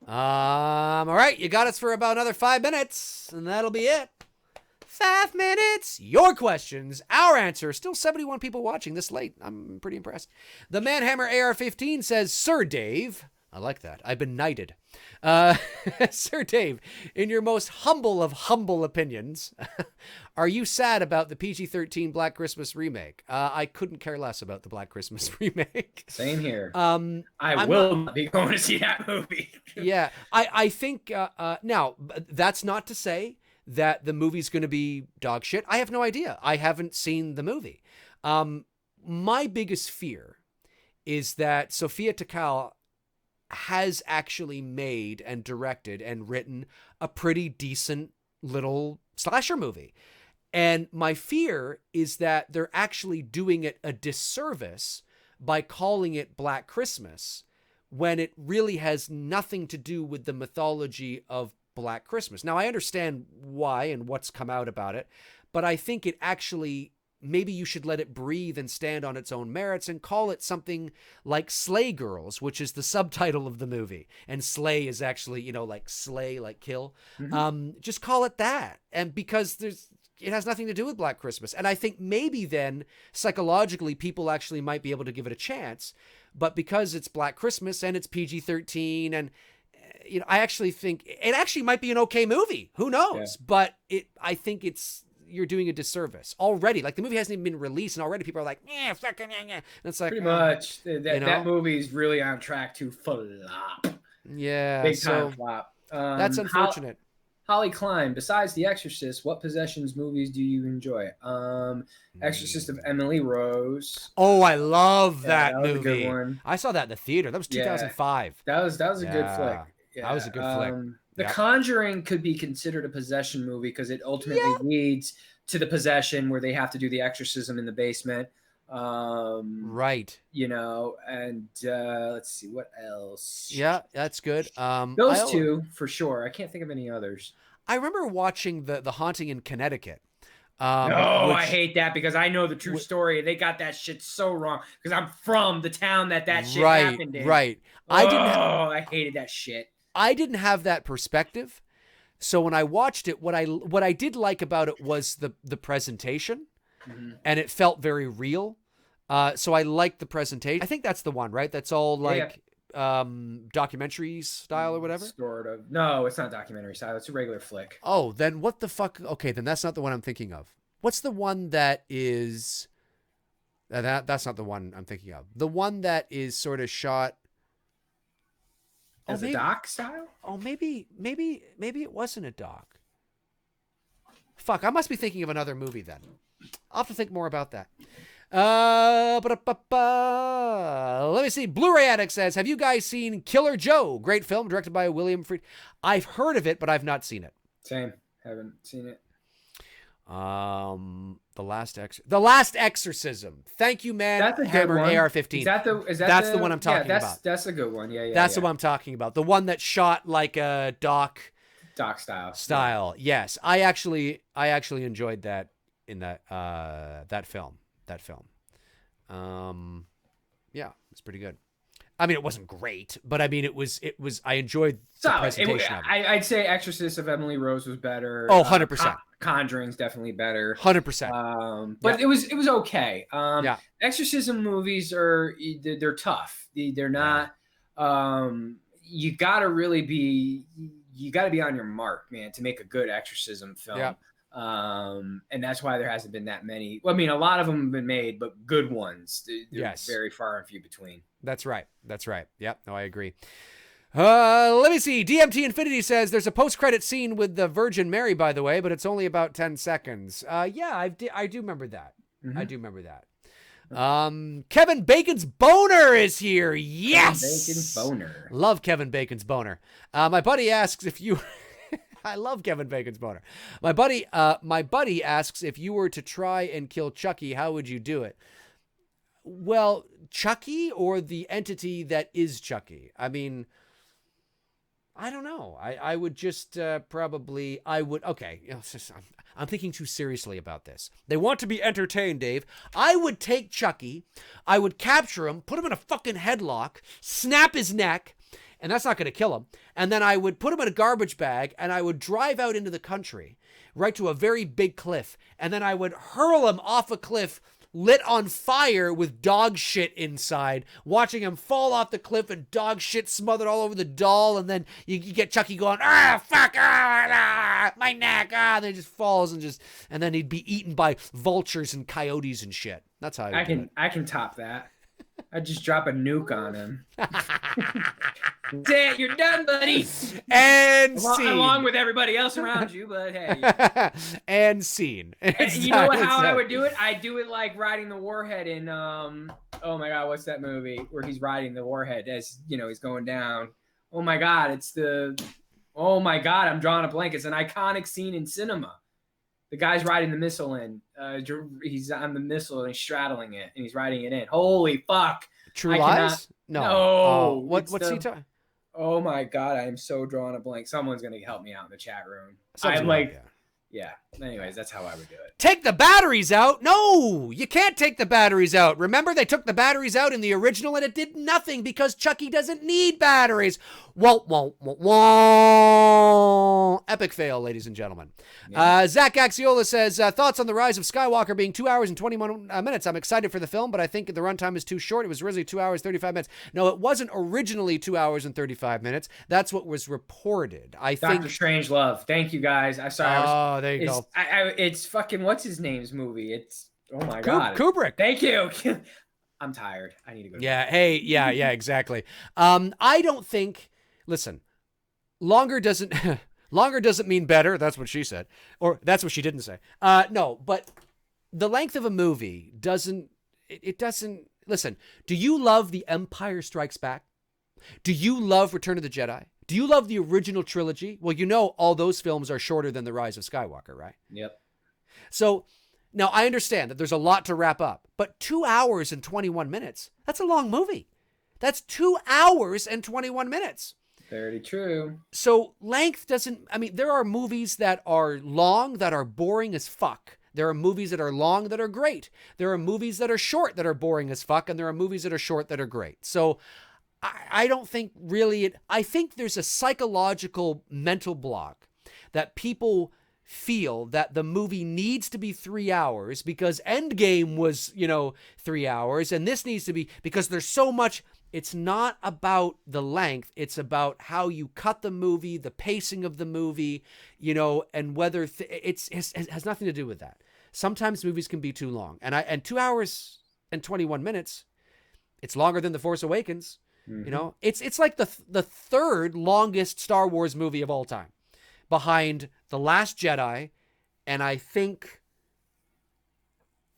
All right, you got us for about another 5 minutes, and that'll be it. 5 minutes. Your questions, our answer. Still 71 people watching this late. I'm pretty impressed. The Manhammer AR-15 says, Sir Dave. I like that. I've been knighted. Sir Dave, in your most humble of humble opinions, are you sad about the PG-13 Black Christmas remake? I couldn't care less about the Black Christmas remake. Same here. I will not be going to see that movie. Yeah, I think, now, that's not to say that the movie's going to be dog shit. I have no idea. I haven't seen the movie. My biggest fear is that Sofia Takal has actually made and directed and written a pretty decent little slasher movie. And my fear is that they're actually doing it a disservice by calling it Black Christmas when it really has nothing to do with the mythology of Black Christmas. Now, I understand why and what's come out about it, but I think it actually, maybe you should let it breathe and stand on its own merits and call it something like Slay Girls, which is the subtitle of the movie. And slay is actually, like slay, like kill. Mm-hmm. Just call it that. And because it has nothing to do with Black Christmas. And I think maybe then psychologically people actually might be able to give it a chance. But because it's Black Christmas and it's PG-13 and I actually think it actually might be an okay movie. Who knows? Yeah. But I think you're doing a disservice already. Like the movie hasn't even been released, and already people are like, fucking, and it's like pretty much that movie's really on track to flop. Yeah, big time flop. That's unfortunate. Holly Klein, besides The Exorcist, what possessions movies do you enjoy? Exorcist of Emily Rose. Oh, I love that was movie. A good one. I saw that in the theater. That was 2005. That was a good flick. Yeah. That was a good flick. The Conjuring could be considered a possession movie because it ultimately leads to the possession where they have to do the exorcism in the basement. Right. And let's see what else. Yeah, that's good. Those two for sure. I can't think of any others. I remember watching the Haunting in Connecticut. I hate that because I know the true story. They got that shit so wrong because I'm from the town that shit happened in. Right. I hated that shit. I didn't have that perspective. So when I watched it, what I did like about it was the presentation, and it felt very real. So I liked the presentation. I think that's the one, right? That's all like documentary style or whatever. Sort of. No, it's not documentary style. It's a regular flick. Oh, then what the fuck? Okay, then that's not the one I'm thinking of. What's the one that is That's not the one I'm thinking of. The one that is sort of shot as a doc style. Oh, maybe it wasn't a doc. Fuck, I must be thinking of another movie then. I'll have to think more about that. Let me see. Blu-ray Addict says, have you guys seen Killer Joe? Great film directed by William Fried. I've heard of it, but I've not seen it. Same. Haven't seen it. The Last Exorcism. Thank you, man. That's a Hammer good one. AR-15. That's the one I'm talking about. That's a good one. Yeah. That's the one I'm talking about. The one that shot like a doc style. Yeah. Yes, I actually enjoyed that in that film. Yeah, it's pretty good. I mean, it wasn't great, but I mean, it was. I enjoyed the presentation of it. I'd say Exorcist of Emily Rose was better. Oh, 100%. Conjuring's definitely better. 100%. But it was okay. Yeah. Exorcism movies they're tough. They're not. You gotta be on your mark, man, to make a good exorcism film. Yeah. And that's why there hasn't been that many. Well, I mean, a lot of them have been made, but good ones, they're very far and few between. That's right. Yep. No, I agree. Let me see. DMT Infinity says there's a post-credit scene with the Virgin Mary, by the way, but it's only about 10 seconds. Yeah, I do remember that. Mm-hmm. I do remember that. Kevin Bacon's boner is here. Yes. Kevin Bacon's boner. Love Kevin Bacon's boner. My buddy asks if you. I love Kevin Bacon's boner. My buddy asks if you were to try and kill Chucky, how would you do it? Well, Chucky or the entity that is Chucky? I mean, I don't know. I would just probably. I would. Okay. I'm thinking too seriously about this. They want to be entertained, Dave. I would take Chucky. I would capture him, put him in a fucking headlock, snap his neck. And that's not going to kill him. And then I would put him in a garbage bag and I would drive out into the country, right to a very big cliff. And then I would hurl him off a cliff lit on fire with dog shit inside, watching him fall off the cliff and dog shit smothered all over the doll. And then you get Chucky going, fuck, my neck, and then he just falls and then he'd be eaten by vultures and coyotes and shit. That's how I can top that. I'd just drop a nuke on him. That's it, you're done, buddy. And scene. Along with everybody else around you, but hey. And scene. You know how I would do it? I'd do it like riding the warhead in, oh my God, what's that movie? Where he's riding the warhead as, he's going down. Oh my God, I'm drawing a blank. It's an iconic scene in cinema. The guy's riding the missile in. He's on the missile and he's straddling it and he's riding it in. Holy fuck. True Lies? No. What's he talking? Oh my God, I am so drawing a blank. Someone's going to help me out in the chat room. Yeah. Anyways, that's how I would do it. Take the batteries out? No, you can't take the batteries out. Remember, they took the batteries out in the original and it did nothing because Chucky doesn't need batteries. Whoa. Epic fail, ladies and gentlemen. Yeah. Zach Axiola says, thoughts on the rise of Skywalker being 2 hours and 21 minutes. I'm excited for the film, but I think the runtime is too short. It was originally 2 hours, 35 minutes. No, it wasn't originally 2 hours and 35 minutes. That's what was reported. Dr. Strangelove. Thank you, guys. There you go. It's fucking what's his name's movie. It's my God, Kubrick. Thank you. I'm tired. I need to go. Yeah. Hey. Yeah. Exactly. I don't think. Listen, longer doesn't mean better. That's what she said, or that's what she didn't say. No, but the length of a movie doesn't. It doesn't. Listen. Do you love The Empire Strikes Back? Do you love Return of the Jedi? Do you love the original trilogy? Well, all those films are shorter than The Rise of Skywalker, right? Yep. So now I understand that there's a lot to wrap up, but 2 hours and 21 minutes, that's a long movie. That's 2 hours and 21 minutes. Very true. So length there are movies that are long that are boring as fuck. There are movies that are long that are great. There are movies that are short that are boring as fuck, and there are movies that are short that are great. So I don't think really I think there's a psychological mental block that people feel that the movie needs to be 3 hours because Endgame was, 3 hours, and this needs to be because there's so much. It's not about the length. It's about how you cut the movie, the pacing of the movie, and whether it has nothing to do with that. Sometimes movies can be too long, and 2 hours and 21 minutes. It's longer than The Force Awakens. Mhm. You know, it's like the third longest Star Wars movie of all time, behind The Last Jedi, and I think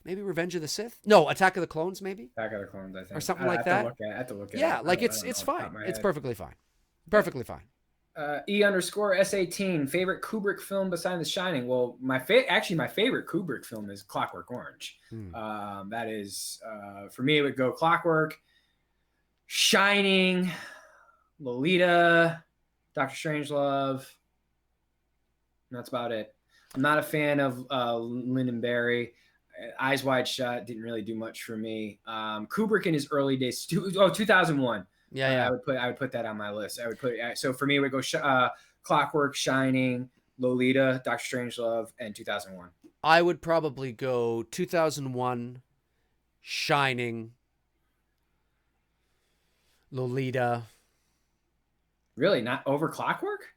maybe Revenge of the Sith. No, Attack of the Clones, maybe, Attack of the Clones, I think, or something I like that. I have to look at Yeah, it. like I it's don't know it's off the top fine. of my It's head. perfectly fine. Perfectly fine. E_S18 favorite Kubrick film besides The Shining. Well, my favorite Kubrick film is Clockwork Orange. That is for me. It would go Clockwork, Shining, Lolita, Doctor Strangelove. And that's about it. I'm not a fan of Lyndon Barry. Eyes Wide Shut didn't really do much for me. Kubrick in his early days. 2001. Yeah. I would put that on my list. I would put so for me it would go Clockwork, Shining, Lolita, Doctor Strangelove, and 2001. I would probably go 2001, Shining, Lolita. Really, not over Clockwork?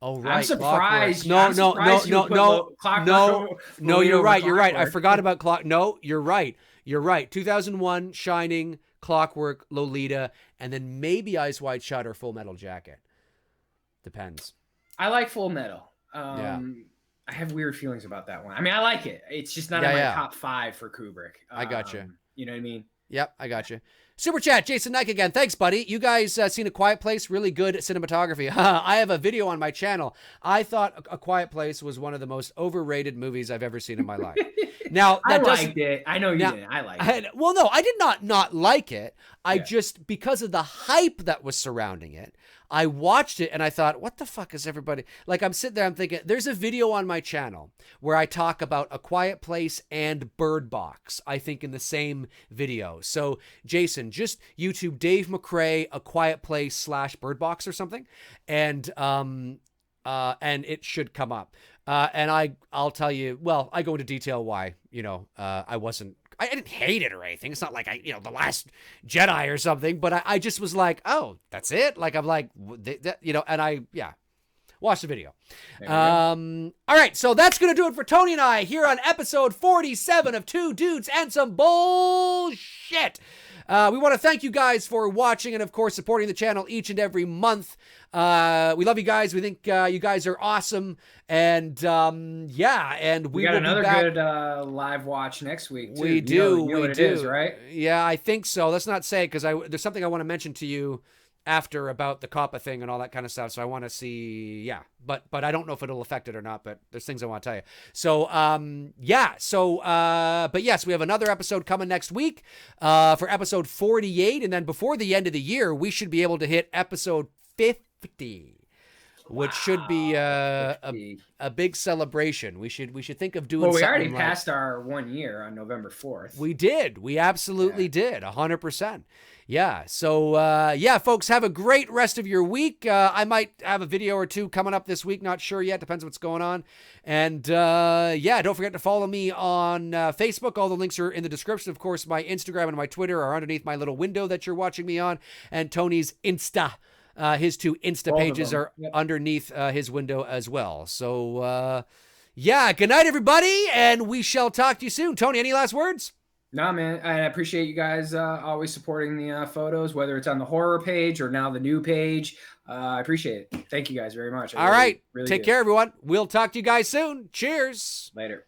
Oh, right. I'm surprised. No. No, You're right. You're right. I forgot about Clock. No, you're right. You're right. 2001, Shining, Clockwork, Lolita, and then maybe Eyes Wide Shut or Full Metal Jacket. Depends. I like Full Metal. Yeah. I have weird feelings about that one. I mean, I like it. It's just not in my top 5 for Kubrick. I got you. You know what I mean? Yep, I got you. Super chat, Jason Knight again. Thanks, buddy. You guys seen A Quiet Place? Really good cinematography. I have a video on my channel. I thought A Quiet Place was one of the most overrated movies I've ever seen in my life. Now, I liked it. I know you didn't. I liked it. Well, no, I did not like it. I just, because of the hype that was surrounding it, I watched it and I thought, what the fuck is everybody... Like, I'm sitting there, I'm thinking, there's a video on my channel where I talk about A Quiet Place and Bird Box, I think, in the same video. So, Jason, just YouTube Dave McRae, A Quiet Place / Bird Box or something, and it should come up. And I'll tell you, well, I go into detail why, I didn't hate it or anything. It's not like The Last Jedi or something, but I just was like, oh, that's it. Like, I'm like, watch the video. All right. So that's going to do it for Tony and I here on episode 47 of Two Dudes and Some Bullshit. We want to thank you guys for watching and, of course, supporting the channel each and every month. We love you guys. We think you guys are awesome. And, and we got will another be back. good live watch next week, too. We do. You know we what do. It is, right? Yeah, I think so. Let's not say it because there's something I want to mention to you after about the COPPA thing and all that kind of stuff. So I want to see, but I don't know if it'll affect it or not, but there's things I want to tell you. So, but yes, we have another episode coming next week, for episode 48. And then before the end of the year, we should be able to hit episode 50, which should be a big celebration. We should think of doing something. Well, we already passed our 1 year on November 4th. We did. We absolutely did. 100%. Yeah. So, folks, have a great rest of your week. I might have a video or two coming up this week. Not sure yet. Depends what's going on. And, don't forget to follow me on Facebook. All the links are in the description. Of course, my Instagram and my Twitter are underneath my little window that you're watching me on. And Tony's Insta. His 2 Insta pages are underneath his window as well. So, good night, everybody. And we shall talk to you soon. Tony, any last words? Nah, man, I appreciate you guys always supporting the photos, whether it's on the horror page or now the new page. I appreciate it. Thank you guys very much. All right. Take care, everyone. We'll talk to you guys soon. Cheers. Later.